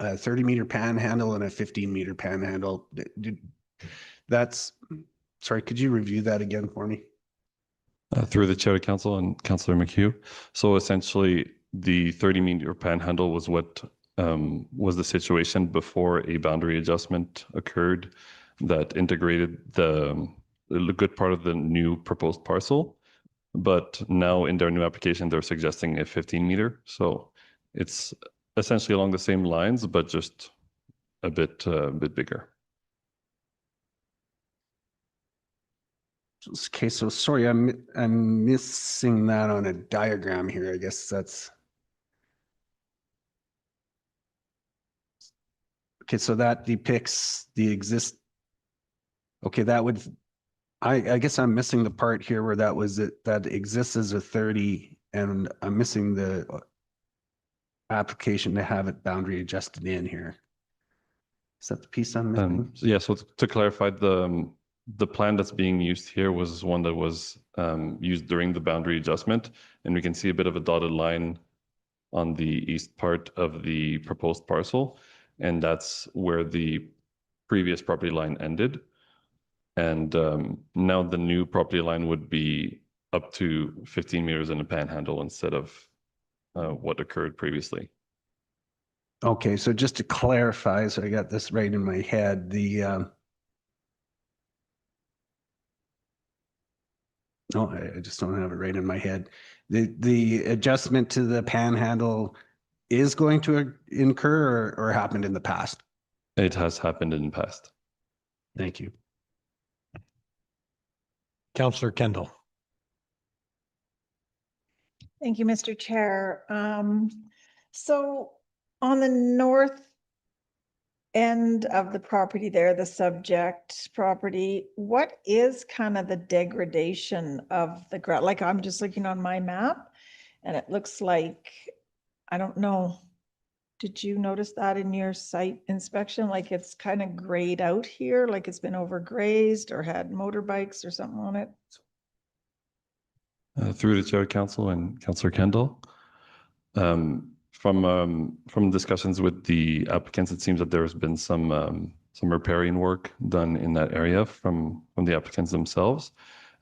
30-meter panhandle and a 15-meter panhandle. Sorry, could you review that again for me? Through the chair of council and Councillor McHugh. So essentially, the 30-meter panhandle was what was the situation before a boundary adjustment occurred that integrated the good part of the new proposed parcel. But now in their new application, they're suggesting a 15-meter. So it's essentially along the same lines, but just a bit bigger. Okay, so sorry, I'm missing that on a diagram here. I guess that's okay. So that depicts the Okay, that would. I guess I'm missing the part here where that exists as a 30, and I'm missing the application to have it boundary adjusted in here. Is that the piece I'm missing? Yeah. So to clarify, the the plan that's being used here was one that was used during the boundary adjustment. And we can see a bit of a dotted line on the east part of the proposed parcel. And that's where the previous property line ended. And now the new property line would be up to 15 meters in a panhandle instead of what occurred previously. Okay, so just to clarify, so I got this right in my head, no, I just don't have it right in my head. The adjustment to the panhandle is going to incur or happened in the past? It has happened in the past. Thank you. Councillor Kendall. Thank you, Mr. Chair. So on the north end of the property there, the subject property, what is kind of the degradation of the ground? Like, I'm just looking on my map and it looks like, I don't know. Did you notice that in your site inspection? Like it's kind of grayed out here, like it's been overgrazed or had motorbikes or something on it? Through the Chair, Council and Councillor Kendall. From discussions with the applicants, it seems that there has been some repairing work done in that area from the applicants themselves.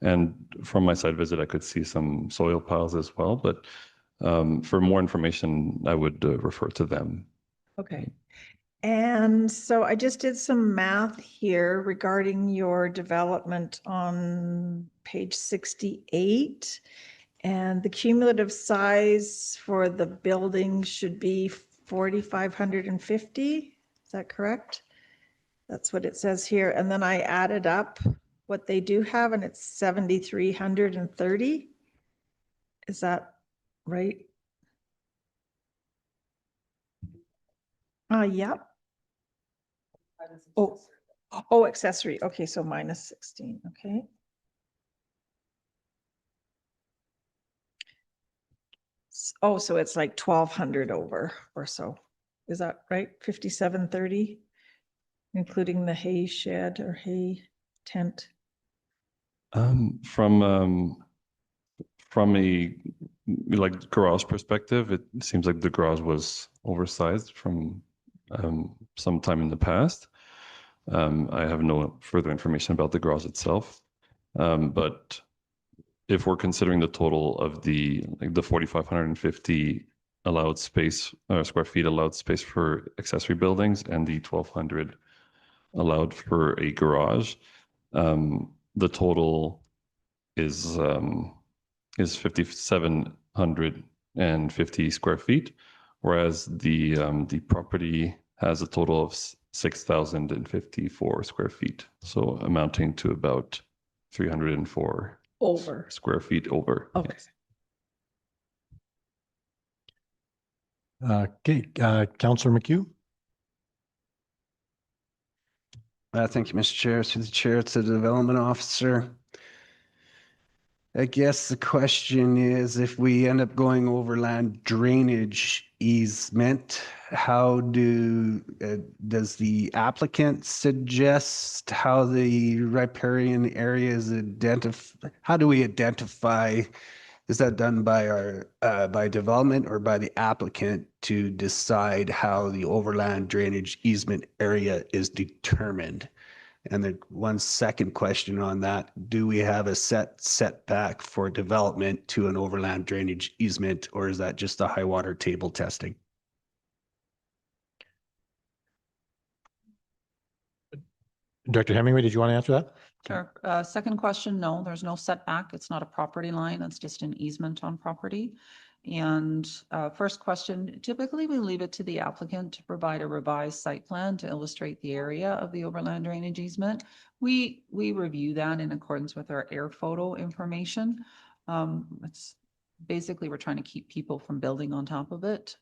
And from my site visit, I could see some soil piles as well. But for more information, I would refer to them. Okay. And so I just did some math here regarding your development on page 68. And the cumulative size for the building should be 4,550. Is that correct? That's what it says here. And then I added up what they do have and it's 7,330. Is that right? Yep. Oh, accessory. Okay, so minus 16. Okay. Oh, so it's like 1,200 over or so. Is that right? 5,730, including the hay shed or hay tent. From a like garage perspective, it seems like the garage was oversized from some time in the past. I have no further information about the garage itself, but if we're considering the total of the 4,550 allowed space square feet allowed space for accessory buildings and the 1,200 allowed for a garage, the total is 5,750 square feet, whereas the property has a total of 6,054 square feet, so amounting to about 304 over square feet over. Okay. Yes. Okay, Councillor McHugh. Thank you, Mr. Chair. Through the chair to the development officer. I guess the question is, if we end up going overland drainage easement, how does the applicant suggest how the riparian area is identified? How do we identify? Is that done by by development or by the applicant to decide how the overland drainage easement area is determined? And then one second question on that, do we have a setback for development to an overland drainage easement, or is that just the high water table testing? Director Hemingway, did you want to answer that? Sure. Second question, no, there's no setback. It's not a property line. It's just an easement on property. And first question, typically we leave it to the applicant to provide a revised site plan to illustrate the area of the overland drainage easement. We review that in accordance with our air photo information. It's basically, we're trying to keep people from building on top of it.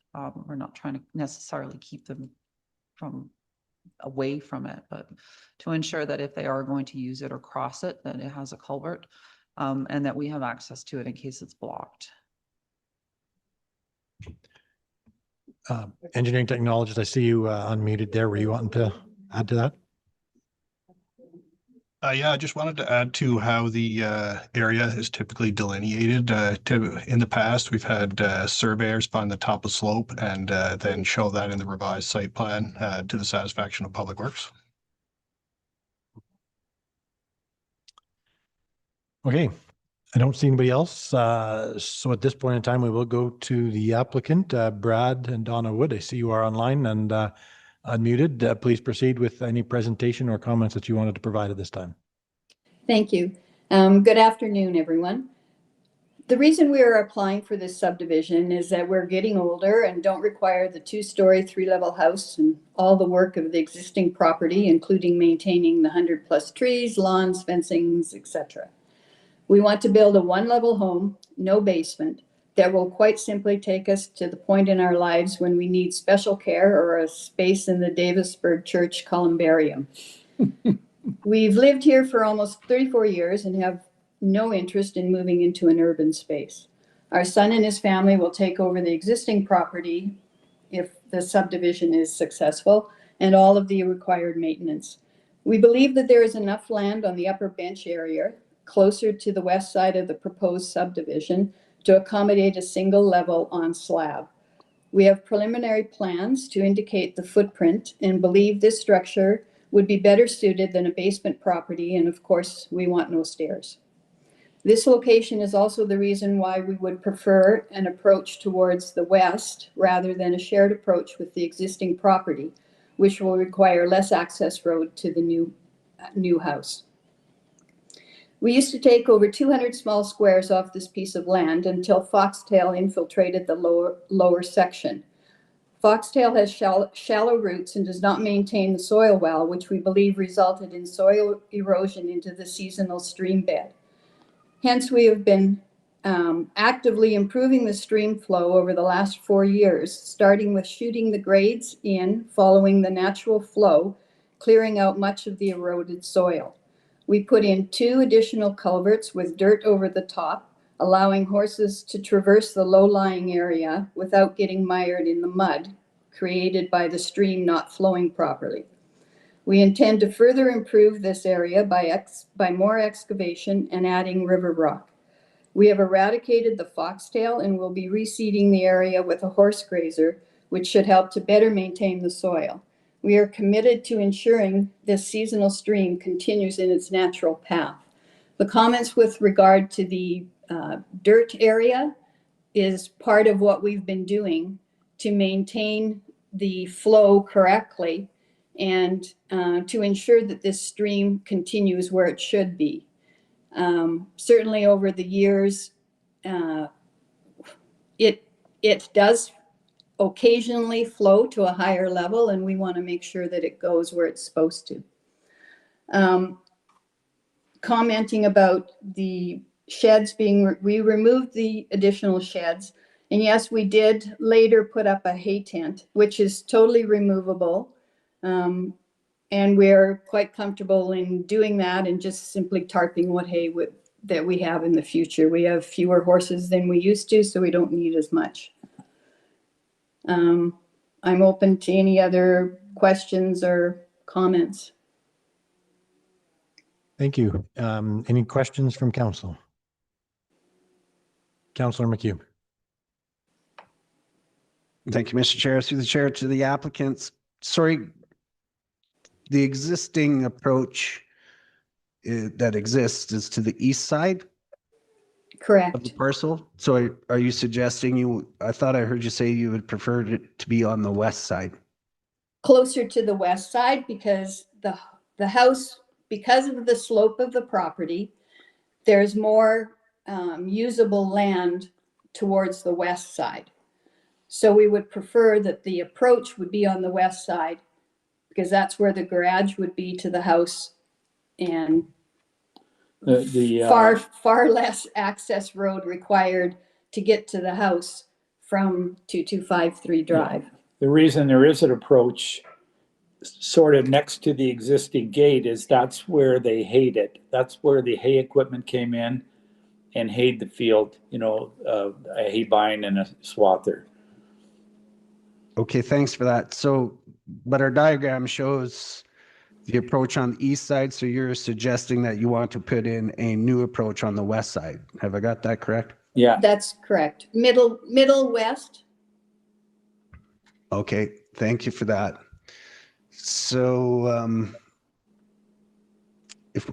We're not trying to necessarily keep them from away from it, but to ensure that if they are going to use it or cross it, that it has a culvert, and that we have access to it in case it's blocked. Engineering technologist, I see you unmuted there. Were you wanting to add to that? Yeah, I just wanted to add to how the area is typically delineated. In the past, we've had surveyors find the top of slope and then show that in the revised site plan to the satisfaction of Public Works. Okay, I don't see anybody else. So at this point in time, we will go to the applicant, Brad and Donna Wood. I see you are online and unmuted. Please proceed with any presentation or comments that you wanted to provide at this time. Thank you. Good afternoon, everyone. The reason we are applying for this subdivision is that we're getting older and don't require the two-story, three-level house and all the work of the existing property, including maintaining the 100+ trees, lawns, fencings, etc. We want to build a one-level home, no basement, that will quite simply take us to the point in our lives when we need special care or a space in the Davisburg Church columbarium. We've lived here for almost 34 years and have no interest in moving into an urban space. Our son and his family will take over the existing property if the subdivision is successful and all of the required maintenance. We believe that there is enough land on the upper bench area closer to the west side of the proposed subdivision to accommodate a single level on slab. We have preliminary plans to indicate the footprint and believe this structure would be better suited than a basement property, and of course, we want no stairs. This location is also the reason why we would prefer an approach towards the west rather than a shared approach with the existing property, which will require less access road to the new house. We used to take over 200 small squares off this piece of land until foxtail infiltrated the lower section. Foxtail has shallow roots and does not maintain the soil well, which we believe resulted in soil erosion into the seasonal stream bed. Hence, we have been actively improving the stream flow over the last 4 years, starting with shooting the grades in, following the natural flow, clearing out much of the eroded soil. We put in 2 additional culverts with dirt over the top, allowing horses to traverse the low-lying area without getting mired in the mud created by the stream not flowing properly. We intend to further improve this area by more excavation and adding river rock. We have eradicated the foxtail and will be reseeding the area with a horse grazer, which should help to better maintain the soil. We are committed to ensuring this seasonal stream continues in its natural path. The comments with regard to the dirt area is part of what we've been doing to maintain the flow correctly and to ensure that this stream continues where it should be. Certainly over the years, it does occasionally flow to a higher level, and we want to make sure that it goes where it's supposed to. Commenting about the sheds we removed the additional sheds. And yes, we did later put up a hay tent, which is totally removable. And we're quite comfortable in doing that and just simply tarping what hay that we have in the future. We have fewer horses than we used to, so we don't need as much. I'm open to any other questions or comments. Thank you. Any questions from council? Councillor McHugh. Thank you, Mr. Chair. Through the chair to the applicants. Sorry, the existing approach that exists is to the east side? Correct. Of the parcel? So are you suggesting I thought I heard you say you would prefer it to be on the west side? Closer to the west side because the house, because of the slope of the property, there's more usable land towards the west side. So we would prefer that the approach would be on the west side because that's where the garage would be to the house and far less access road required to get to the house from 2253 Drive. The reason there is an approach sort of next to the existing gate is that's where they hayed it. That's where the hay equipment came in and hayed the field, a hay bine and a swather. Okay, thanks for that. So, but our diagram shows The approach on the east side, so you're suggesting that you want to put in a new approach on the west side. Have I got that correct? Yeah. That's correct. Middle west. Okay, thank you for that. So if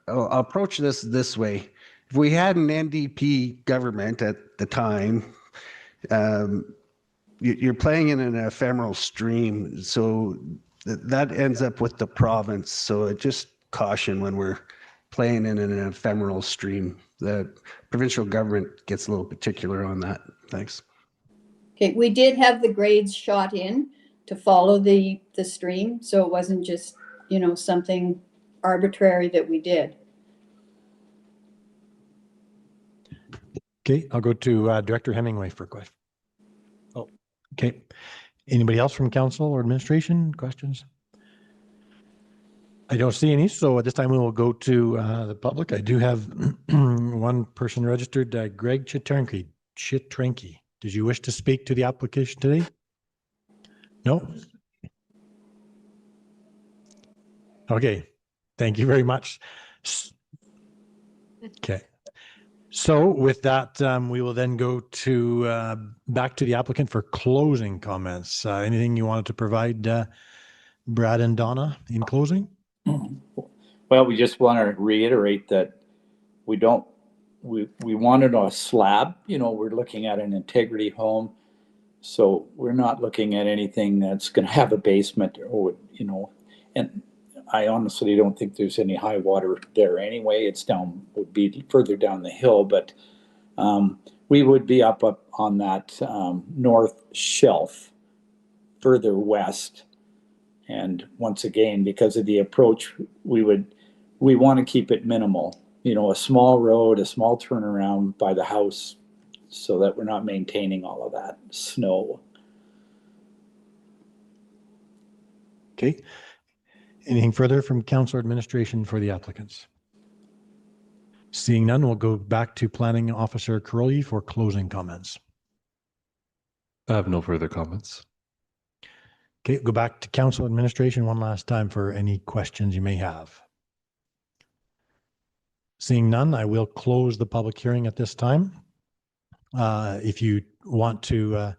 I'll approach this way, if we had an NDP government at the time, you're playing in an ephemeral stream, so that ends up with the province. So just caution when we're playing in an ephemeral stream. The provincial government gets a little particular on that. Thanks. Okay, we did have the grades shot in to follow the stream, so it wasn't just, something arbitrary that we did. Okay, I'll go to Director Hemingway for a question. Oh, okay. Anybody else from council or administration questions? I don't see any, so at this time we will go to the public. I do have one person registered, Greg Chitranki. Did you wish to speak to the application today? No? Okay, thank you very much. Okay. So with that, we will then go to back to the applicant for closing comments. Anything you wanted to provide, Brad and Donna, in closing? Well, we just want to reiterate that we wanted a slab, we're looking at an integrity home. So we're not looking at anything that's going to have a basement or, and I honestly don't think there's any high water there anyway. Would be further down the hill, but we would be up on that north shelf further west. And once again, because of the approach, we want to keep it minimal, a small road, a small turnaround by the house so that we're not maintaining all of that snow. Okay. Anything further from council administration for the applicants? Seeing none, we'll go back to Planning Officer Caroli for closing comments. I have no further comments. Okay, go back to council administration one last time for any questions you may have. Seeing none, I will close the public hearing at this time. If you want to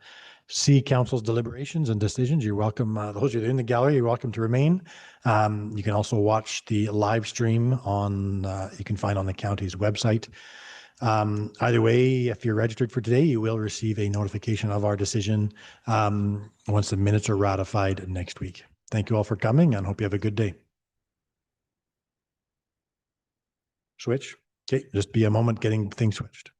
see council's deliberations and decisions, you're welcome. Those of you in the gallery, you're welcome to remain. You can also watch the live stream you can find on the county's website. Either way, if you're registered for today, you will receive a notification of our decision once the minutes are ratified next week. Thank you all for coming and hope you have a good day. Switch. Okay, just be a moment getting things switched.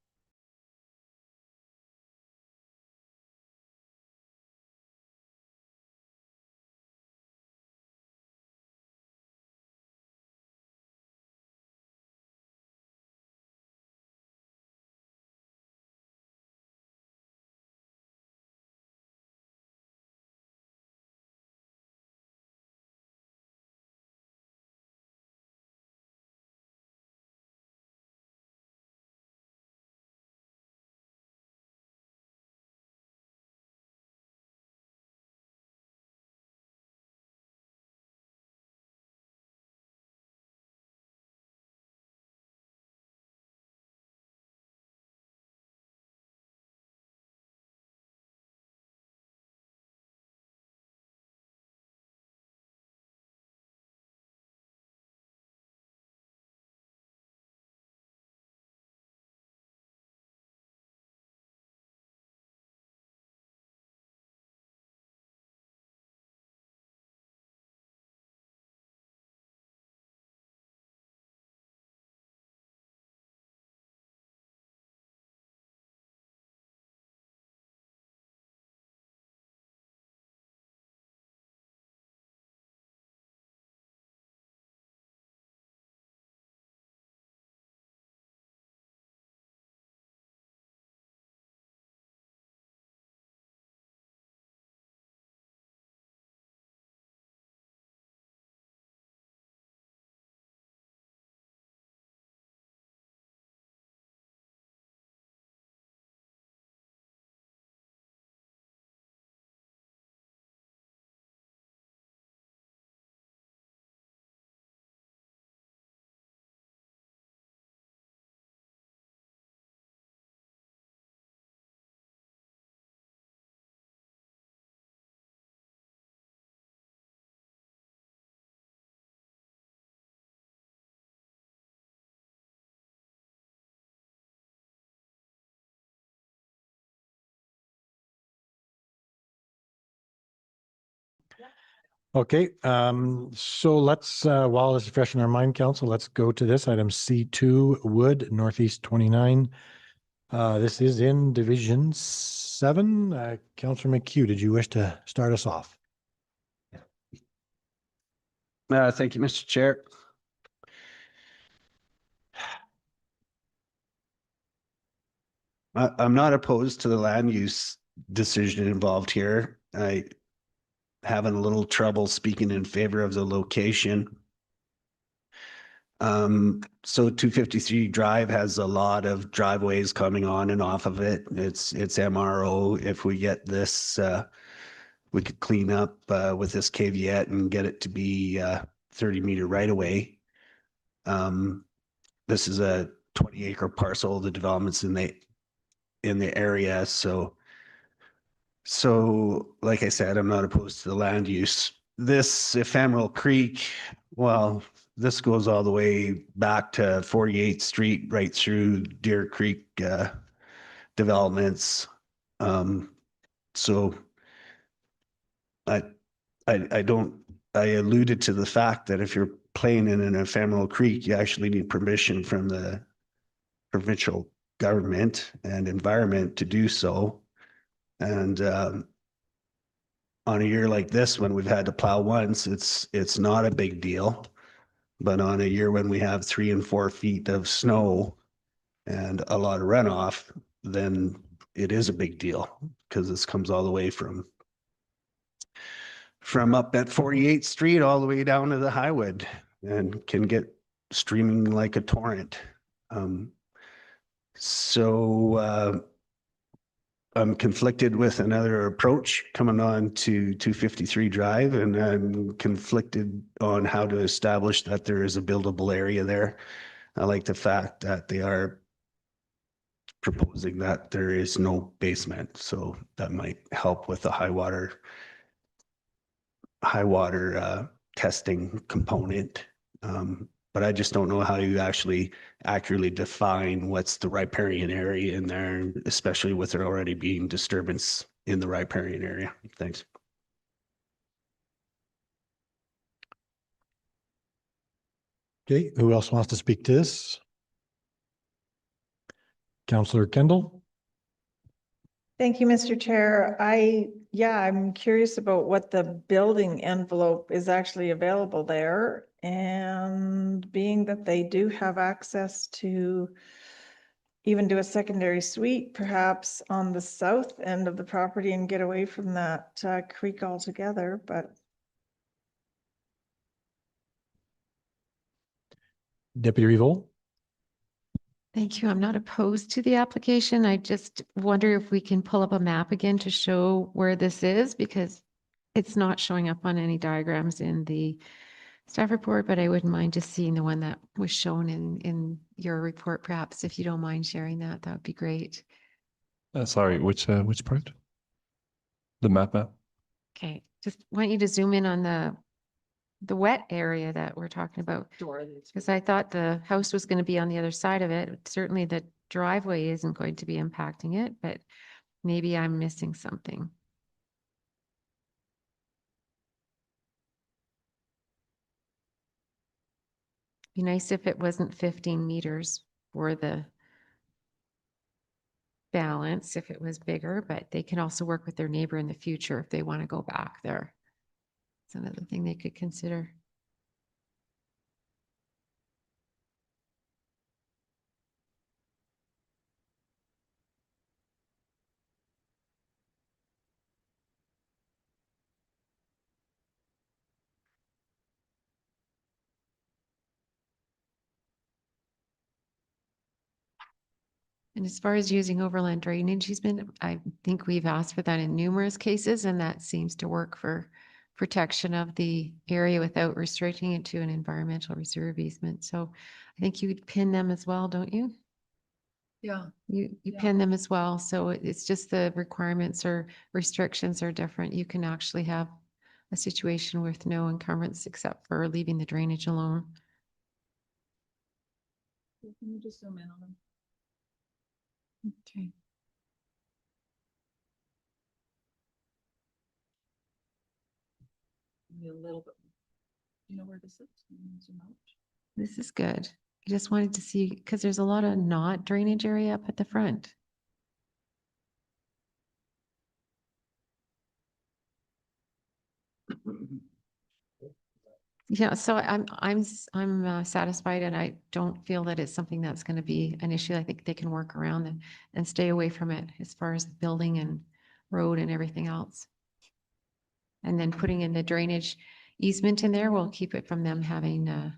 Okay, so let's, while this is fresh in our mind, council, let's go to this item C2 Wood Northeast 29. This is in Division 7. Councillor McHugh, did you wish to start us off? Thank you, Mr. Chair. I'm not opposed to the land use decision involved here. I having a little trouble speaking in favor of the location. So 253 Drive has a lot of driveways coming on and off of it. It's MRO. If we get this, we could clean up with this caveat and get it to be 30-meter right away. This is a 20-acre parcel. The development's in the area, so like I said, I'm not opposed to the land use. This Ephemeral Creek, well, this goes all the way back to 48th Street, right through Deer Creek developments. So I alluded to the fact that if you're playing in an ephemeral creek, you actually need permission from the provincial government and environment to do so. And on a year like this, when we've had to plow once, it's not a big deal. But on a year when we have 3 and 4 feet of snow and a lot of runoff, then it is a big deal because this comes all the way from up at 48th Street all the way down to the Highwood and can get streaming like a torrent. I'm conflicted with another approach coming on to 253 Drive, and I'm conflicted on how to establish that there is a buildable area there. I like the fact that they are proposing that there is no basement, so that might help with the high water testing component. But I just don't know how you actually accurately define what's the riparian area in there, especially with there already being disturbance in the riparian area. Thanks. Okay, who else wants to speak to this? Councillor Kendall? Thank you, Mr. Chair. I'm curious about what the building envelope is actually available there. And being that they do have access to even do a secondary suite, perhaps on the south end of the property and get away from that creek altogether, but. Deputy Revol? Thank you. I'm not opposed to the application. I just wonder if we can pull up a map again to show where this is, because it's not showing up on any diagrams in the staff report, but I wouldn't mind just seeing the one that was shown in your report, perhaps, if you don't mind sharing that, that would be great. Sorry, which part? The map? Okay, just want you to zoom in on the wet area that we're talking about. Because I thought the house was going to be on the other side of it. Certainly the driveway isn't going to be impacting it, but maybe I'm missing something. Be nice if it wasn't 15 meters for the balance, if it was bigger, but they can also work with their neighbor in the future if they want to go back there. It's another thing they could consider. And as far as using overland drainage easement, I think we've asked for that in numerous cases, and that seems to work for protection of the area without restricting it to an environmental reserve easement. So I think you would pin them as well, don't you? Yeah. You pin them as well. So it's just the requirements or restrictions are different. You can actually have a situation with no encumbrance except for leaving the drainage alone. Can you just zoom in on them? Okay. A little bit. You know where this is? Zoom out. This is good. I just wanted to see, because there's a lot of not drainage area up at the front. Yeah, so I'm satisfied, and I don't feel that it's something that's going to be an issue. I think they can work around and stay away from it as far as the building and road and everything else. And then putting in the drainage easement in there will keep it from them having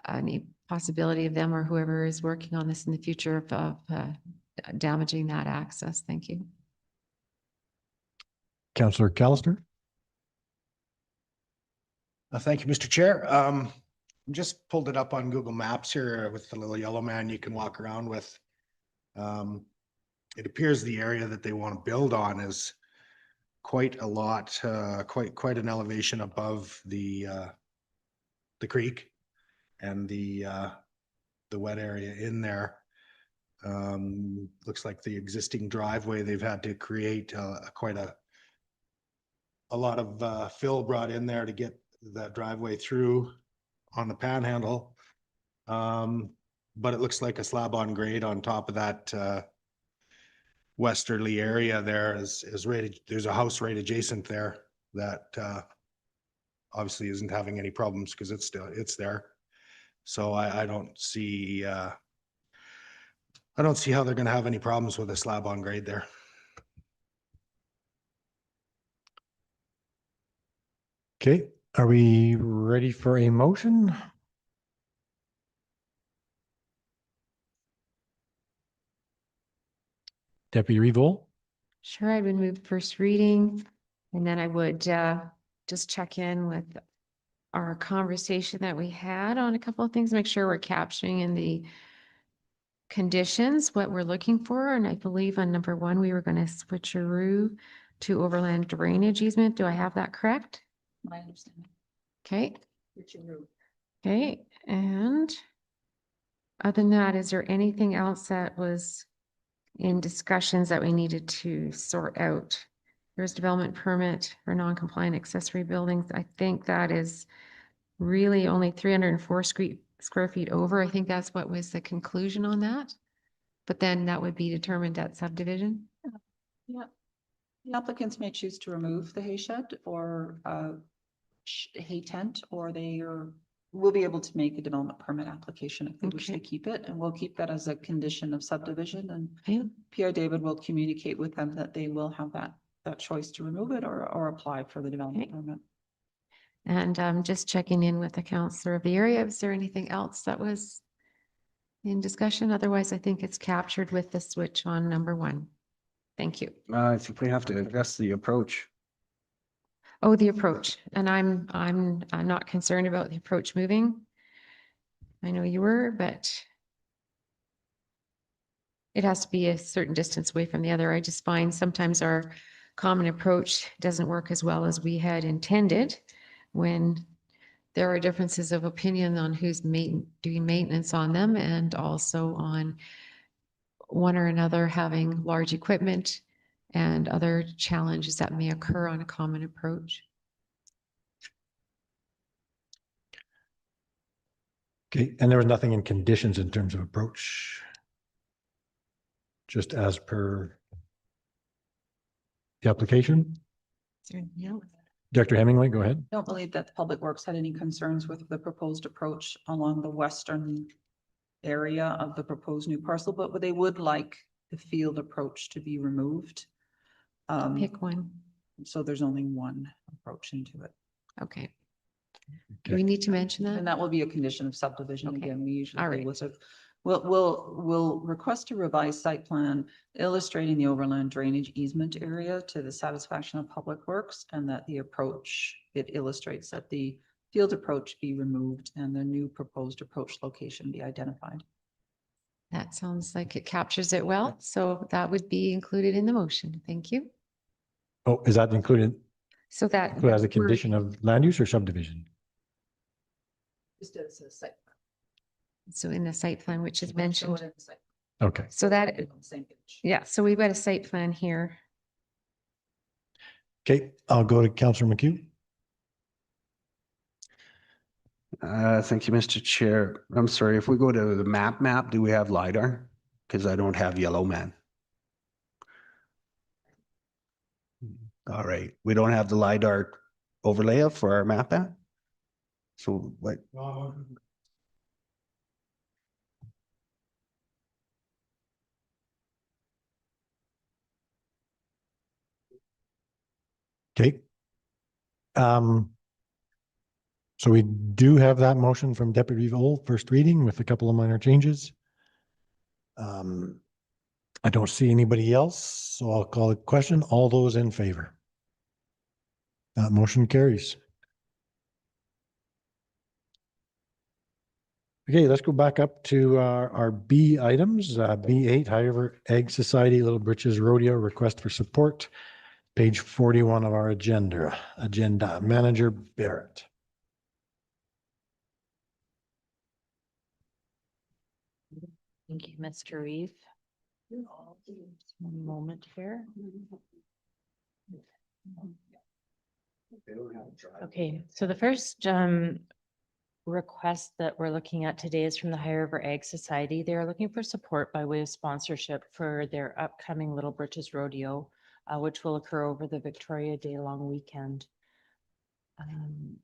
any possibility of them or whoever is working on this in the future of damaging that access. Thank you. Councillor Callister. Thank you, Mr. Chair. Just pulled it up on Google Maps here with the little yellow man you can walk around with. It appears the area that they want to build on is quite a lot, quite an elevation above the creek and the wet area in there. Looks like the existing driveway, they've had to create quite a lot of fill brought in there to get that driveway through on the panhandle. But it looks like a slab on grade on top of that westerly area there is rated. There's a house right adjacent there that obviously isn't having any problems because it's there. So I don't see how they're going to have any problems with a slab on grade there. Okay, are we ready for a motion? Deputy Revol. Sure, I would move first reading, and then I would just check in with our conversation that we had on a couple of things, make sure we're capturing in the conditions what we're looking for. And I believe on number 1, we were going to switcheroo to overland drainage easement. Do I have that correct? My understanding. Okay. Switcheroo. Okay, and other than that, is there anything else that was in discussions that we needed to sort out? There's development permit for non-compliant accessory buildings. I think that is really only 304 square feet over. I think that's what was the conclusion on that. But then that would be determined at subdivision. Yeah. The applicants may choose to remove the hay shed or hay tent, or will be able to make a development permit application if they wish to keep it. And we'll keep that as a condition of subdivision, and PR David will communicate with them that they will have that choice to remove it or apply for the development permit. And just checking in with the counselor of the area. Is there anything else that was in discussion? Otherwise, I think it's captured with the switch on number 1. Thank you. I think we have to address the approach. Oh, the approach. And I'm not concerned about the approach moving. I know you were, but it has to be a certain distance away from the other. I just find sometimes our common approach doesn't work as well as we had intended when there are differences of opinion on who's doing maintenance on them, and also on one or another having large equipment and other challenges that may occur on a common approach. Okay, and there was nothing in conditions in terms of approach, just as per the application. Yeah. Director Hemingway, go ahead. I don't believe that the Public Works had any concerns with the proposed approach along the western area of the proposed new parcel, but they would like the field approach to be removed. Pick one. So there's only one approach into it. Okay. Do we need to mention that? And that will be a condition of subdivision. Again, we usually. All right. We'll request a revised site plan illustrating the overland drainage easement area to the satisfaction of Public Works, and that the approach, it illustrates that the field approach be removed and the new proposed approach location be identified. That sounds like it captures it well. So that would be included in the motion. Thank you. Oh, is that included So that. as a condition of land use or subdivision? Just as a site. So in the site plan, which is mentioned. Okay. So that, yeah, so we've got a site plan here. Okay, I'll go to Councillor McHugh. Thank you, Mr. Chair. I'm sorry, if we go to the map, do we have LiDAR? Because I don't have yellow man. All right, we don't have the LiDAR overlay for our map app? So what? Okay. So we do have that motion from Deputy Vole, first reading with a couple of minor changes. I don't see anybody else, so I'll call a question. All those in favor? That motion carries. Okay, let's go back up to our B items. B8, however, Egg Society, Little Britches Rodeo, request for support. Page 41 of our agenda. Manager Barrett. Thank you, Mr. Reeve. Just one moment here. Okay, so the first request that we're looking at today is from the High River Ag Society. They're looking for support by way of sponsorship for their upcoming Little Britches Rodeo, which will occur over the Victoria Day long weekend.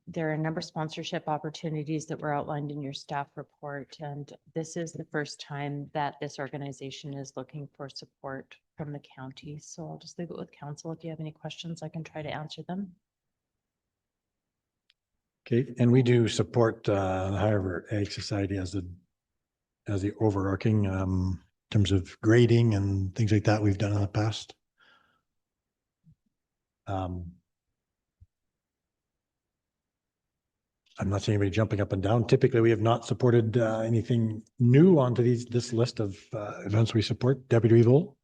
There are a number of sponsorship opportunities that were outlined in your staff report, and this is the first time that this organization is looking for support from the county. So I'll just leave it with council. If you have any questions, I can try to answer them. Okay, and we do support the High River Ag Society as the overarching in terms of grading and things like that we've done in the past. I'm not seeing anybody jumping up and down. Typically, we have not supported anything new onto this list of events we support. Deputy Vole.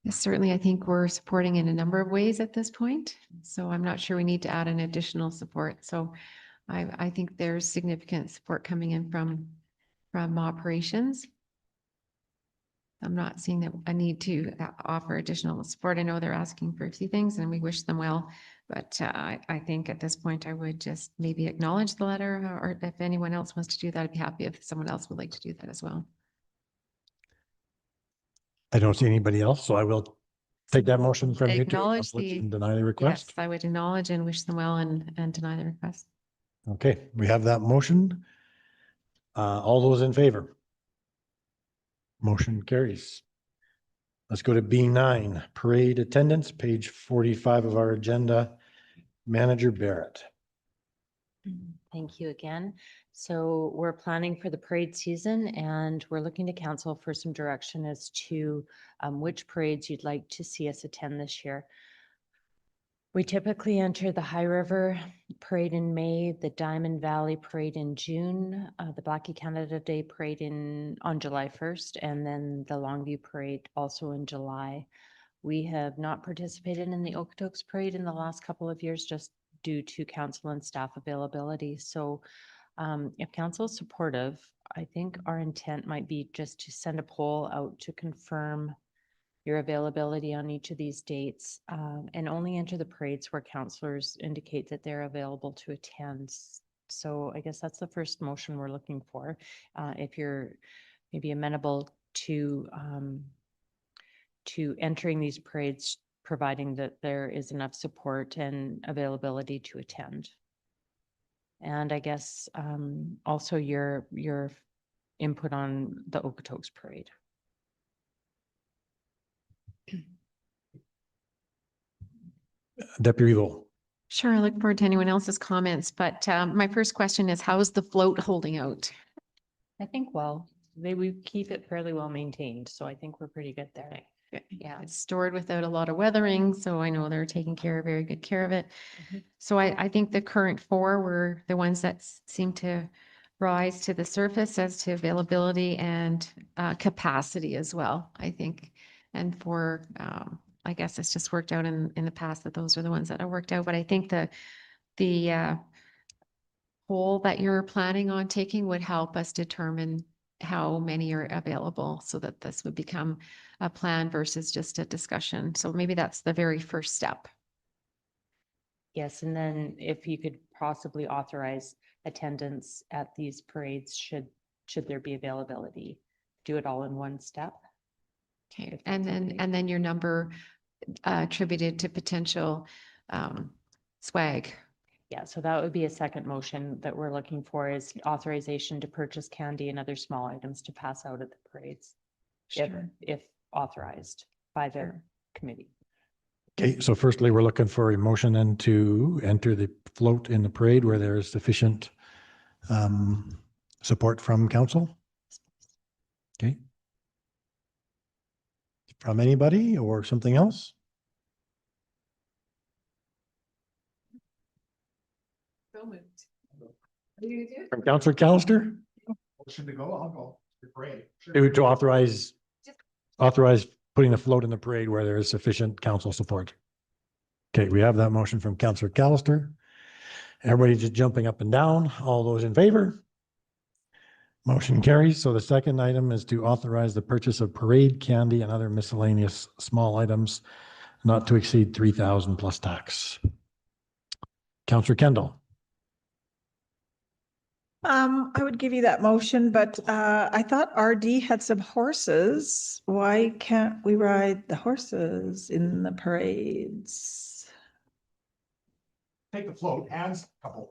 Yes, certainly, I think we're supporting in a number of ways at this point. So I'm not sure we need to add an additional support. So I think there's significant support coming in from operations. I'm not seeing that I need to offer additional support. I know they're asking for a few things and we wish them well, but I think at this point I would just maybe acknowledge the letter, or if anyone else wants to do that, I'd be happy if someone else would like to do that as well. I don't see anybody else, so I will take that motion from you to Acknowledge acknowledge and deny the request. Yes, I would acknowledge and wish them well and deny the request. Okay, we have that motion. All those in favor? Motion carries. Let's go to B9, parade attendance, page 45 of our agenda. Manager Barrett. Thank you again. So we're planning for the parade season and we're looking to council for some direction as to which parades you'd like to see us attend this year. We typically enter the High River Parade in May, the Diamond Valley Parade in June, the Blackie Canada Day Parade on July 1st, and then the Longview Parade also in July. We have not participated in the Okotoks Parade in the last couple of years just due to council and staff availability. So if council is supportive, I think our intent might be just to send a poll out to confirm your availability on each of these dates, and only enter the parades where councillors indicate that they're available to attend. So I guess that's the first motion we're looking for. If you're maybe amenable to entering these parades, providing that there is enough support and availability to attend. And I guess also your input on the Okotoks Parade. Deputy Vole. Sure, I look forward to anyone else's comments, but my first question is, how's the float holding out? I think, well, we keep it fairly well maintained, so I think we're pretty good there. Yeah, it's stored without a lot of weathering, so I know they're taking very good care of it. So I think the current four were the ones that seem to rise to the surface as to availability and capacity as well, I think. And for, I guess it's just worked out in the past that those are the ones that have worked out, but I think the poll that you're planning on taking would help us determine how many are available so that this would become a plan versus just a discussion. So maybe that's the very first step. Yes, and then if you could possibly authorize attendance at these parades should there be availability. Do it all in one step. Okay, and then your number attributed to potential swag. Yeah, so that would be a second motion that we're looking for is authorization to purchase candy and other small items to pass out at the parades. If authorized by the committee. Okay, so firstly, we're looking for a motion then to enter the float in the parade where there is sufficient support from council. Okay. From anybody or something else? From Councillor Callister? Motion to go, I'll go. The parade. To authorize putting a float in the parade where there is sufficient council support. Okay, we have that motion from Councillor Callister. Everybody just jumping up and down. All those in favor? Motion carries. So the second item is to authorize the purchase of parade candy and other miscellaneous small items not to exceed 3,000 plus tax. Councillor Kendall. I would give you that motion, but I thought RD had some horses. Why can't we ride the horses in the parades? Take the float, hands, couple.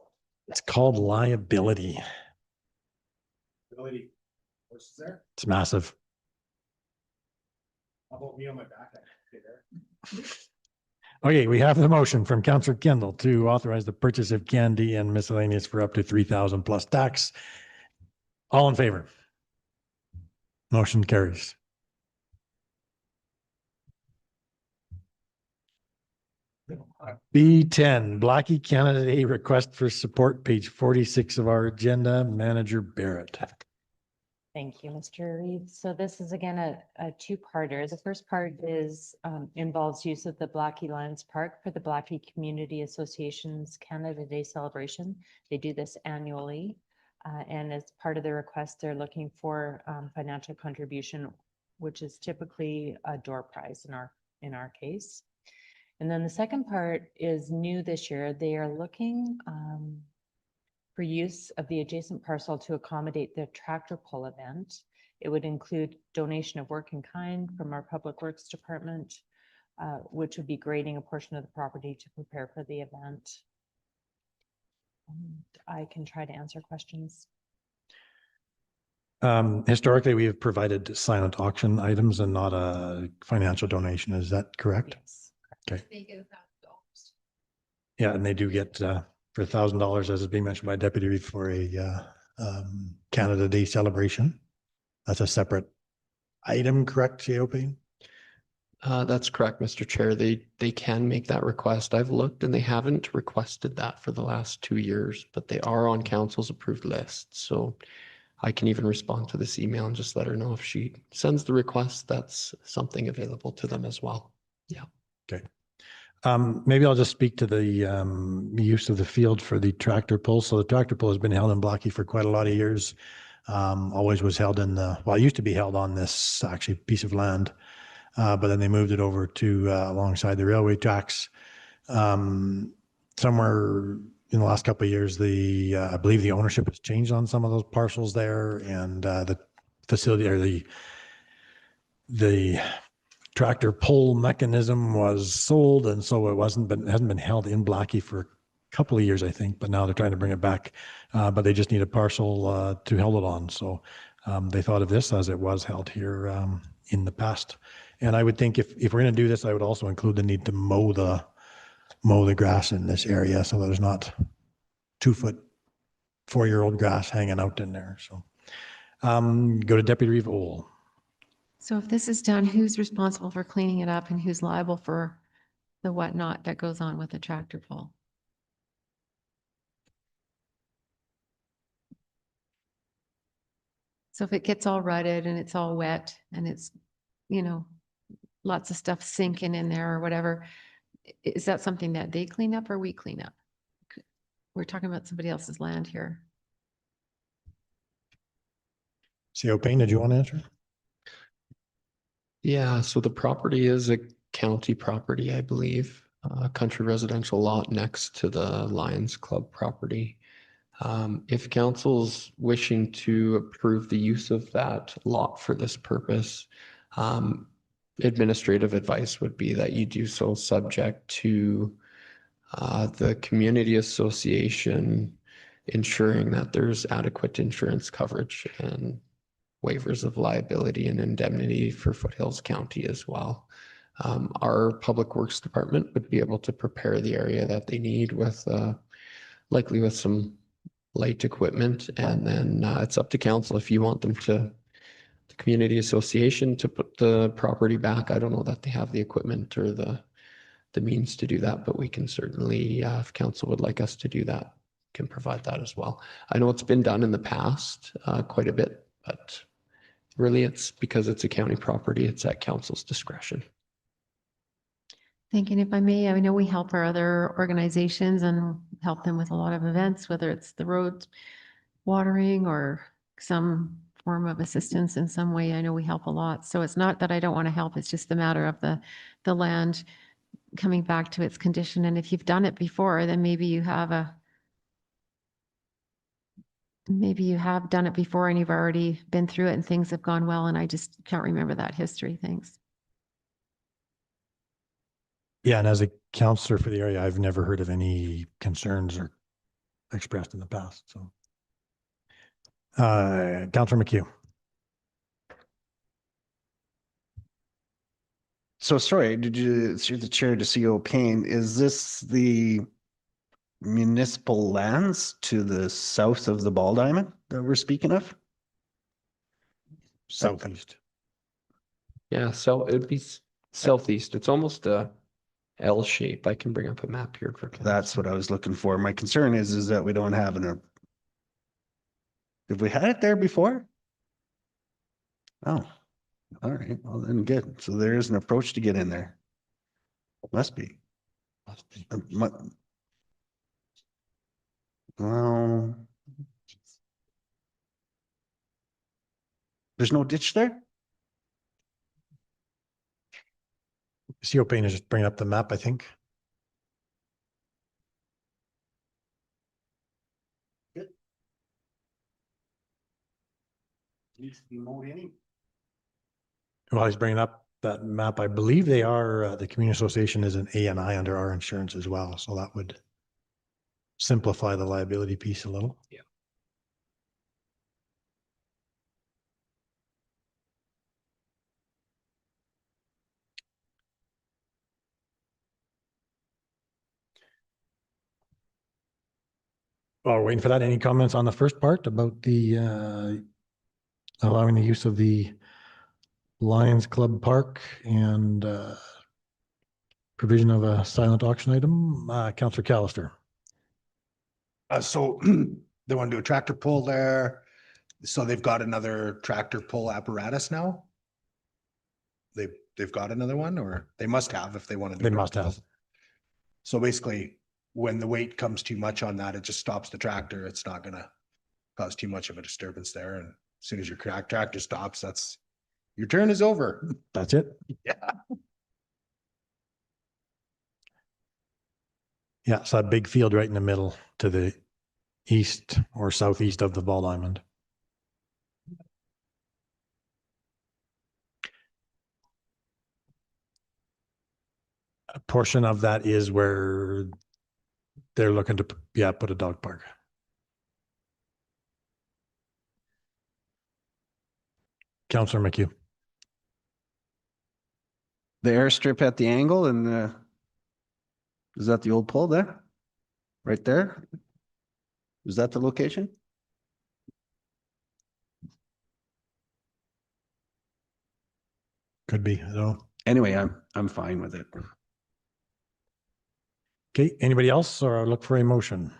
It's called liability. Ability. Horses there. It's massive. How about me on my back? I can stay there. Okay, we have the motion from Councillor Kendall to authorize the purchase of candy and miscellaneous for up to 3,000 plus tax. All in favor? Motion carries. B10, Blackie Canada Day request for support, page 46 of our agenda, Manager Barrett. Thank you, Mr. Reed. So this is again a two-parter. The first part is involves use of the Blackie Lions Park for the Blackie Community Association's Canada Day celebration. They do this annually. And as part of the request, they're looking for financial contribution, which is typically a door prize in our case. And then the second part is new this year. They are looking for use of the adjacent parcel to accommodate the tractor pull event. It would include donation of work in kind from our Public Works Department, which would be grading a portion of the property to prepare for the event. I can try to answer questions. Historically, we have provided silent auction items and not a financial donation. Is that correct? Yes. Okay. Yeah, and they do get for $1,000, as is being mentioned by Deputy Reed, for a Canada Day celebration. That's a separate item, correct, COP? That's correct, Mr. Chair. They can make that request. I've looked and they haven't requested that for the last 2 years, but they are on council's approved list. So I can even respond to this email and just let her know if she sends the request, that's something available to them as well. Yeah. Okay. Maybe I'll just speak to the use of the field for the tractor pull. So the tractor pull has been held in Blackie for quite a lot of years. Always was held in the, well, it used to be held on this actually piece of land, but then they moved it over to alongside the railway tracks. Somewhere in the last couple of years, I believe the ownership has changed on some of those parcels there, and the facility or the tractor pull mechanism was sold, and so it hasn't been held in Blackie for a couple of years, I think, but now they're trying to bring it back, but they just need a parcel to hold it on. So they thought of this as it was held here in the past. And I would think if we're going to do this, I would also include the need to mow the grass in this area so there's not 2-foot, 4-year-old grass hanging out in there. So go to Deputy Reeve Owl. So if this is done, who's responsible for cleaning it up and who's liable for the whatnot that goes on with the tractor pull? So if it gets all rutted and it's all wet and it's, lots of stuff sinking in there or whatever, is that something that they clean up or we clean up? We're talking about somebody else's land here. CO Payne, did you want to answer? Yeah, so the property is a county property, I believe, a country residential lot next to the Lions Club property. If council's wishing to approve the use of that lot for this purpose, administrative advice would be that you do so subject to the community association ensuring that there's adequate insurance coverage and waivers of liability and indemnity for Foothills County as well. Our Public Works Department would be able to prepare the area that they need with likely with some light equipment, and then it's up to council if you want them to, the community association, to put the property back. I don't know that they have the equipment or the means to do that, but we can certainly, if council would like us to do that, can provide that as well. I know it's been done in the past quite a bit, but really it's because it's a county property, it's at council's discretion. Thinking if I may, I know we help our other organizations and help them with a lot of events, whether it's the roads, watering, or some form of assistance in some way. I know we help a lot. So it's not that I don't want to help, it's just the matter of the land coming back to its condition. And if you've done it before, then maybe you have done it before and you've already been through it and things have gone well. And I just can't remember that history. Thanks. Yeah, and as a counselor for the area, I've never heard of any concerns or expressed in the past, so. Councillor McHugh. So sorry, did you, through the chair to CO Payne, is this the municipal lands to the south of the Ball Diamond that we're speaking of? Southeast. Yeah, so it'd be southeast. It's almost a L shape. I can bring up a map here for. That's what I was looking for. My concern is that we don't have have we had it there before? Oh, all right. Well, then good. So there is an approach to get in there. Must be. Well, there's no ditch there? CO Payne is just bringing up the map, I think. Good. Needs to be mowed any. While he's bringing up that map, I believe they are, the community association is an ANI under our insurance as well. So that would simplify the liability piece a little. Yeah. While we're waiting for that, any comments on the first part about the allowing the use of the Lions Club Park and provision of a silent auction item? Councillor Callister. So they want to do a tractor pull there. So they've got another tractor pull apparatus now? They've got another one, or they must have if they want to do. They must tractor have. pulls. So basically, when the weight comes too much on that, it just stops the tractor. It's not gonna cause too much of a disturbance there. And as soon as your tractor stops, that's your turn is over. That's it? Yeah. Yeah, so that big field right in the middle to the east or southeast of the Ball Diamond. A portion of that is where they're looking to, put a dog park. Councillor McHugh. The airstrip at the angle and is that the old pole there? Right there? Is that the location? Could be, I don't know. Anyway, I'm fine with it. Okay, anybody else, or I'll look for a motion?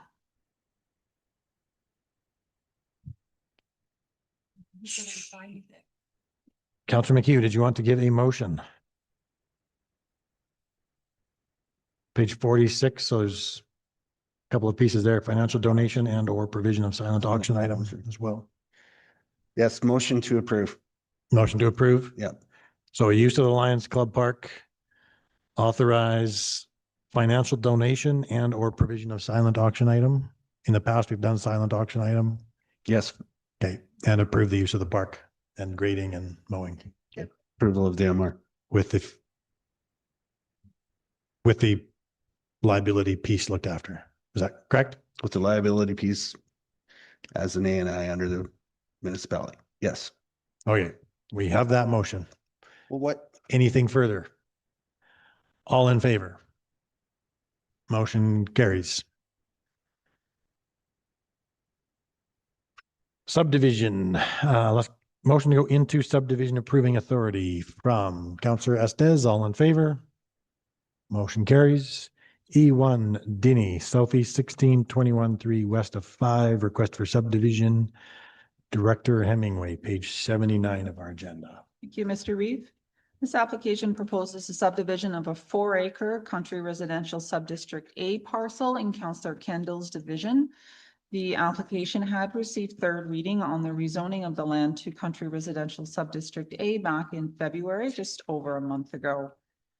Councillor McHugh, did you want to give a motion? Page 46, so there's a couple of pieces there, financial donation and or provision of silent auction items as well. Yes, motion to approve. Motion to approve? Yeah. So use of the Lions Club Park, authorize financial donation and or provision of silent auction item. in the past, we've done silent auction item. Yes, Okay, and approve the use of the park and grading and mowing. Okay. approval of the MR. With the liability piece looked after. Is that correct? With the liability piece as an ANI under the municipality. Yes. Okay, we have that motion. Well, what? Anything further? All in favor? Motion carries. Subdivision, let's motion to go into subdivision approving authority from Councillor Estes. All in favor? Motion carries. E1 Denny, Southeast 1621-3 west of 5, request for subdivision. Director Hemingway, page 79 of our agenda. Thank you, Mr. Reeve. This application proposes a subdivision of a 4-acre country residential subdistrict A parcel in Councillor Kendall's division. The application had received third reading on the rezoning of the land to country residential subdistrict A back in February, just over a month ago.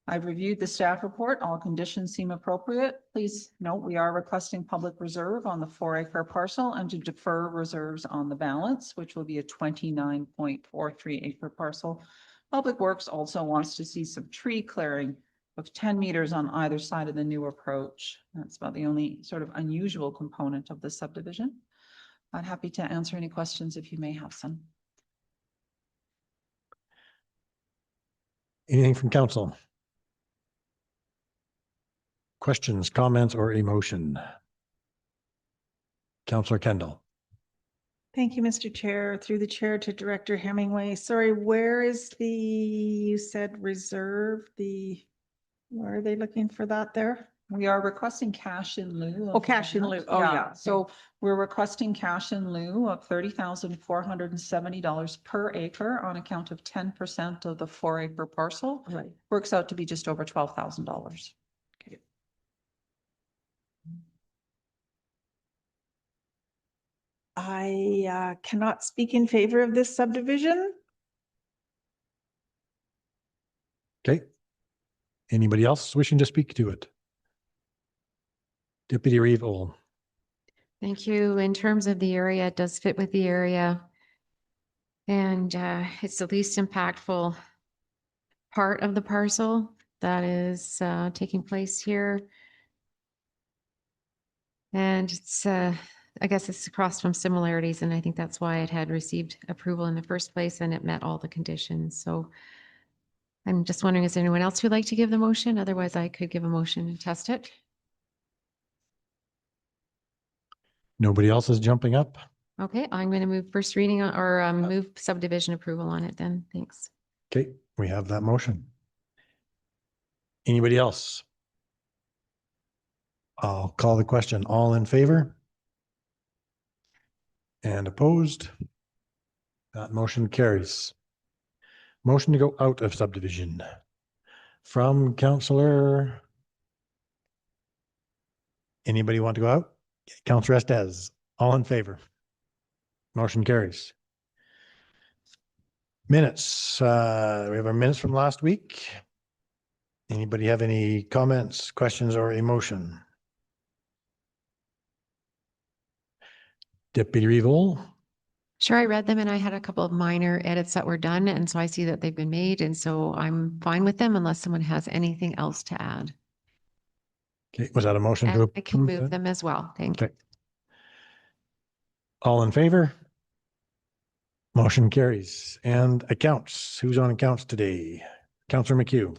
I've reviewed the staff report. All conditions seem appropriate. Please note we are requesting public reserve on the 4-acre parcel and to defer reserves on the balance, which will be a 29.43 acre parcel. Public Works also wants to see some tree clearing of 10 meters on either side of the new approach. That's about the only sort of unusual component of the subdivision. I'm happy to answer any questions if you may have some. Anything from council? Questions, comments, or emotion? Councillor Kendall. Thank you, Mr. Chair. Through the chair to Director Hemingway. Sorry, where is you said reserve, where are they looking for that there? We are requesting cash in lieu. Oh, cash in lieu. Oh, yeah. So we're requesting cash in lieu of $30,470 per acre on account of 10% of the 4-acre parcel. Right. Works out to be just over $12,000. I cannot speak in favor of this subdivision. Okay. Anybody else wishing to speak to it? Deputy Reeve Ohl. Thank you. In terms of the area, it does fit with the area. And it's the least impactful part of the parcel that is taking place here. And it's, I guess it's across from similarities, and I think that's why it had received approval in the first place and it met all the conditions. So I'm just wondering, is there anyone else who'd like to give the motion? Otherwise, I could give a motion and test it. Nobody else is jumping up? Okay, I'm going to move first reading or move subdivision approval on it then. Thanks. Okay, we have that motion. Anybody else? I'll call the question. All in favor? And opposed? That motion carries. Motion to go out of subdivision from Councillor. Anybody want to go out? Councillor Estes, all in favor? Motion carries. Minutes. We have our minutes from last week. Anybody have any comments, questions, or emotion? Deputy Reeve Ohl. Sure, I read them and I had a couple of minor edits that were done, and so I see that they've been made, and so I'm fine with them unless someone has anything else to add. Okay, was that a motion to And I can approve move them as well. Thank you. Okay. All in favor? Motion carries. And accounts. Who's on accounts today? Councillor McHugh.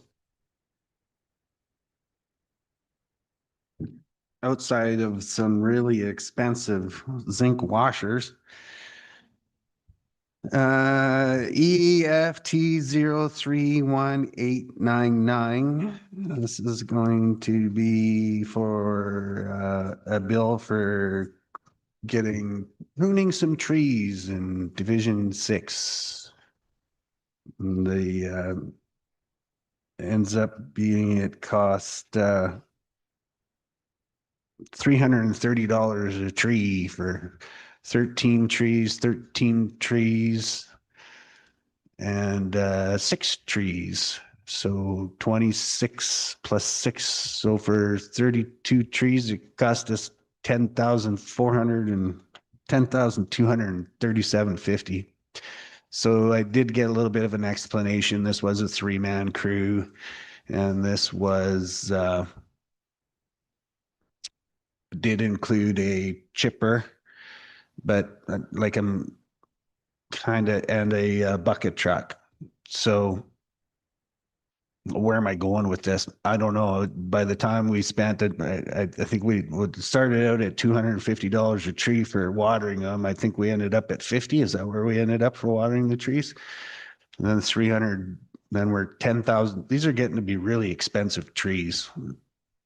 Outside of some really expensive zinc washers, EFT 031899. This is going to be for a bill for pruning some trees in Division 6. The ends up being it cost $330 a tree for 13 trees, and 6 trees. So 26 plus 6. So for 32 trees, it cost us $10,237.50. So I did get a little bit of an explanation. This was a 3-man crew, and this was did include a chipper, but like I'm kind of, and a bucket truck. So where am I going with this? I don't know. By the time we spent it, I think we started out at $250 a tree for watering them. I think we ended up at 50. Is that where we ended up for watering the trees? And then 300, then we're 10,000. These are getting to be really expensive trees.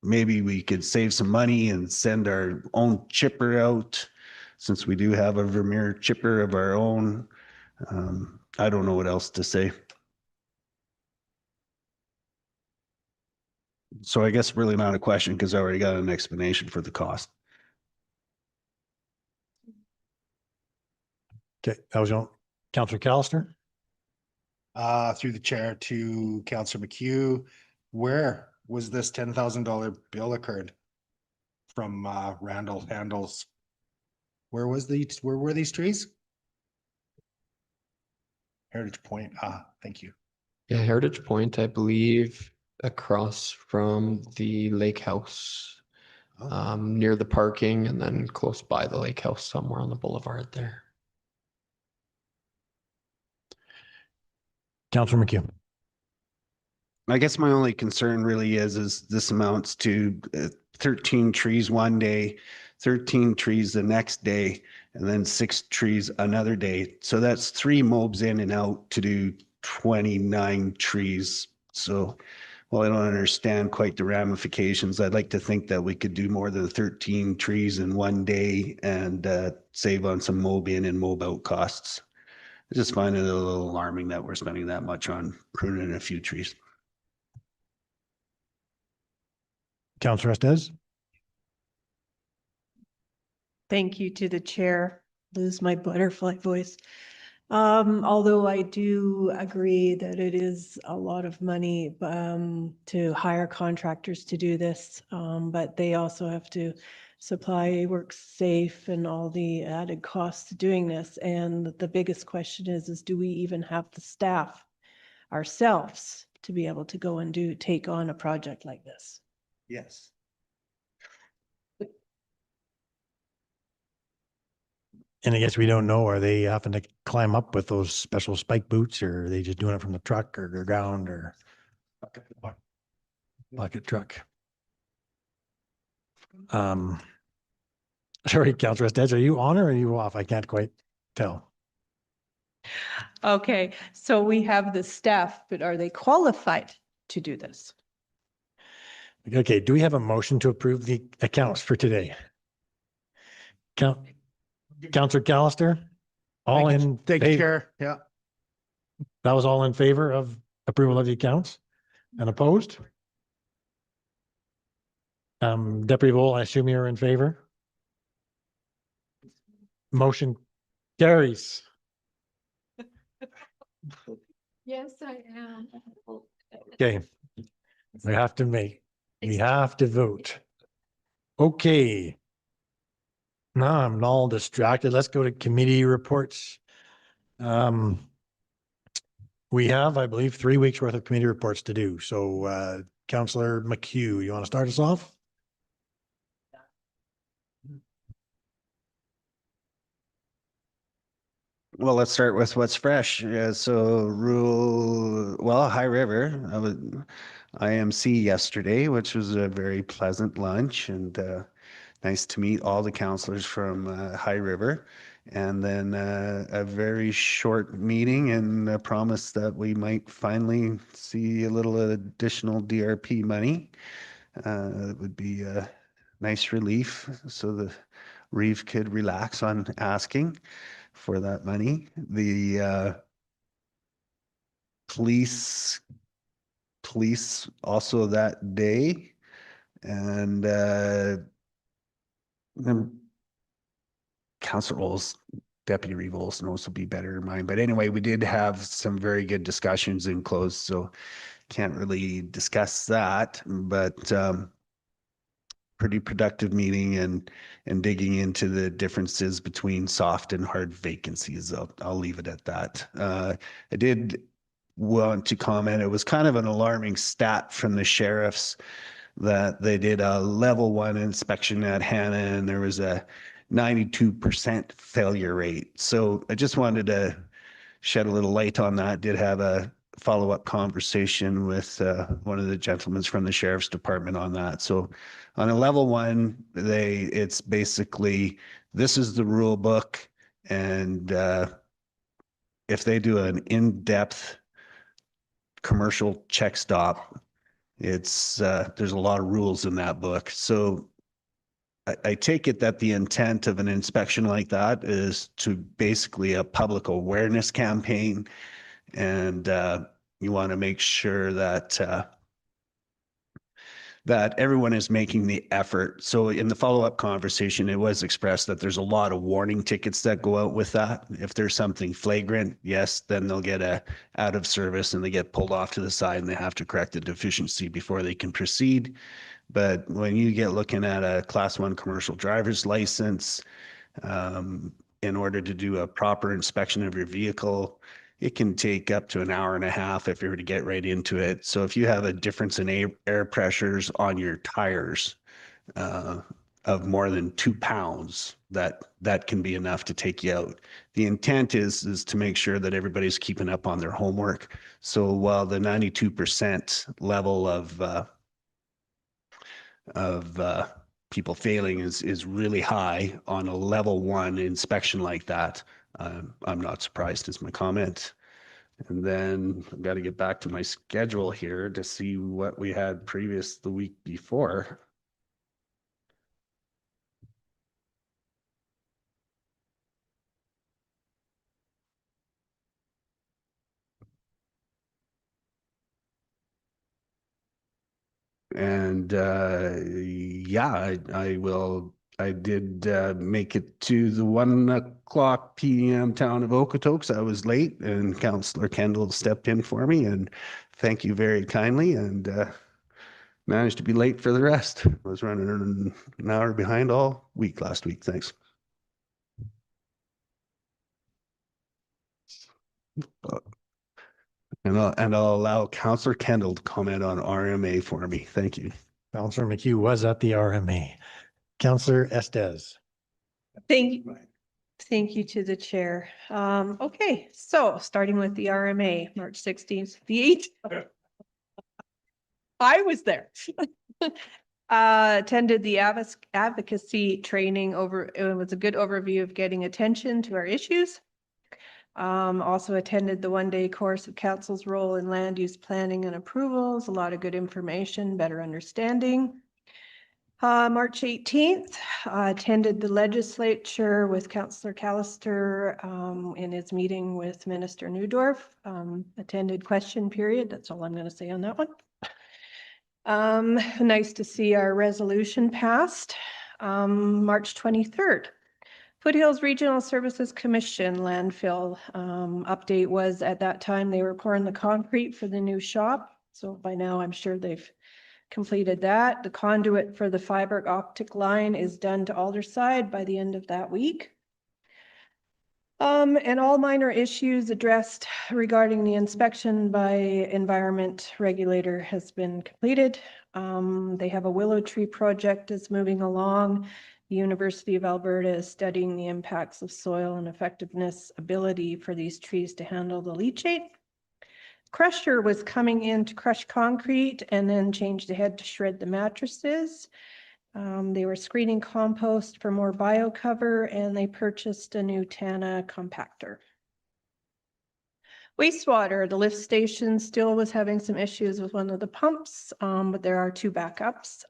Maybe we could save some money and send our own chipper out, since we do have a Vermeer chipper of our own. I don't know what else to say. So I guess really not a question, because I already got an explanation for the cost. Okay, that was on Councillor Callister. Through the chair to Councillor McHugh, where was this $10,000 bill occurred from Randall Handles? Where were these trees? Heritage Point. Thank you. Yeah, Heritage Point, I believe, across from the lake house, near the parking, and then close by the lake house somewhere on the boulevard there. Councillor McHugh. I guess my only concern really is this amounts to 13 trees one day, 13 trees the next day, and then 6 trees another day. So that's 3 mobs in and out to do 29 trees. So, well, I don't understand quite the ramifications. I'd like to think that we could do more than 13 trees in one day and save on some mob in and mob out costs. I just find it a little alarming that we're spending that much on pruning a few trees. Councillor Estes. Thank you to the chair. Lose my butterfly voice. Although I do agree that it is a lot of money to hire contractors to do this, but they also have to supply work safe and all the added costs to doing this. And the biggest question is do we even have the staff ourselves to be able to go and take on a project like this? Yes. And I guess we don't know, are they having to climb up with those special spike boots, or are they just doing it from the truck or the ground or bucket truck? Sorry, Councillor Estes, are you on or are you off? I can't quite tell. Okay, so we have the staff, but are they qualified to do this? Okay, do we have a motion to approve the accounts for today? Councillor Callister? All in Thank you, favor? Chair. Yeah. That was all in favor of approval of the accounts and opposed? Deputy Vole, I assume you're in favor? Motion carries. Yes, I am. Okay. We have to vote. Okay. Now I'm all distracted. Let's go to committee reports. We have, I believe, 3 weeks worth of committee reports to do. So Councillor McHugh, you want to start us off? Well, let's start with what's fresh. So High River, I was IMC yesterday, which was a very pleasant lunch, and nice to meet all the councillors from High River. And then a very short meeting and a promise that we might finally see a little additional DRP money. It would be a nice relief so the Reeve could relax on asking for that money. The police also that day, and Councillor Rolls, Deputy Reeve Olson knows will be better in mine. But anyway, we did have some very good discussions in closed, so can't really discuss that. But pretty productive meeting and digging into the differences between soft and hard vacancies. I'll leave it at that. I did want to comment, it was kind of an alarming stat from the sheriffs that they did a level 1 inspection at Hannah and there was a 92% failure rate. So I just wanted to shed a little light on that. Did have a follow-up conversation with one of the gentlemen from the sheriff's department on that. So on a level 1, it's basically, this is the rule book, and if they do an in-depth commercial check stop, it's there's a lot of rules in that book. So I take it that the intent of an inspection like that is to basically a public awareness campaign, and you want to make sure that that everyone is making the effort. So in the follow-up conversation, it was expressed that there's a lot of warning tickets that go out with that. If there's something flagrant, yes, then they'll get a out of service and they get pulled off to the side and they have to correct the deficiency before they can proceed. But when you get looking at a class 1 commercial driver's license, in order to do a proper inspection of your vehicle, it can take up to an hour and a half if you were to get right into it. So if you have a difference in air pressures on your tires of more than 2 pounds, that can be enough to take you out. The intent is to make sure that everybody's keeping up on their homework. So while the 92% level of people failing is really high on a level 1 inspection like that, I'm not surprised is my comment. And then I've got to get back to my schedule here to see what we had previous the week before. And yeah, I did make it to the 1:00 p.m. town of Okotoks. I was late and Councillor Kendall stepped in for me, and thank you very kindly, and managed to be late for the rest. I was running an hour behind all week last week. Thanks. And I'll allow Councillor Kendall to comment on RMA for me. Thank you. Councillor McHugh was at the RMA. Councillor Estes. Thank you to the chair. Okay, so starting with the RMA, March 16th, the 8th. I was there. Attended the advocacy training it was a good overview of getting attention to our issues. Also attended the 1-day course of council's role in land use planning and approvals, a lot of good information, better understanding. March 18th, attended the legislature with Councillor Callister in his meeting with Minister Neudorf. Attended question period. That's all I'm going to say on that one. Nice to see our resolution passed. March 23rd. Foothills Regional Services Commission landfill update was at that time they were pouring the concrete for the new shop. So by now I'm sure they've completed that. The conduit for the fiber optic line is done to Alderside by the end of that week. And all minor issues addressed regarding the inspection by environment regulator has been completed. They have a willow tree project that's moving along. The University of Alberta is studying the impacts of soil and effectiveness ability for these trees to handle the leachate. Crusher was coming in to crush concrete and then changed ahead to shred the mattresses. They were screening compost for more bio cover, and they purchased a new Tana compactor. Wastewater, the lift station still was having some issues with one of the pumps, but there are 2 backups.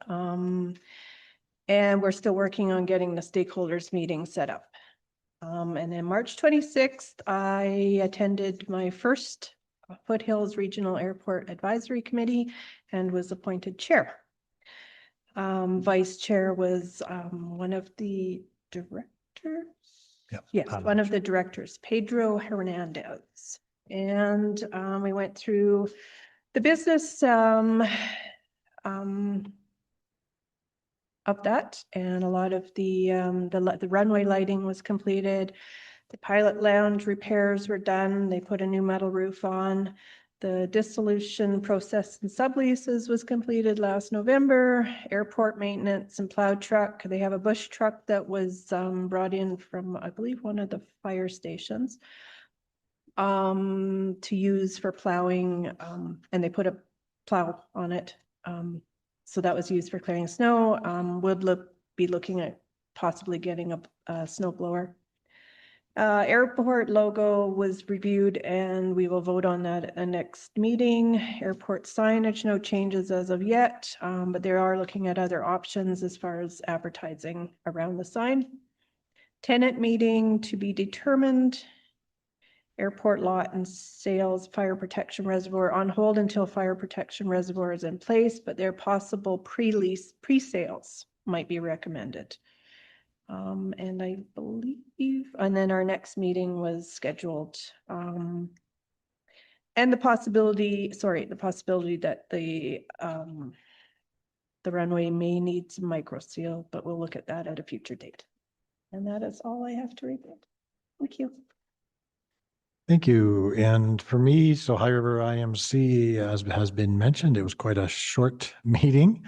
And we're still working on getting the stakeholders meeting set up. And then March 26th, I attended my first Foothills Regional Airport Advisory Committee and was appointed chair. Vice chair was one of the directors. Yep. Yes, one of the directors, Pedro Hernandez. And we went through the business of that. And a lot of the runway lighting was completed. The pilot lounge repairs were done. They put a new metal roof on. The dissolution process and subleases was completed last November. Airport maintenance and plow truck. They have a bush truck that was brought in from, I believe, one of the fire stations to use for plowing, and they put a plow on it. So that was used for clearing snow. Be looking at possibly getting a snow blower. Airport logo was reviewed and we will vote on that at the next meeting. Airport signage, no changes as of yet, but they are looking at other options as far as advertising around the sign. Tenant meeting to be determined. Airport lot and sales fire protection reservoir on hold until fire protection reservoir is in place, but their possible pre-sales might be recommended. And I believe, and then our next meeting was scheduled. And the possibility that the runway may need some micro seal, but we'll look at that at a future date. And that is all I have to report. Thank you. Thank you. And for me, so High River IMC, as has been mentioned, it was quite a short meeting.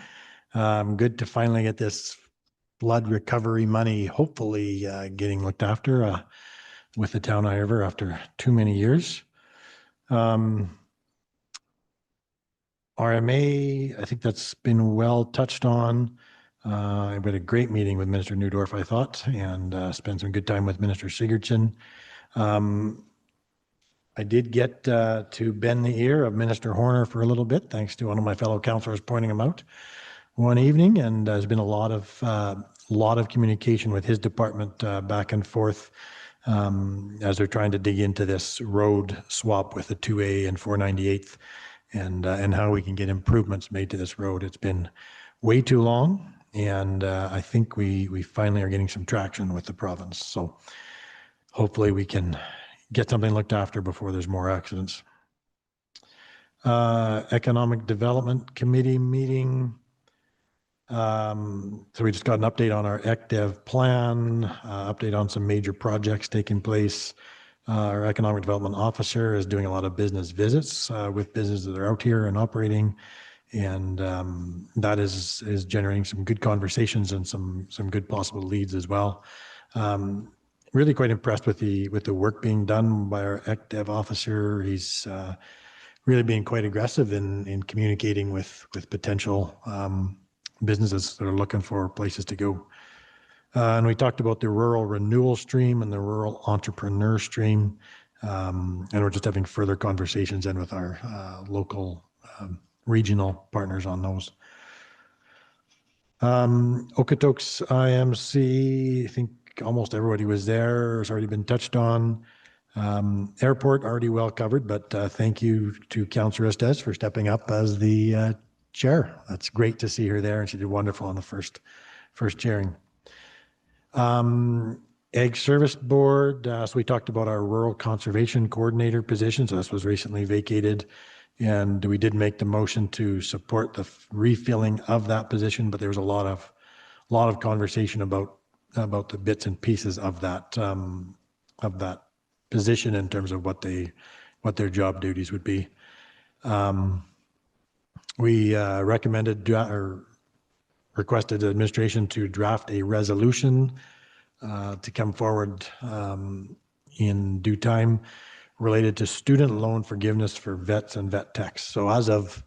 Good to finally get this flood recovery money, hopefully getting looked after with the town of High River after too many years. RMA, I think that's been well touched on. I had a great meeting with Minister Newdorf, I thought, and spent some good time with Minister Sigurdsson. I did get to bend the ear of Minister Horner for a little bit, thanks to one of my fellow councillors pointing him out one evening, and there's been a lot of communication with his department back and forth as they're trying to dig into this road swap with the 2A and 498th and how we can get improvements made to this road. It's been way too long, and I think we finally are getting some traction with the province. So hopefully we can get something looked after before there's more accidents. Economic Development Committee meeting. So we just got an update on our ECDEV plan, update on some major projects taking place. Our Economic Development Officer is doing a lot of business visits with businesses that are out here and operating. And that is generating some good conversations and some good possible leads as well. Really quite impressed with the work being done by our ECDEV officer. He's really being quite aggressive in communicating with potential businesses that are looking for places to go. And we talked about the rural renewal stream and the rural entrepreneur stream. And we're just having further conversations in with our local regional partners on those. Okotoks IMC, I think almost everybody was there. It's already been touched on. Airport already well covered, but thank you to Councillor Estes for stepping up as the chair. That's great to see her there, and she did wonderful on the first chairing. Ag Service Board, so we talked about our Rural Conservation Coordinator position, so this was recently vacated, and we did make the motion to support the refilling of that position, but there was a lot of conversation about the bits and pieces of that position in terms of what their job duties would be. We recommended or requested the administration to draft a resolution to come forward in due time related to student loan forgiveness for vets and vet techs. So as of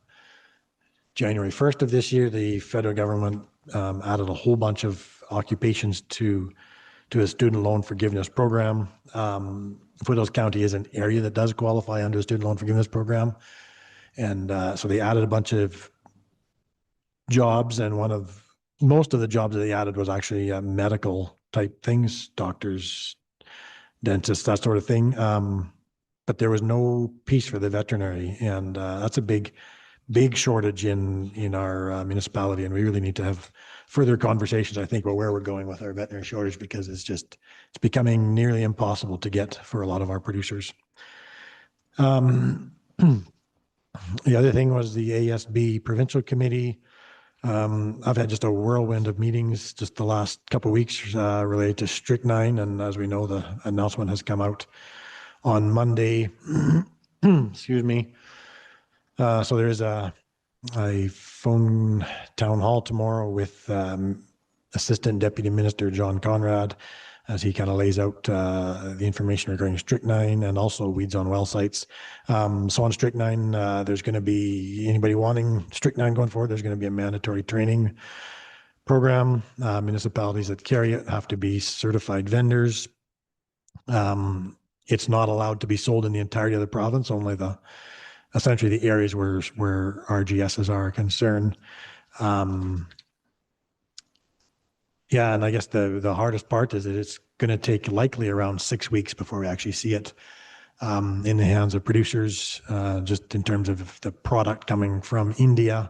January 1st of this year, the federal government added a whole bunch of occupations to a student loan forgiveness program. Foothills County is an area that does qualify under a student loan forgiveness program. And so they added a bunch of jobs, and most of the jobs that they added was actually medical type things, doctors, dentists, that sort of thing. But there was no piece for the veterinary, and that's a big shortage in our municipality, and we really need to have further conversations, I think, about where we're going with our veterinary shortage, because it's becoming nearly impossible to get for a lot of our producers. The other thing was the ASB Provincial Committee. I've had just a whirlwind of meetings just the last couple of weeks related to strychnine, and as we know, the announcement has come out on Monday. Excuse me. So there is a phone town hall tomorrow with Assistant Deputy Minister John Conrad, as he kind of lays out the information regarding strychnine and also weeds on well sites. So on strychnine, there's going to be anybody wanting strychnine going forward, there's going to be a mandatory training program. Municipalities that carry it have to be certified vendors. It's not allowed to be sold in the entirety of the province, only essentially the areas where RGSs are concerned. Yeah, and I guess the hardest part is that it's going to take likely around 6 weeks before we actually see it in the hands of producers, just in terms of the product coming from India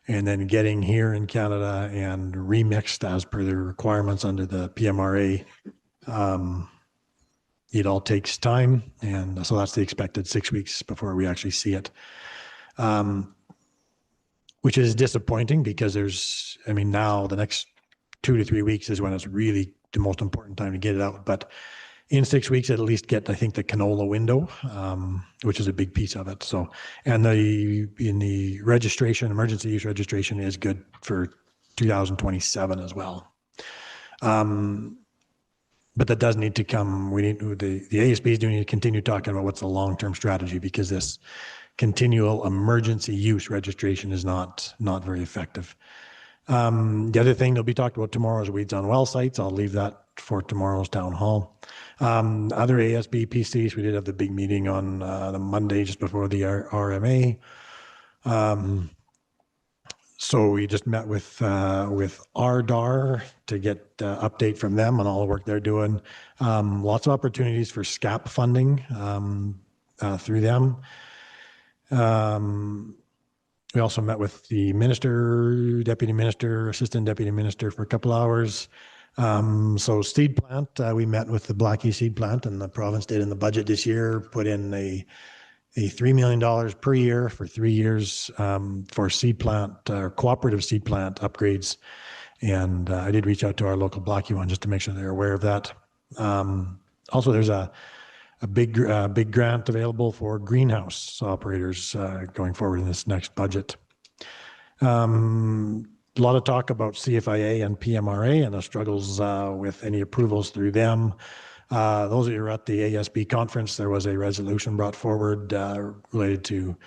and then getting here in Canada and remixed as per the requirements under the PMRA. It all takes time, and so that's the expected 6 weeks before we actually see it. Which is disappointing because now the next 2 to 3 weeks is when it's really the most important time to get it out. But in 6 weeks, at least get, I think, the canola window, which is a big piece of it. So, and in the registration, emergency use registration is good for 2027 as well. But that does need to come. The ASBs do need to continue talking about what's the long-term strategy, because this continual emergency use registration is not very effective. The other thing that'll be talked about tomorrow is weeds on well sites. I'll leave that for tomorrow's town hall. Other ASB PCs, we did have the big meeting on the Monday just before the RMA. So we just met with RDAR to get update from them on all the work they're doing. Lots of opportunities for SCAP funding through them. We also met with the minister, deputy minister, assistant deputy minister for a couple hours. So seed plant, we met with the Blackie seed plant, and the province did in the budget this year, put in a $3 million per year for 3 years for seed plant or cooperative seed plant upgrades. And I did reach out to our local Blackie one just to make sure they're aware of that. Also, there's a big grant available for greenhouse operators going forward in this next budget. A lot of talk about CFIA and PMRA and the struggles with any approvals through them. Those of you who were at the ASB conference, there was a resolution brought forward related to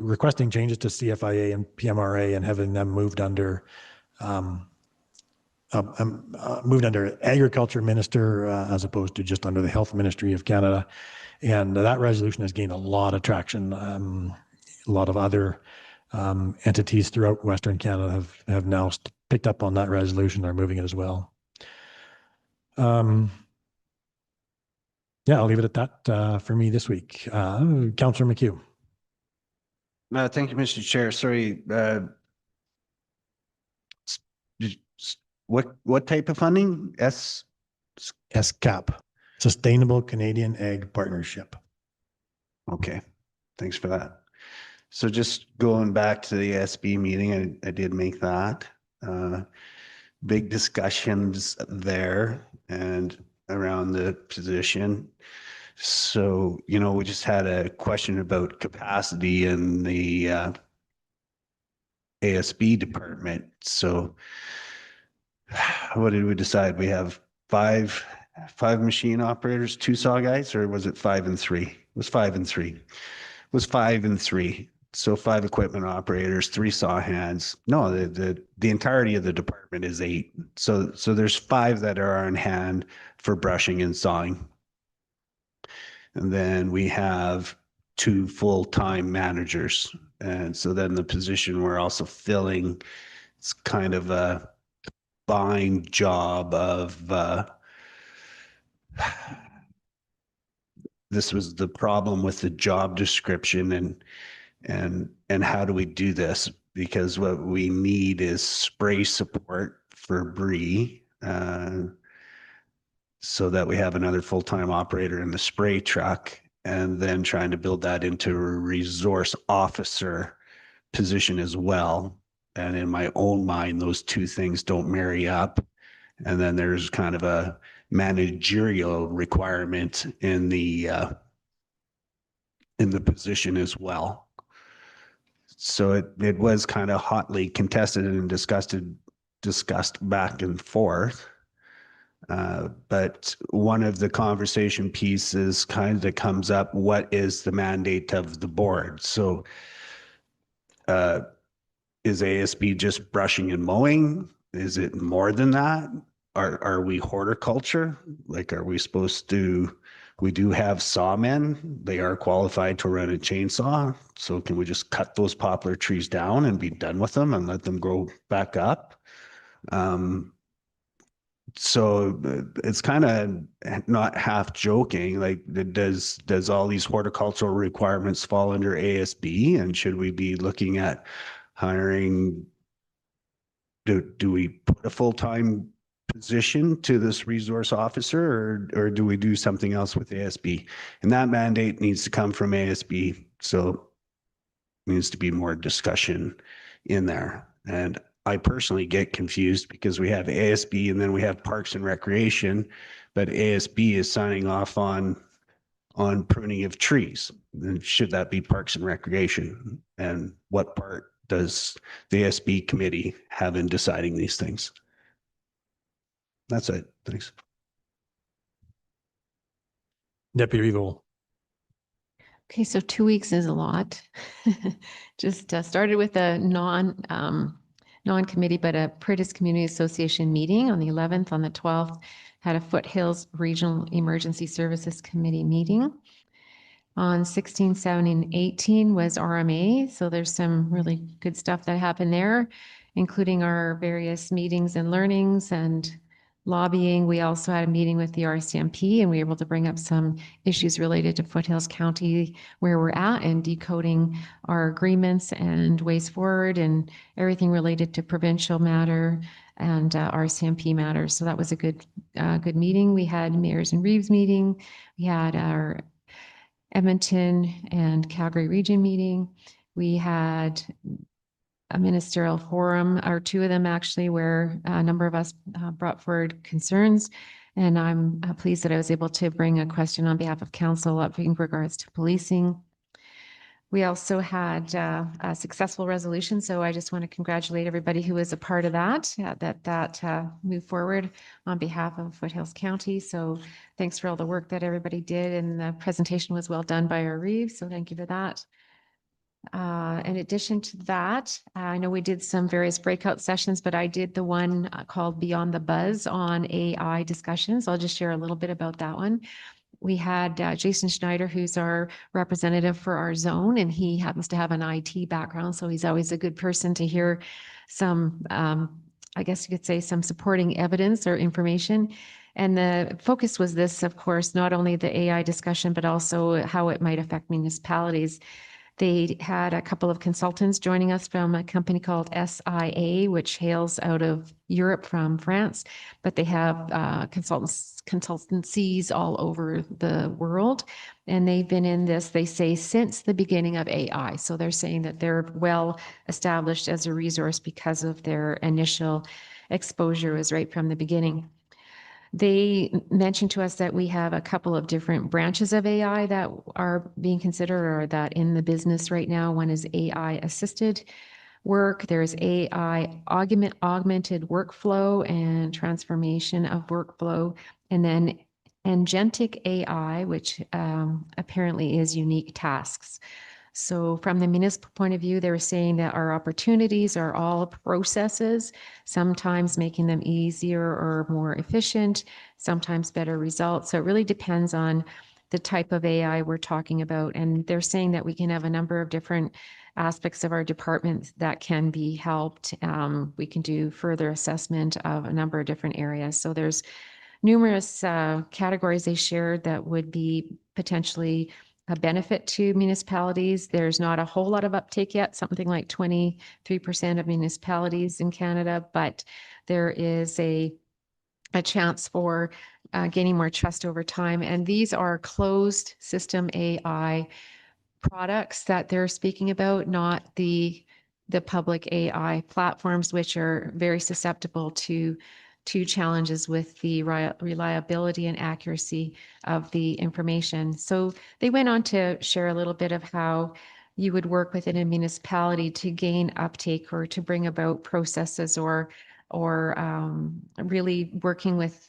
requesting changes to CFIA and PMRA and having them moved under Agriculture Minister as opposed to just under the Health Ministry of Canada. And that resolution has gained a lot of traction. A lot of other entities throughout Western Canada have now picked up on that resolution. They're moving it as well. Yeah, I'll leave it at that for me this week. Councillor McHugh. Thank you, Mr. Chair. Sorry. What type of funding? SCAP, Sustainable Canadian Ag Partnership. Okay, thanks for that. So just going back to the ASB meeting, I did make that. Big discussions there and around the position. So, we just had a question about capacity in the ASB department. So what did we decide? We have five machine operators, 2 saw guys, or was it 5 and 3? It was 5 and 3. It was 5 and 3. So 5 equipment operators, 3 saw hands. No, the entirety of the department is 8. So there's 5 that are on hand for brushing and sawing. And then we have 2 full-time managers. And so then the position we're also filling, it's kind of a buying job of this was the problem with the job description and how do we do this, because what we need is spray support for Bree so that we have another full-time operator in the spray truck, and then trying to build that into a resource officer position as well. And in my own mind, those two things don't marry up. And then there's kind of a managerial requirement in the position as well. So it was kind of hotly contested and discussed back and forth. But one of the conversation pieces kind of comes up, what is the mandate of the board? So is ASB just brushing and mowing? Is it more than that? Are we horticulture? Like, are we supposed to, we do have sawmen. They are qualified to run a chainsaw. So can we just cut those poplar trees down and be done with them and let them grow back up? So it's kind of not half joking, like does all these horticultural requirements fall under ASB, and should we be looking at hiring, do we put a full-time position to this resource officer, or do we do something else with ASB? And that mandate needs to come from ASB, so needs to be more discussion in there. And I personally get confused because we have ASB and then we have Parks and Recreation, but ASB is signing off on pruning of trees. And should that be Parks and Recreation? And what part does the ASB committee have in deciding these things? That's it. Thanks. Deputy Revo. Okay, so 2 weeks is a lot. Just started with a non-committee, but a Prentice Community Association meeting on the 11th, on the 12th, had a Foothills Regional Emergency Services Committee meeting. On 16, 17, and 18 was RMA. So there's some really good stuff that happened there, including our various meetings and learnings and lobbying. We also had a meeting with the RCMP, and we were able to bring up some issues related to Foothills County, where we're at, and decoding our agreements and ways forward and everything related to provincial matter and RCMP matters. So that was a good meeting. We had Mayors and Reeves meeting. We had our Edmonton and Calgary region meeting. We had a ministerial forum, or two of them actually, where a number of us brought forward concerns. And I'm pleased that I was able to bring a question on behalf of council up in regards to policing. We also had a successful resolution. So I just want to congratulate everybody who was a part of that, that moved forward on behalf of Foothills County. So thanks for all the work that everybody did. And the presentation was well done by our Reeves. So thank you for that. In addition to that, I know we did some various breakout sessions, but I did the one called Beyond the Buzz on AI discussions. I'll just share a little bit about that one. We had Jason Schneider, who's our representative for our zone, and he happens to have an IT background, so he's always a good person to hear some, I guess you could say, some supporting evidence or information. And the focus was this, of course, not only the AI discussion, but also how it might affect municipalities. They had a couple of consultants joining us from a company called SIA, which hails out of Europe from France, but they have consultancies all over the world. And they've been in this, they say, since the beginning of AI. So they're saying that they're well established as a resource because of their initial exposure was right from the beginning. They mentioned to us that we have a couple of different branches of AI that are being considered, or that in the business right now. One is AI assisted work. There's AI augmented workflow and transformation of workflow. And then agentic AI, which apparently is unique tasks. So from the municipal point of view, they were saying that our opportunities are all processes, sometimes making them easier or more efficient, sometimes better results. So it really depends on the type of AI we're talking about. And they're saying that we can have a number of different aspects of our department that can be helped. We can do further assessment of a number of different areas. So there's numerous categories they shared that would be potentially a benefit to municipalities. There's not a whole lot of uptake yet, something like 23% of municipalities in Canada, but there is a chance for gaining more trust over time. And these are closed system AI products that they're speaking about, not the the public AI platforms, which are very susceptible to challenges with the reliability and accuracy of the information. So they went on to share a little bit of how you would work within a municipality to gain uptake or to bring about processes or really working with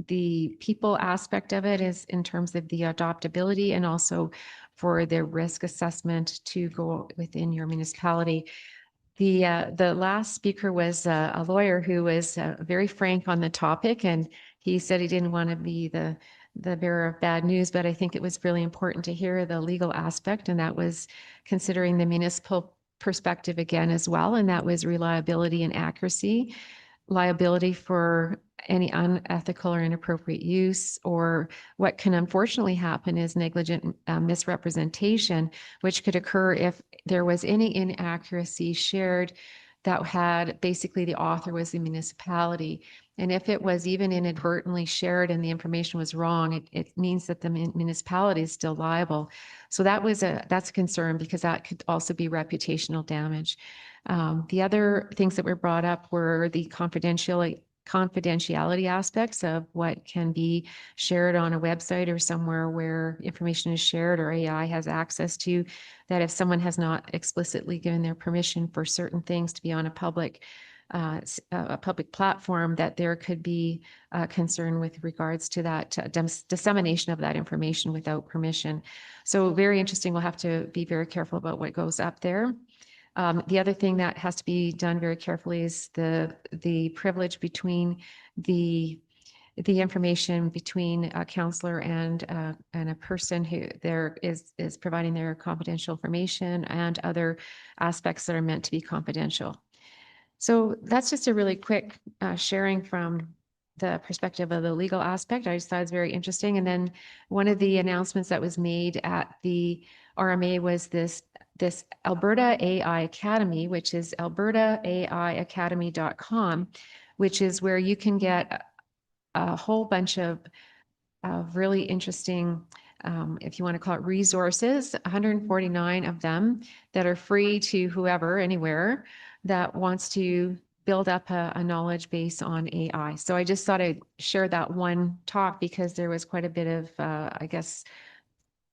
the people aspect of it is in terms of the adoptability and also for the risk assessment to go within your municipality. The last speaker was a lawyer who was very frank on the topic, and he said he didn't want to be the bearer of bad news, but I think it was really important to hear the legal aspect, and that was considering the municipal perspective again as well, and that was reliability and accuracy, liability for any unethical or inappropriate use, or what can unfortunately happen is negligent misrepresentation, which could occur if there was any inaccuracy shared that had basically the author was the municipality. And if it was even inadvertently shared and the information was wrong, it means that the municipality is still liable. So that's a concern because that could also be reputational damage. The other things that were brought up were the confidentiality aspects of what can be shared on a website or somewhere where information is shared or AI has access to, that if someone has not explicitly given their permission for certain things to be on a public platform, that there could be a concern with regards to that dissemination of that information without permission. So very interesting. We'll have to be very careful about what goes up there. The other thing that has to be done very carefully is the privilege between the information between a counselor and a person who there is providing their confidential information and other aspects that are meant to be confidential. So that's just a really quick sharing from the perspective of the legal aspect. I just thought it was very interesting. And then one of the announcements that was made at the RMA was this Alberta AI Academy, which is albertaaiacademy.com, which is where you can get a whole bunch of really interesting, if you want to call it resources, 149 of them that are free to whoever, anywhere, that wants to build up a knowledge base on AI. So I just thought I'd share that one talk because there was quite a bit of, I guess,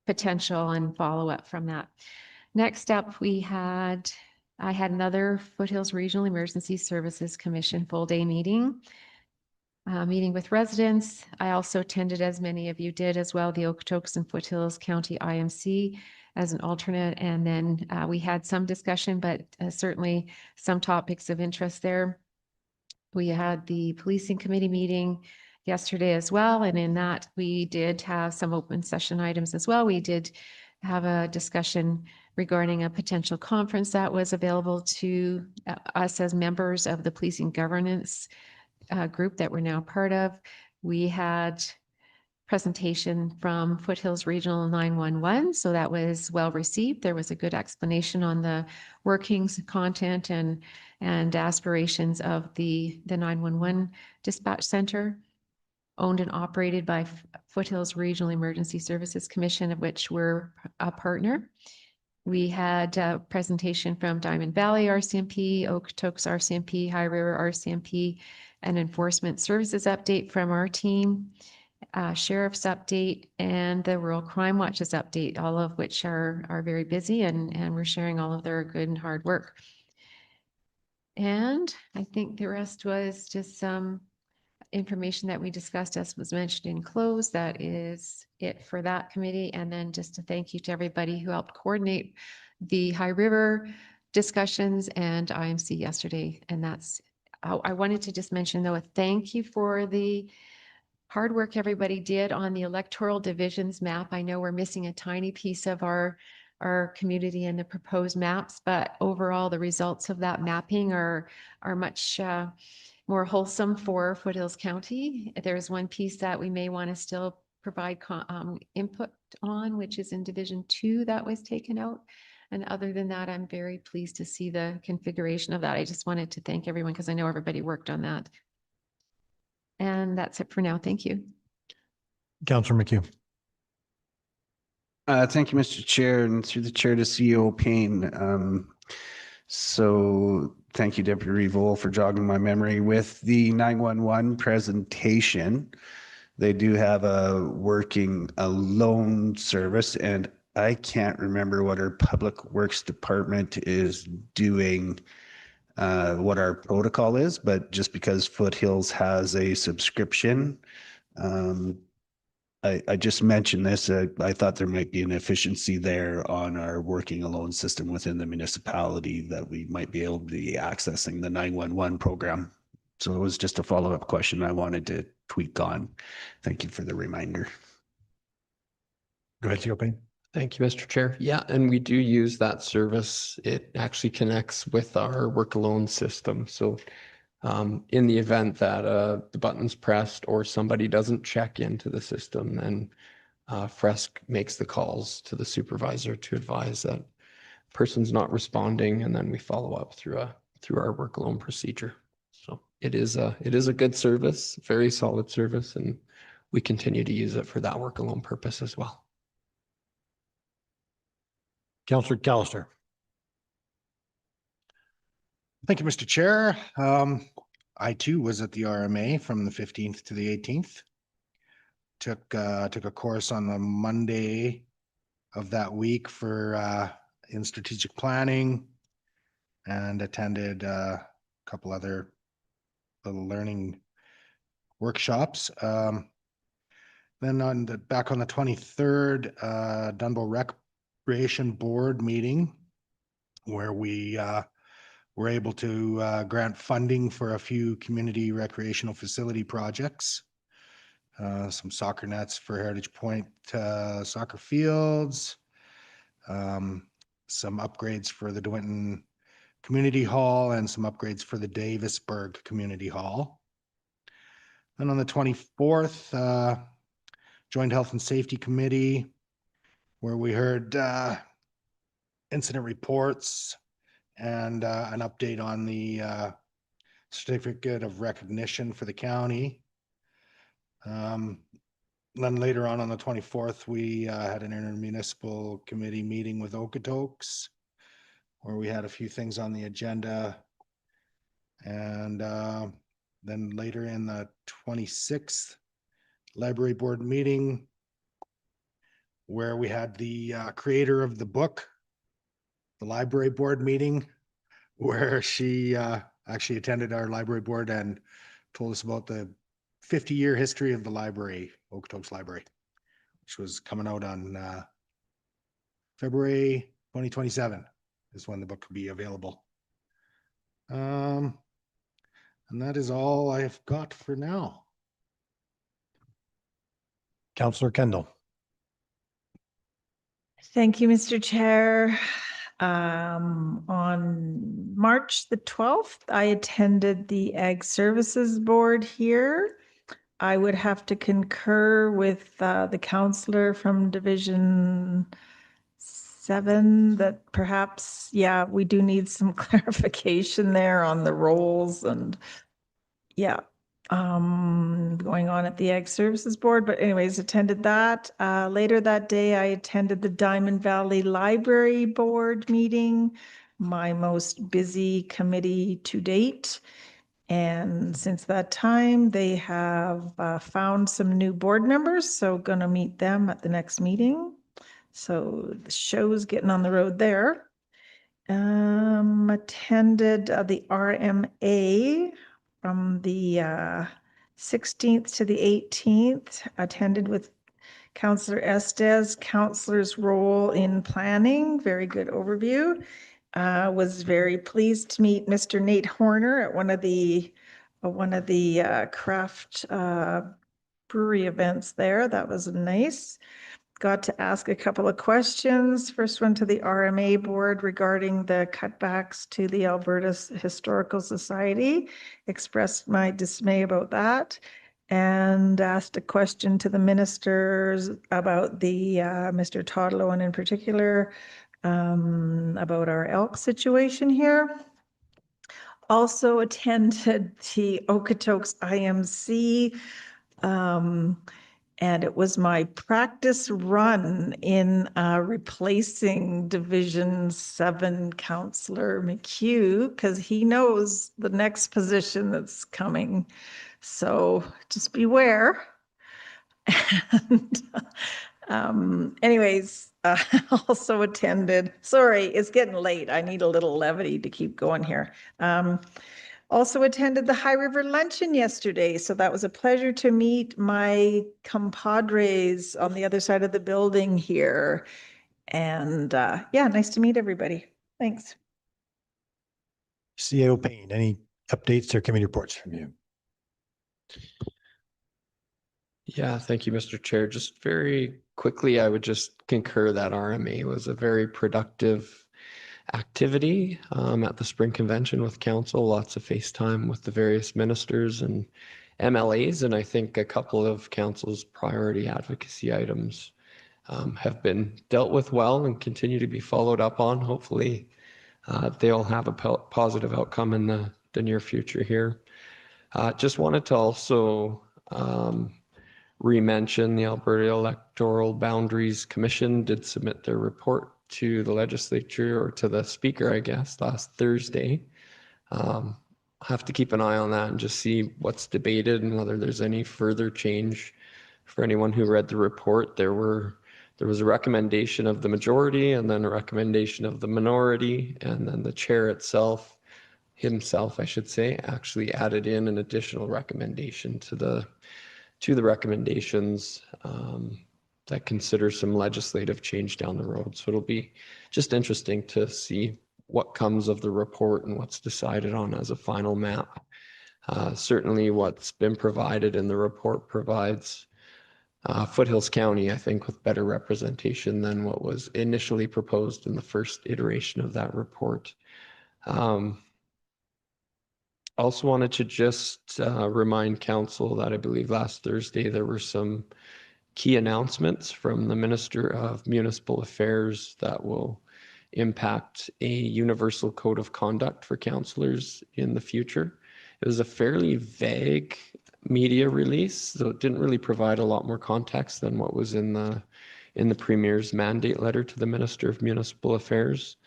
potential and follow-up from that. Next up, I had another Foothills Regional Emergency Services Commission full-day meeting. Meeting with residents. I also attended, as many of you did as well, the Okotoks and Foothills County IMC as an alternate. And then we had some discussion, but certainly some topics of interest there. We had the policing committee meeting yesterday as well. And in that, we did have some open session items as well. We did have a discussion regarding a potential conference that was available to us as members of the policing governance group that we're now part of. We had presentation from Foothills Regional 911, so that was well received. There was a good explanation on the workings, content, and aspirations of the 911 dispatch center, owned and operated by Foothills Regional Emergency Services Commission, of which we're a partner. We had a presentation from Diamond Valley RCMP, Okotoks RCMP, High River RCMP, an enforcement services update from our team, sheriff's update, and the Rural Crime Watches update, all of which are very busy and we're sharing all of their good and hard work. And I think the rest was just some information that we discussed as was mentioned in close. That is it for that committee. And then just to thank you to everybody who helped coordinate the High River discussions and IMC yesterday. And that's, I wanted to just mention though, a thank you for the hard work everybody did on the electoral divisions map. I know we're missing a tiny piece of our community and the proposed maps, but overall the results of that mapping are much more wholesome for Foothills County. There's one piece that we may want to still provide input on, which is in Division 2 that was taken out. And other than that, I'm very pleased to see the configuration of that. I just wanted to thank everyone because I know everybody worked on that. And that's it for now. Thank you. Councillor McHugh. Thank you, Mr. Chair, and through the chair to CEO Payne. So thank you, Deputy Revol, for jogging my memory. With the 911 presentation, they do have a working alone service, and I can't remember what our Public Works Department is doing, what our protocol is, but just because Foothills has a subscription, I just mentioned this. I thought there might be an efficiency there on our working alone system within the municipality that we might be able to be accessing the 911 program. So it was just a follow-up question I wanted to tweak on. Thank you for the reminder. Go ahead, Payne. Thank you, Mr. Chair. Yeah, and we do use that service. It actually connects with our work alone system. So in the event that the button's pressed or somebody doesn't check into the system, then Fresk makes the calls to the supervisor to advise that person's not responding, and then we follow up through our work alone procedure. So it is a good service, very solid service, and we continue to use it for that work alone purpose as well. Councillor Callister. Thank you, Mr. Chair. I too was at the RMA from the 15th to the 18th. Took a course on the Monday of that week for in strategic planning, and attended a couple other little learning workshops. Then back on the 23rd, Dunbo Recreation Board meeting, where we were able to grant funding for a few community recreational facility projects. Some soccer nets for Heritage Point soccer fields, some upgrades for the DeWinton Community Hall, and some upgrades for the Davisburg Community Hall. And on the 24th, Joint Health and Safety Committee, where we heard incident reports and an update on the certificate of recognition for the county. Then later on the 24th, we had an intermunicipal committee meeting with Okotoks, where we had a few things on the agenda. And then later in the 26th, library board meeting, where we had the creator of the book, the library board meeting, where she actually attended our library board and told us about the 50-year history of the library, Okotoks Library, which was coming out on February 2027 is when the book will be available. And that is all I've got for now. Councillor Kendall. Thank you, Mr. Chair. On March the 12th, I attended the Ag Services Board here. I would have to concur with the councillor from Division 7 that perhaps, yeah, we do need some clarification there on the roles and going on at the Ag Services Board, but anyways, attended that. Later that day, I attended the Diamond Valley Library Board meeting, my most busy committee to date. And since that time, they have found some new board members, so gonna meet them at the next meeting. So the show's getting on the road there. Attended the RMA from the 16th to the 18th, attended with Councillor Estes, councillor's role in planning, very good overview. Was very pleased to meet Mr. Nate Horner at one of the craft brewery events there. That was nice. Got to ask a couple of questions. First one to the RMA board regarding the cutbacks to the Alberta Historical Society. Expressed my dismay about that, and asked a question to the ministers about the Mr. Todlow, and in particular about our elk situation here. Also attended the Okotoks IMC And it was my practice run in replacing Division 7 Counselor McHugh, because he knows the next position that's coming. So just beware. And anyways, also attended, sorry, it's getting late. I need a little levity to keep going here. Also attended the High River Luncheon yesterday. So that was a pleasure to meet my compadres on the other side of the building here. And yeah, nice to meet everybody. Thanks. CAO Payne, any updates or committee reports from you? Yeah, thank you, Mr. Chair. Just very quickly, I would just concur that RMA was a very productive activity at the spring convention with council, lots of FaceTime with the various ministers and MLAs, and I think a couple of council's priority advocacy items have been dealt with well and continue to be followed up on. Hopefully, they'll have a positive outcome in the near future here. Just wanted to also re-mention the Alberta Electoral Boundaries Commission did submit their report to the legislature, or to the speaker, I guess, last Thursday. I'll have to keep an eye on that and just see what's debated and whether there's any further change. For anyone who read the report, there was a recommendation of the majority and then a recommendation of the minority, and then the chair himself, I should say, actually added in an additional recommendation to the recommendations that consider some legislative change down the road. So it'll be just interesting to see what comes of the report and what's decided on as a final map. Certainly what's been provided in the report provides Foothills County, I think, with better representation than what was initially proposed in the first iteration of that report. Also wanted to just remind council that I believe last Thursday there were some key announcements from the Minister of Municipal Affairs that will impact a universal code of conduct for councillors in the future. It was a fairly vague media release, so it didn't really provide a lot more context than what was in the Premier's mandate letter to the Minister of Municipal Affairs.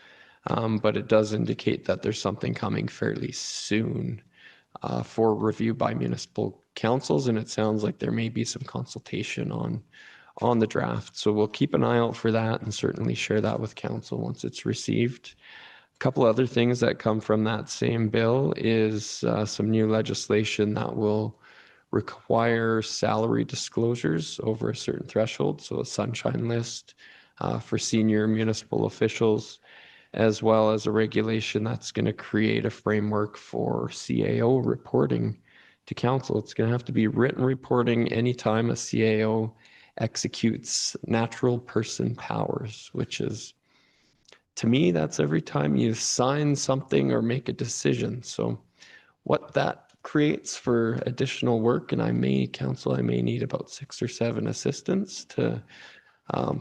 But it does indicate that there's something coming fairly soon for review by municipal councils, and it sounds like there may be some consultation on the draft. So we'll keep an eye out for that and certainly share that with council once it's received. A couple other things that come from that same bill is some new legislation that will require salary disclosures over a certain threshold, so a sunshine list for senior municipal officials, as well as a regulation that's going to create a framework for CAO reporting to council. It's going to have to be written reporting anytime a CAO executes natural person powers, which is, to me, that's every time you sign something or make a decision. So what that creates for additional work, and I may need about 6 or 7 assistants to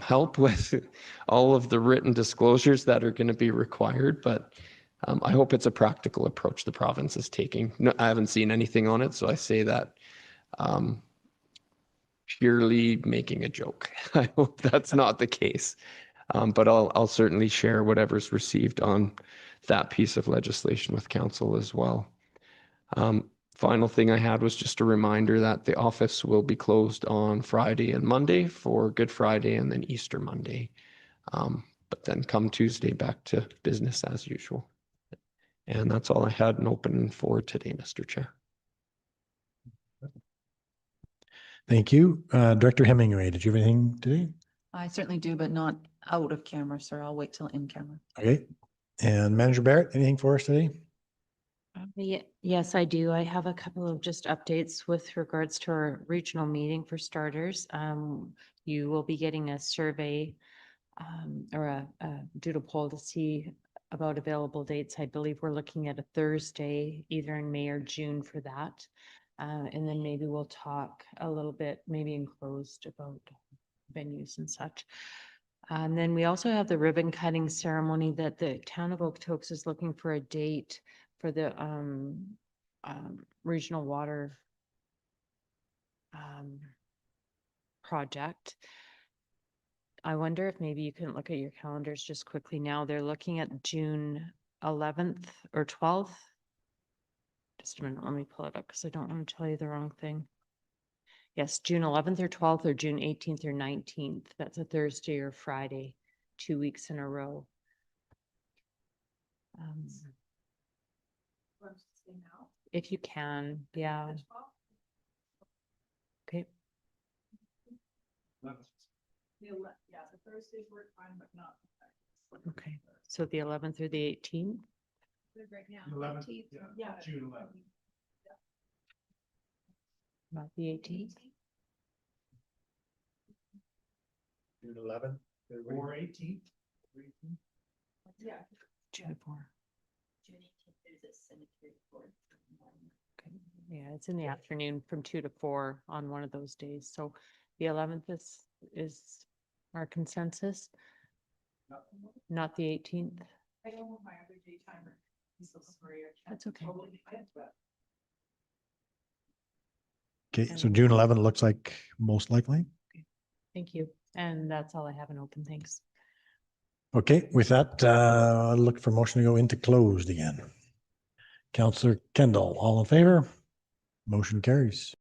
help with all of the written disclosures that are going to be required, but I hope it's a practical approach the province is taking. No, I haven't seen anything on it, so I say that purely making a joke. I hope that's not the case, but I'll certainly share whatever's received on that piece of legislation with council as well. Final thing I had was just a reminder that the office will be closed on Friday and Monday for Good Friday and then Easter Monday. But then come Tuesday, back to business as usual. And that's all I had and open for today, Mr. Chair. Thank you. Director Hemingway, did you have anything today? I certainly do, but not out of camera, sir. I'll wait till in camera. Okay. And Manager Barrett, anything for us today? Yes, I do. I have a couple of just updates with regards to our regional meeting for starters. You will be getting a survey or a doodle poll to see about available dates. I believe we're looking at a Thursday, either in May or June for that. And then maybe we'll talk a little bit, maybe enclosed, about venues and such. And then we also have the ribbon cutting ceremony that the town of Okotoks is looking for a date for the regional water project. I wonder if maybe you can look at your calendars just quickly now. They're looking at June 11th or 12th. Just a minute, let me pull it up because I don't want to tell you the wrong thing. Yes, June 11th or 12th or June 18th or 19th. That's a Thursday or Friday, 2 weeks in a row. If you can, yeah. Okay. Yeah, the Thursdays work fine, but not. Okay, so the 11th or the 18th? Right now. 11th, Yeah. June 11th. Not the 18th? June 11th or 18th. Yeah. June 4. Okay, yeah, it's in the afternoon from 2 to 4 on one of those days. So the 11th is our consensus, not the 18th. I don't want my other day timer. I'm so sorry. That's okay. Okay, so June 11 looks like most likely. Thank you. And that's all I have in open. Thanks. Okay, with that, I'll look for motion to go into closed again. Councillor Kendall, all in favor? Motion carries.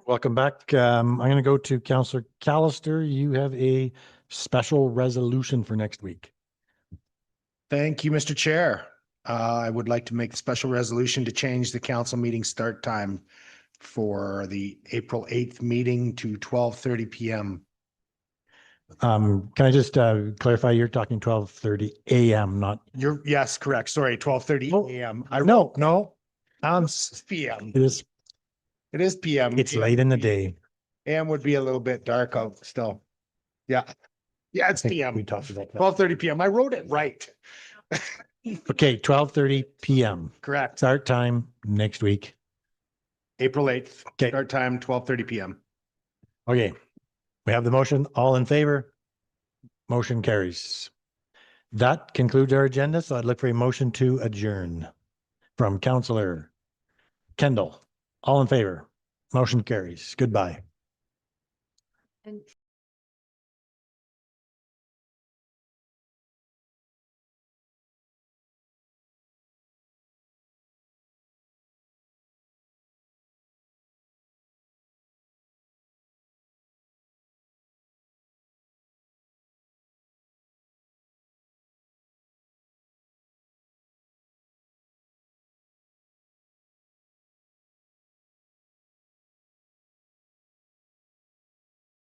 Welcome back. I'm going to go to Councillor Callister. You have a special resolution for next week. Thank you, Mr. Chair. I would like to make a special resolution to change the council meeting start time for the April 8th meeting to 12:30 PM. Can I just clarify, you're talking 12:30 AM, not? Yes, correct. Sorry, 12:30 AM. No, PM. it is, It is PM. it's late in the day. AM would be a little bit dark out still. Yeah. Yeah, it's PM. We talked about that. 12:30 PM. I wrote it right. Okay, 12:30 PM. Correct. Start time next week. April 8th. Okay. Start time 12:30 PM. Okay, we have the motion. All in favor? Motion carries. That concludes our agenda, so I'd look for a motion to adjourn from Councillor Kendall. All in favor? Motion carries. Goodbye.